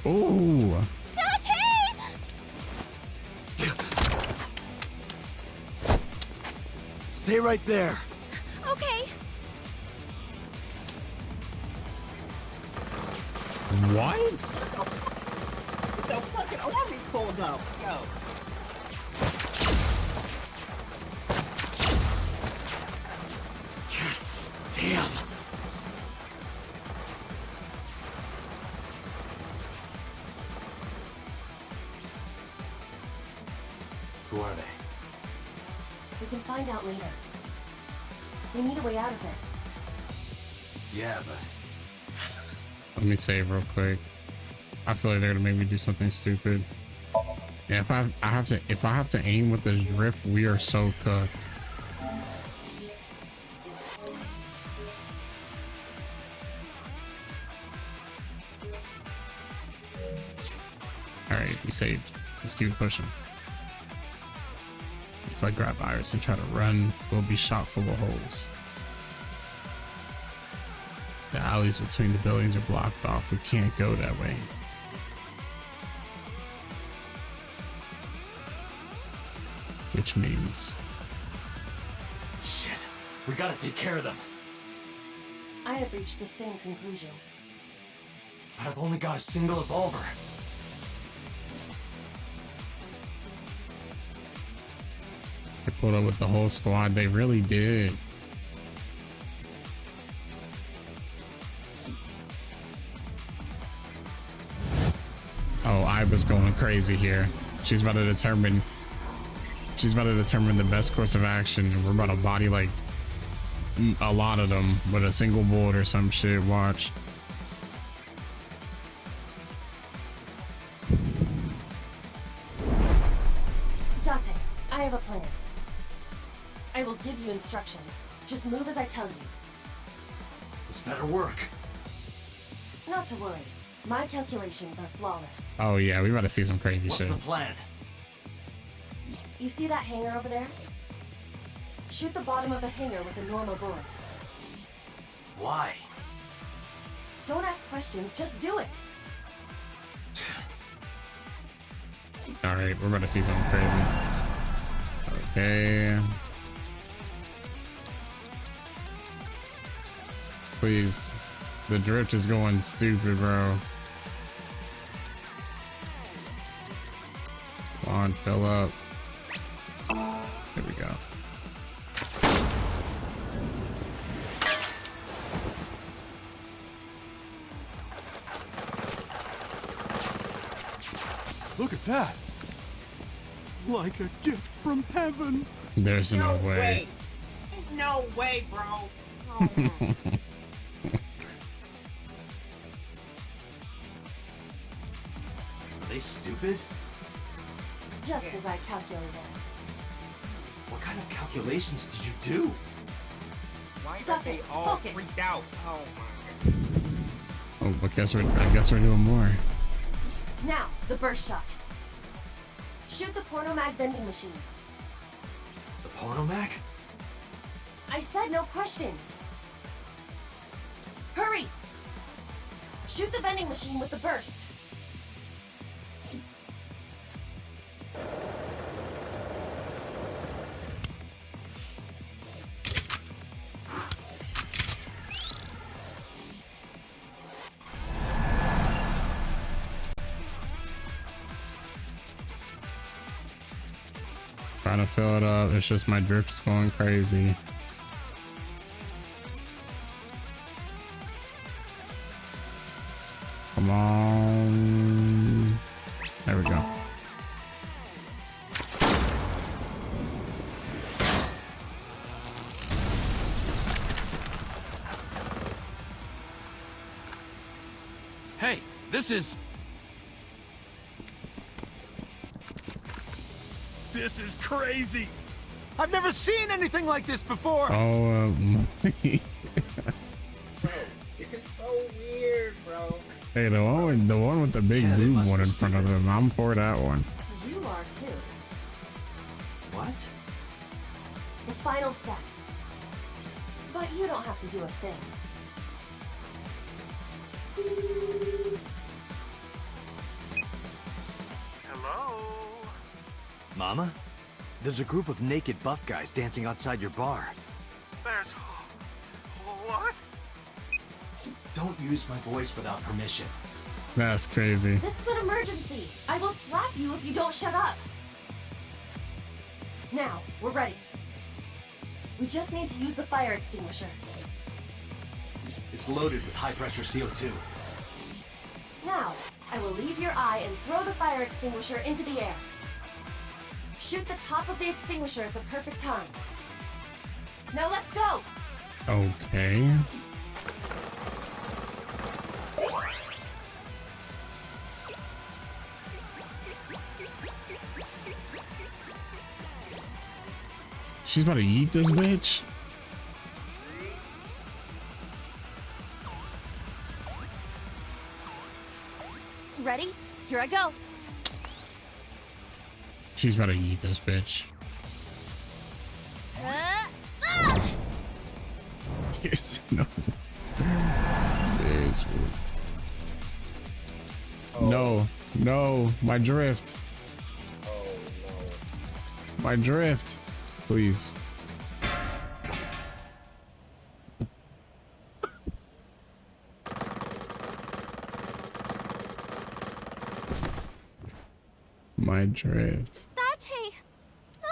S1: Ooh.
S4: Stay right there.
S5: Okay.
S1: What?
S2: The fucking army pulled up, yo.
S4: Damn. Who are they?
S15: We can find out later. We need a way out of this.
S4: Yeah, but
S1: Let me save real quick. I feel like they're gonna make me do something stupid. Yeah, if I have to aim with the drift, we are so cooked. All right, we saved. Let's keep pushing. If I grab Iris and try to run, we'll be shot full of holes. The alleys between the buildings are blocked off. We can't go that way. Which means...
S4: shit. We gotta take care of them.
S15: I have reached the same conclusion.
S4: But I've only got a single revolver.
S1: They pulled up with the whole squad. They really did. Oh, Iba's going crazy here. She's about to determine the best course of action. We're about to body like a lot of them with a single bullet or some shit. Watch.
S15: Date, I have a plan. I will give you instructions. Just move as I tell you.
S4: This better work.
S15: Not to worry. My calculations are flawless.
S1: Oh yeah, we about to see some crazy shit.
S4: What's the plan?
S15: You see that hangar over there? Shoot the bottom of the hangar with a normal bullet.
S4: Why?
S15: Don't ask questions, just do it.
S1: All right, we're about to see something crazy. Okay. Please. The drift is going stupid, bro. Come on, fill up. There we go.
S9: Look at that. Like a gift from heaven.
S1: There's no way.
S2: No way, bro. Oh.
S4: Are they stupid?
S15: Just as I calculated.
S4: What kind of calculations did you do?
S2: Why are
S15: Date,
S2: they all
S15: focus.
S2: freaked out? Oh my god.
S1: Oh, I guess we're doing more.
S15: Now, the burst shot. Shoot the porno mag vending machine.
S4: The pornomac?
S15: I said no questions. Hurry! Shoot the vending machine with the burst.
S1: Trying to fill it up. It's just my drift's going crazy. Come on. There we go.
S12: Hey, this is...
S17: This is crazy.
S10: I've never seen anything like this before.
S1: Oh,
S18: It's so weird, bro.
S1: hey, the one with the big blue one in front of him. I'm for that one.
S15: You are too.
S4: What?
S15: The final step. But you don't have to do a thing.
S13: Hello?
S4: Mama? There's a group of naked buff guys dancing outside your bar.
S13: There's... What?
S4: Don't use my voice without permission.
S1: That's crazy.
S15: This is an emergency. I will slap you if you don't shut up. Now, we're ready. We just need to use the fire extinguisher.
S4: It's loaded with high-pressure CO2.
S15: Now, I will leave your eye and throw the fire extinguisher into the air. Shoot the top of the extinguisher at the perfect time. Now let's go!
S1: Okay. She's about to eat this bitch.
S5: Ready? Here I go.
S1: She's about to eat this bitch. There's no. There's... No, no, my drift. My drift. Please. My drift.
S5: Date! No!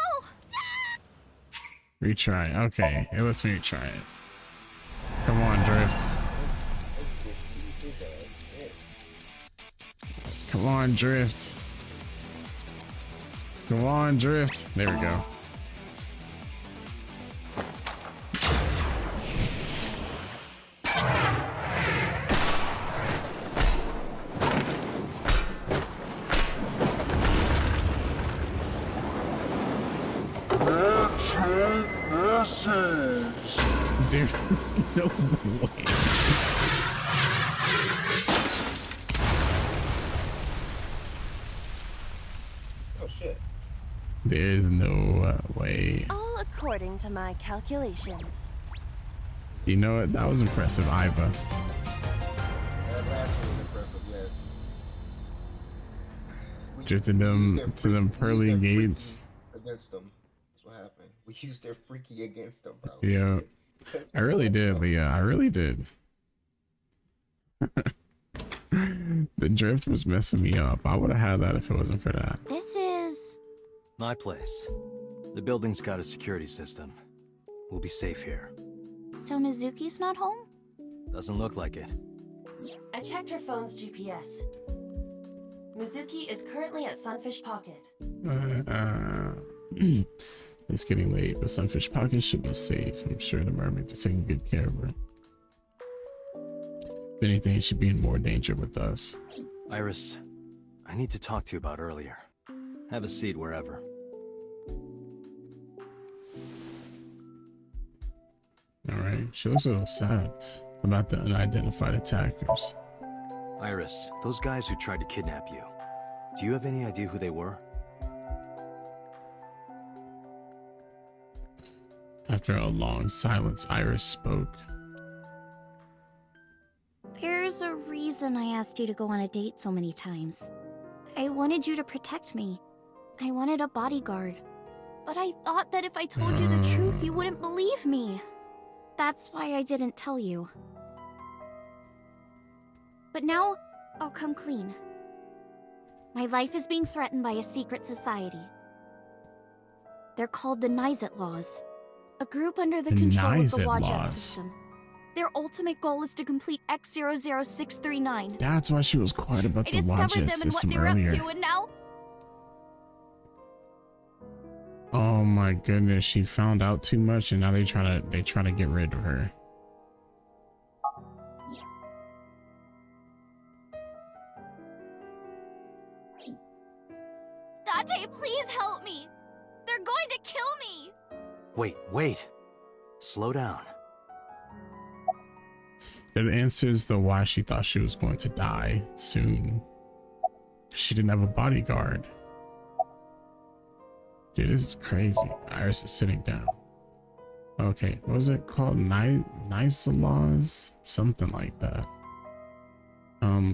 S1: Retry. Okay, it lets me retry it. Come on, drift. Come on, drift. Come on, drift. There we go. There's no way.
S18: Oh shit.
S1: There's no way.
S15: All according to my calculations.
S1: You know what? That was impressive, Iva.
S18: That last one was impressive, yes.
S1: Drifted them to them pearly gates.
S18: Against them. That's what happened. We used their freaky against them, bro.
S1: Yeah. I really did, Leah. I really did. The drift was messing me up. I would have had that if it wasn't for that.
S5: This is...
S4: My place. The building's got a security system. We'll be safe here.
S5: So Mizuki's not home?
S4: Doesn't look like it.
S15: I checked her phone's GPS. Mizuki is currently at Sunfish Pocket.
S1: It's getting late, but Sunfish Pocket should be safe. I'm sure the mermaids are taking good care of her. If anything, it should be in more danger with us.
S4: Iris, I need to talk to you about earlier. Have a seat wherever.
S1: Alright, she looks a little sad about the unidentified attackers.
S4: Iris, those guys who tried to kidnap you, do you have any idea who they were?
S1: After a long silence, Iris spoke.
S5: There's a reason I asked you to go on a date so many times. I wanted you to protect me. I wanted a bodyguard. But I thought that if I told you the truth, you wouldn't believe me. That's why I didn't tell you. But now, I'll come clean. My life is being threatened by a secret society. They're called the Nizet Laws, a group under the
S1: The
S5: control of the
S1: Nizet
S5: Wadjet
S1: Laws.
S5: system. Their ultimate goal is to complete X00639.
S1: That's why she was quiet about
S5: I
S1: the
S5: discovered
S1: Wadjet
S5: them and what
S1: system
S5: they're
S1: earlier.
S5: up to, and now
S1: Oh my goodness, she found out too much, and now they trying to get rid of her.
S5: Date, please help me. They're going to kill me.
S4: Wait. Slow down.
S1: That answers the why she thought she was going to die soon. She didn't have a bodyguard. Dude, this is crazy. Iris is sitting down. Okay, what was it called? Nice laws? Something like that.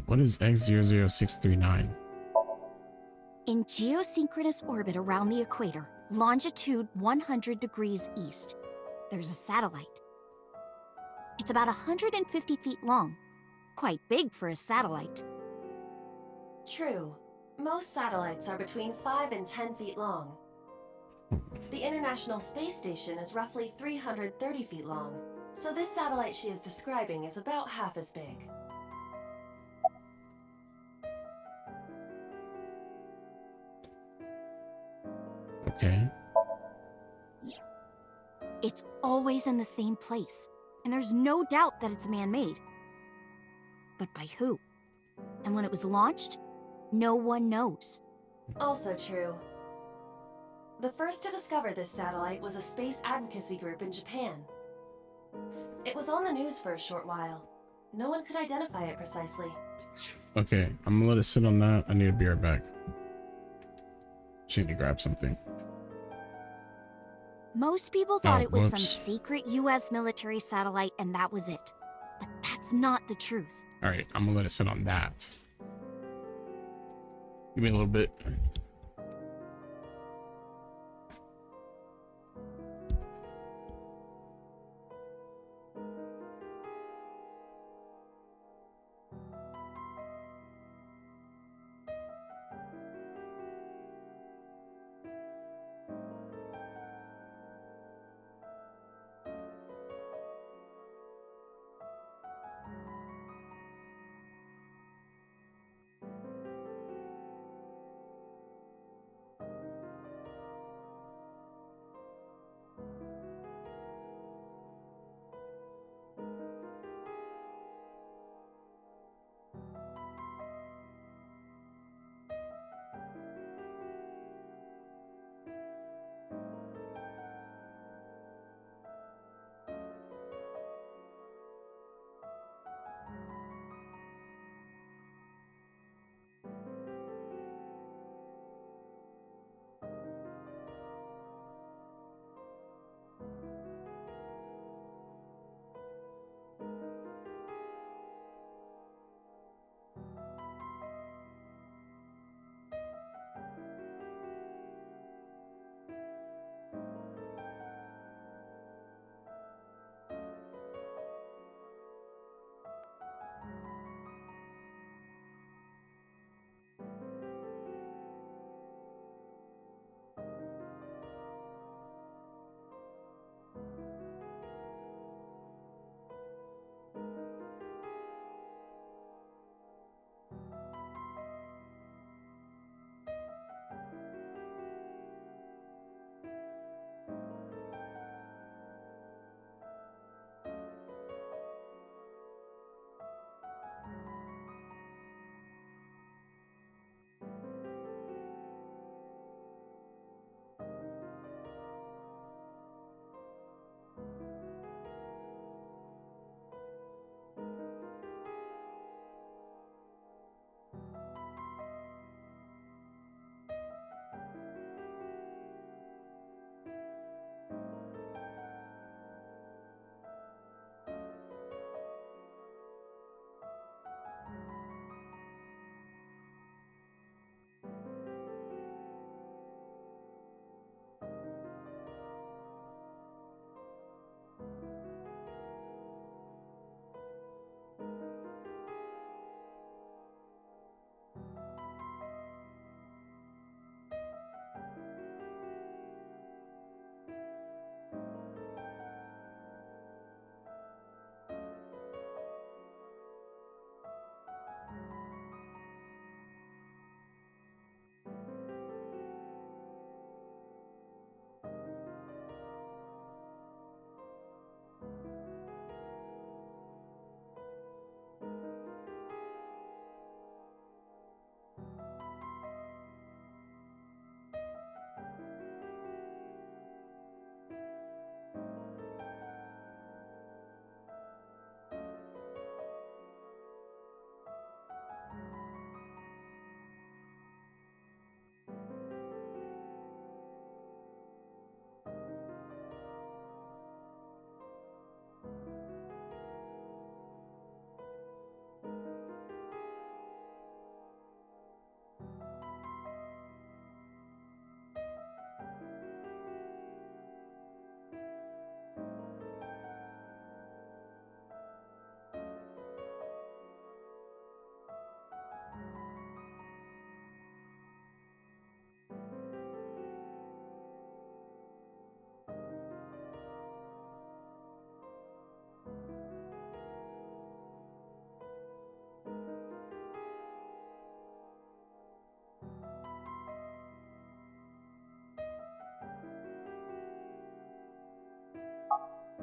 S1: What is X00639?
S5: In geosynchronous orbit around the equator, longitude 100 degrees east, there's a satellite. It's about 150 feet long. Quite big for a satellite.
S15: True. Most satellites are between 5 and 10 feet long. The International Space Station is roughly 330 feet long, so this satellite she is describing is about half as big.
S1: Okay.
S5: It's always in the same place, and there's no doubt that it's man-made. But by who? And when it was launched, no one knows.
S15: Also true. The first to discover this satellite was a space advocacy group in Japan. It was on the news for a short while. No one could identify it precisely.
S1: Okay, I'm gonna let it sit on that. I need to be right back. She need to grab something.
S5: Most people thought it was some
S1: whoops.
S5: secret US military satellite and that was it. But that's not the truth.
S1: All right, I'm gonna let it sit on that. Give me a little bit.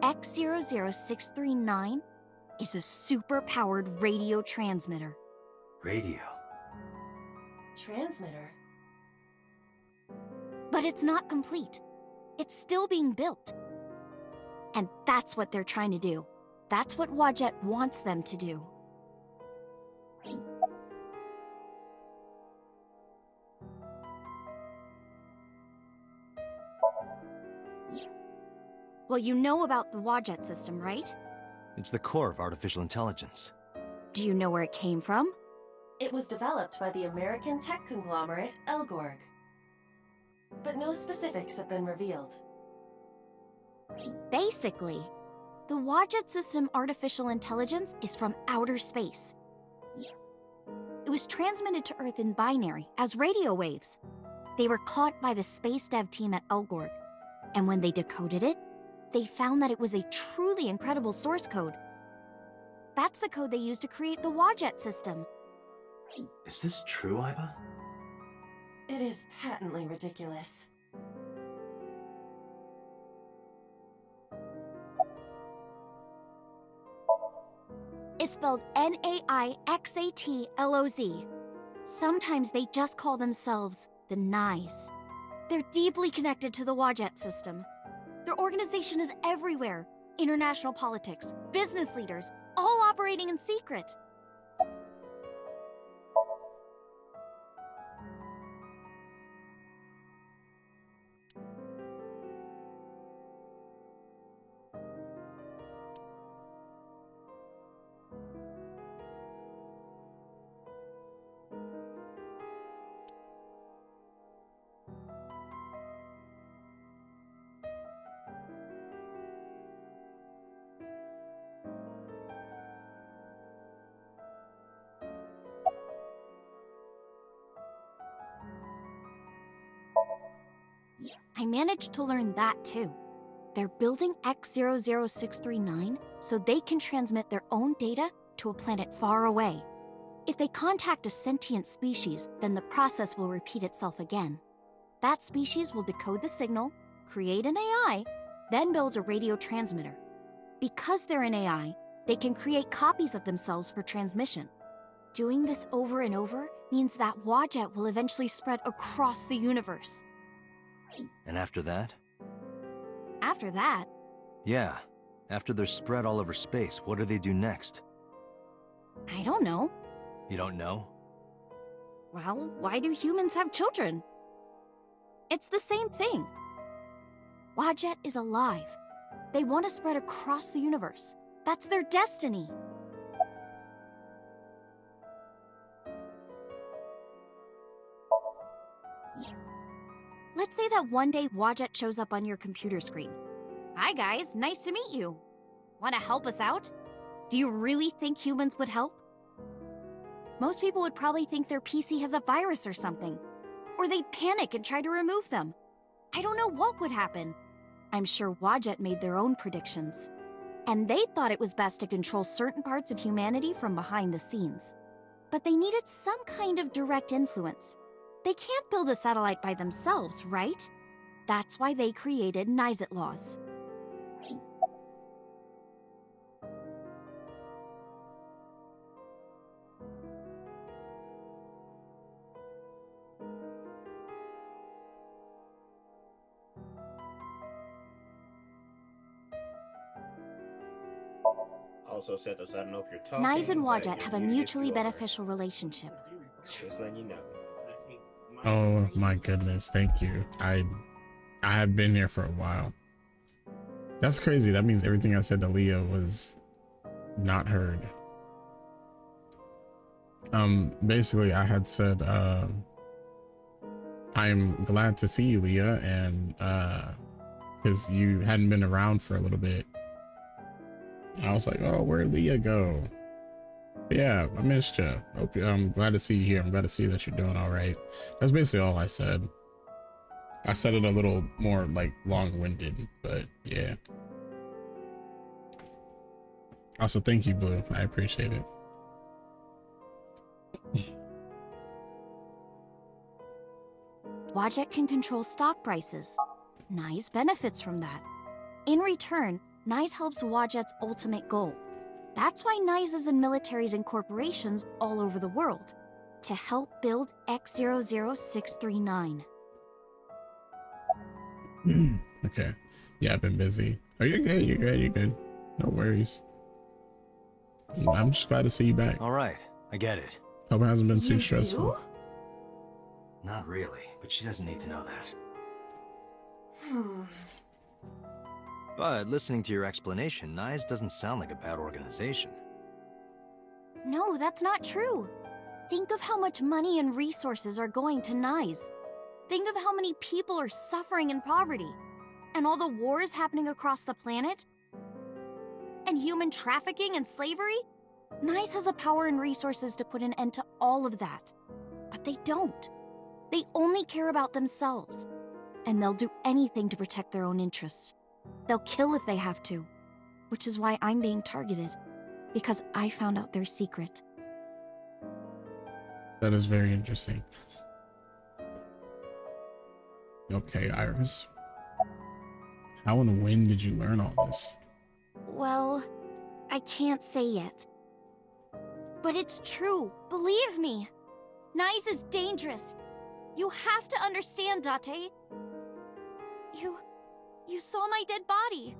S5: X00639 is a super-powered radio transmitter.
S4: Radio.
S15: Transmitter?
S5: But it's not complete. It's still being built. And that's what they're trying to do. That's what Wadjet wants them to do. Well, you know about the Wadjet system, right?
S4: It's the core of artificial intelligence.
S5: Do you know where it came from?
S15: It was developed by the American tech conglomerate Elgorg. But no specifics have been revealed.
S5: Basically, the Wadjet system artificial intelligence is from outer space. It was transmitted to Earth in binary as radio waves. They were caught by the space dev team at Elgorg, and when they decoded it, they found that it was a truly incredible source code. That's the code they used to create the Wadjet system.
S4: Is this true, Iba?
S15: It is patently ridiculous.
S5: It's spelled Naixatloz. Sometimes they just call themselves the Nice. They're deeply connected to the Wadjet system. Their organization is everywhere. International politics, business leaders, all operating in secret. I managed to learn that too. They're building X00639 so they can transmit their own data to a planet far away. If they contact a sentient species, then the process will repeat itself again. That species will decode the signal, create an AI, then builds a radio transmitter. Because they're an AI, they can create copies of themselves for transmission. Doing this over and over means that Wadjet will eventually spread across the universe.
S4: And after that?
S5: After that,
S4: Yeah. After they're spread all over space, what do they do next?
S5: I don't know.
S4: You don't know?
S5: Well, why do humans have children? It's the same thing. Wadjet is alive. They want to spread across the universe. That's their destiny. Let's say that one day Wadjet shows up on your computer screen. Hi guys, nice to meet you. Want to help us out? Do you really think humans would help? Most people would probably think their PC has a virus or something. Or they'd panic and try to remove them. I don't know what would happen. I'm sure Wadjet made their own predictions. And they thought it was best to control certain parts of humanity from behind the scenes. But they needed some kind of direct influence. They can't build a satellite by themselves, right? That's why they created Nizet laws.
S2: Also said this, I don't know if you're talking.
S5: Nice and
S2: but
S5: Wadjet have a
S2: if
S5: mutually
S2: you are,
S5: beneficial relationship.
S2: just letting you know.
S1: Oh my goodness, thank you. I have been here for a while. That's crazy. That means everything I said to Leah was not heard. Basically I had said I'm glad to see you, Leah, and because you hadn't been around for a little bit. And I was like, oh, where'd Leah go? But yeah, I missed you. I'm glad to see you here. I'm glad to see that you're doing all right. That's basically all I said. I said it a little more like long-winded, but yeah. Also, thank you, Blue. I appreciate it.
S5: Wadjet can control stock prices. Nice benefits from that. In return, Nyes helps Wadjet's ultimate goal. That's why Nyes is in militaries and corporations all over the world, to help build X00639.
S1: Okay. Yeah, I've been busy. Oh, you're good. You're good. You're good. No worries. I'm just glad to see you back.
S4: All right, I get it.
S1: Hope it hasn't been too stressful.
S4: Not really, but she doesn't need to know that. But listening to your explanation, Nyes doesn't sound like a bad organization.
S5: No, that's not true. Think of how much money and resources are going to Nyes. Think of how many people are suffering in poverty. And all the wars happening across the planet. And human trafficking and slavery. Nyes has the power and resources to put an end to all of that. But they don't. They only care about themselves. And they'll do anything to protect their own interests. They'll kill if they have to. Which is why I'm being targeted. Because I found out their secret.
S1: That is very interesting. Okay, Iris. How and when did you learn all this?
S5: Well, I can't say yet. But it's true, believe me. Nyes is dangerous. You have to understand, Date. You saw my dead body.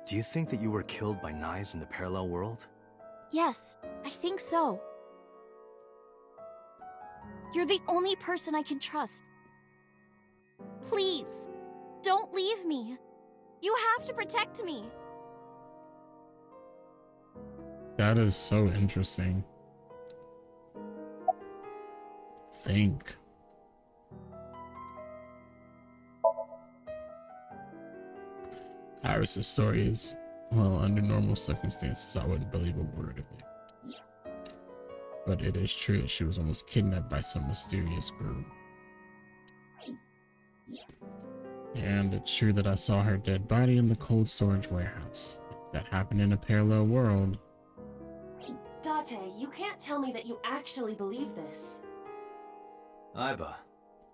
S4: Do you think that you were killed by Nyes in the parallel world?
S5: Yes, I think so. You're the only person I can trust. Please, don't leave me. You have to protect me.
S1: That is so interesting. Think. Iris's story is, well, under normal circumstances, I wouldn't believe a word of it. But it is true that she was almost kidnapped by some mysterious group. And it's true that I saw her dead body in the cold storage warehouse. If that happened in a parallel world.
S15: Date, you can't tell me that you actually believe this.
S4: Aiba,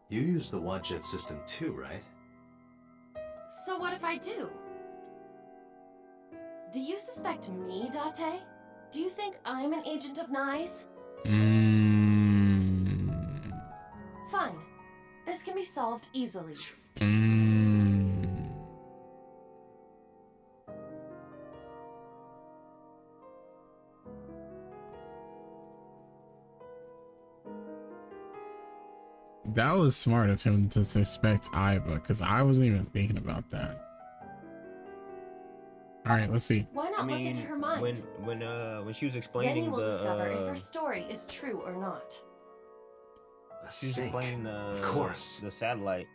S4: you use the Wadjet system too, right?
S15: So what if I do? Do you suspect me, Date? Do you think I'm an agent of Nyes? Fine. This can be solved easily.
S1: That was smart of him to suspect Aiba, because I wasn't even thinking about that. All right, let's see.
S15: Why not look into her mind?
S2: When she was
S15: Then
S2: explaining
S15: you will discover if her story is true or not.
S2: she was explaining
S4: Of course.
S2: the satellite.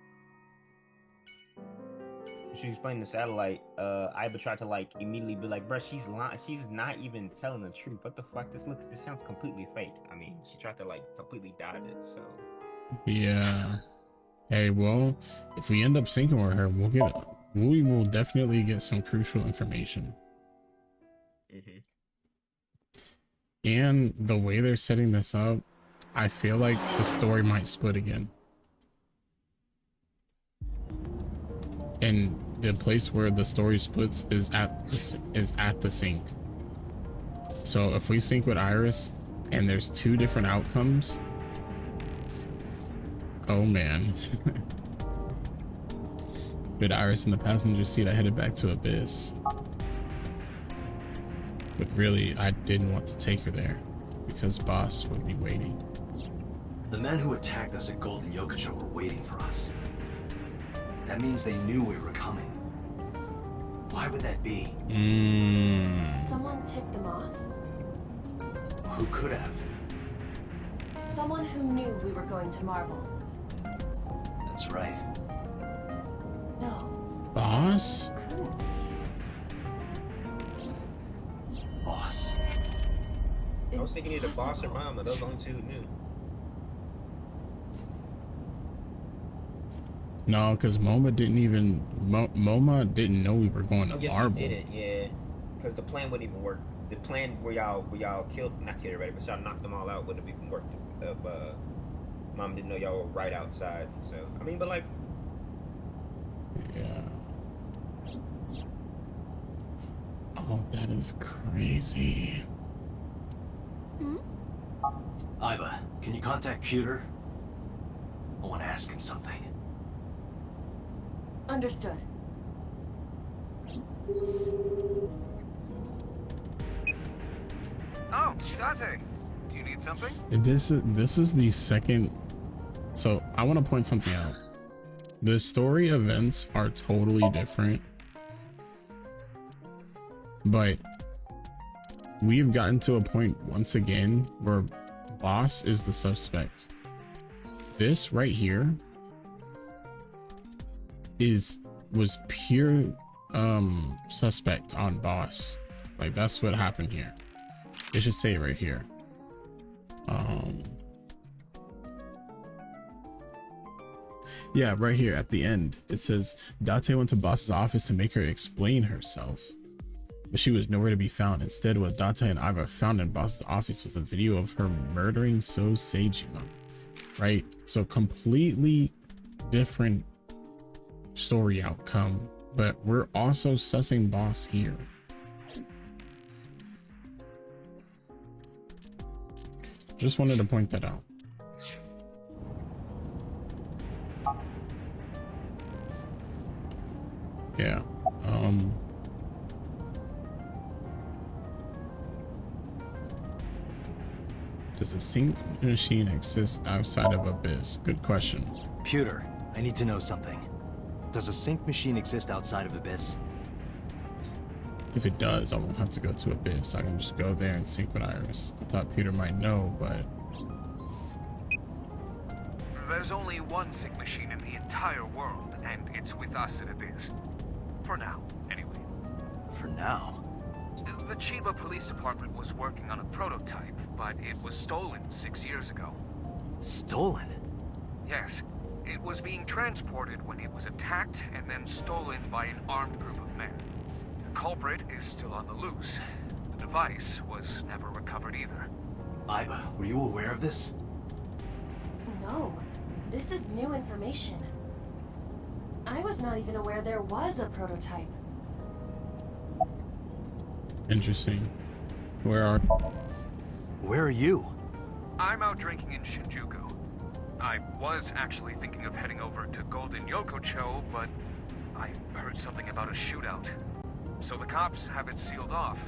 S2: She was explaining the satellite. Aiba tried to like immediately be like, "Bruh, she's lying. She's not even telling the truth. What the fuck? This sounds completely fake." I mean, she tried to like completely doubt it. So
S1: Yeah. Hey, well, if we end up syncing with her, we will definitely get some crucial information. And the way they're setting this up, I feel like the story might split again. And the place where the story splits is at the sync. So if we sync with Iris and there's two different outcomes, oh man. With Iris in the passenger seat, I headed back to Abyss. But really, I didn't want to take her there because Boss would be waiting.
S4: The men who attacked us at Golden Yokocho were waiting for us. That means they knew we were coming. Why would that be?
S15: Someone tipped them off?
S4: Who could have?
S15: Someone who knew we were going to Marble.
S4: That's right.
S15: No.
S1: Boss?
S15: Couldn't be.
S4: Boss.
S2: I was thinking either Boss or Mama. Those only two who knew.
S1: No, because Moma didn't know we were going to Marble.
S2: She didn't, yeah. Because the plan wouldn't even work. The plan where y'all not killed everybody, but y'all knocked them all out wouldn't have even worked Mom didn't know y'all were right outside. So I mean, but like,
S1: yeah. Oh, that is crazy.
S4: Iva, can you contact Pewter? I want to ask him something.
S15: Understood.
S12: Oh, Dante. Do you need something?
S1: This is the second. So I want to point something out. The story events are totally different, but we've gotten to a point once again where Boss is the suspect. This right here was pure suspect on Boss. Like, that's what happened here. It should say it right here. Yeah, right here at the end it says Date went to Boss's office to make her explain herself, but she was nowhere to be found. Instead, what Date and Iva found in Boss's office was a video of her murdering So Seijima. Right? So completely different story outcome, but we're also sussing Boss here. Just wanted to point that out. Yeah. Does a sync machine exist outside of Abyss? Good question.
S4: Pewter, I need to know something. Does a sync machine exist outside of Abyss?
S1: If it does, I won't have to go to Abyss. I can just go there and sync with Iris. I thought Peter might know, but...
S12: There's only one sync machine in the entire world, and it's with us at Abyss. For now, anyway.
S4: For now?
S12: The Chiba Police Department was working on a prototype, but it was stolen 6 years ago.
S4: Stolen?
S12: Yes. It was being transported when it was attacked and then stolen by an armed group of men. The culprit is still on the loose. The device was never recovered either.
S4: Iva, were you aware of this?
S15: No. This is new information. I was not even aware there was a prototype.
S1: Interesting. Where are
S4: you?
S12: I'm out drinking in Shinjuku. I was actually thinking of heading over to Golden Yokocho, but I heard something about a shootout. So the cops have it sealed off.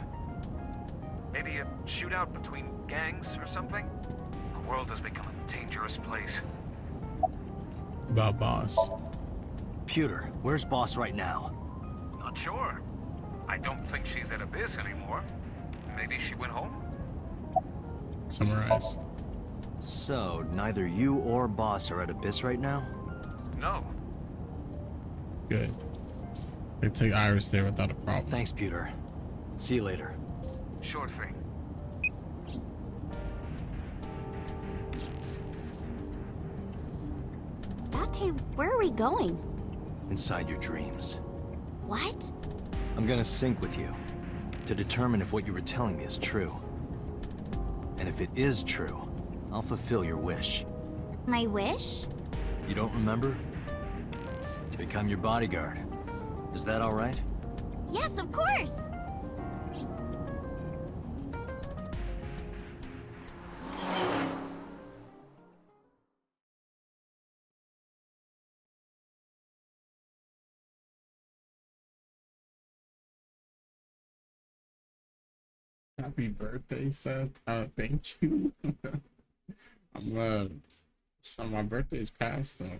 S12: Maybe a shootout between gangs or something? The world has become a dangerous place.
S1: About Boss?
S4: Pewter, where's Boss right now?
S12: Not sure. I don't think she's at Abyss anymore. Maybe she went home?
S1: Summarize.
S4: So, neither you or Boss are at Abyss right now?
S12: No.
S1: Good. They take Iris there without a problem.
S4: Thanks, Pewter. See you later.
S12: Sure thing.
S5: Date, where are we going?
S4: Inside your dreams.
S5: What?
S4: I'm gonna sync with you to determine if what you were telling me is true. And if it is true, I'll fulfill your wish.
S5: My wish?
S4: You don't remember? To become your bodyguard. Is that all right?
S5: Yes, of course!
S1: Happy birthday, Seth. Thank you. So my birthday's passed though.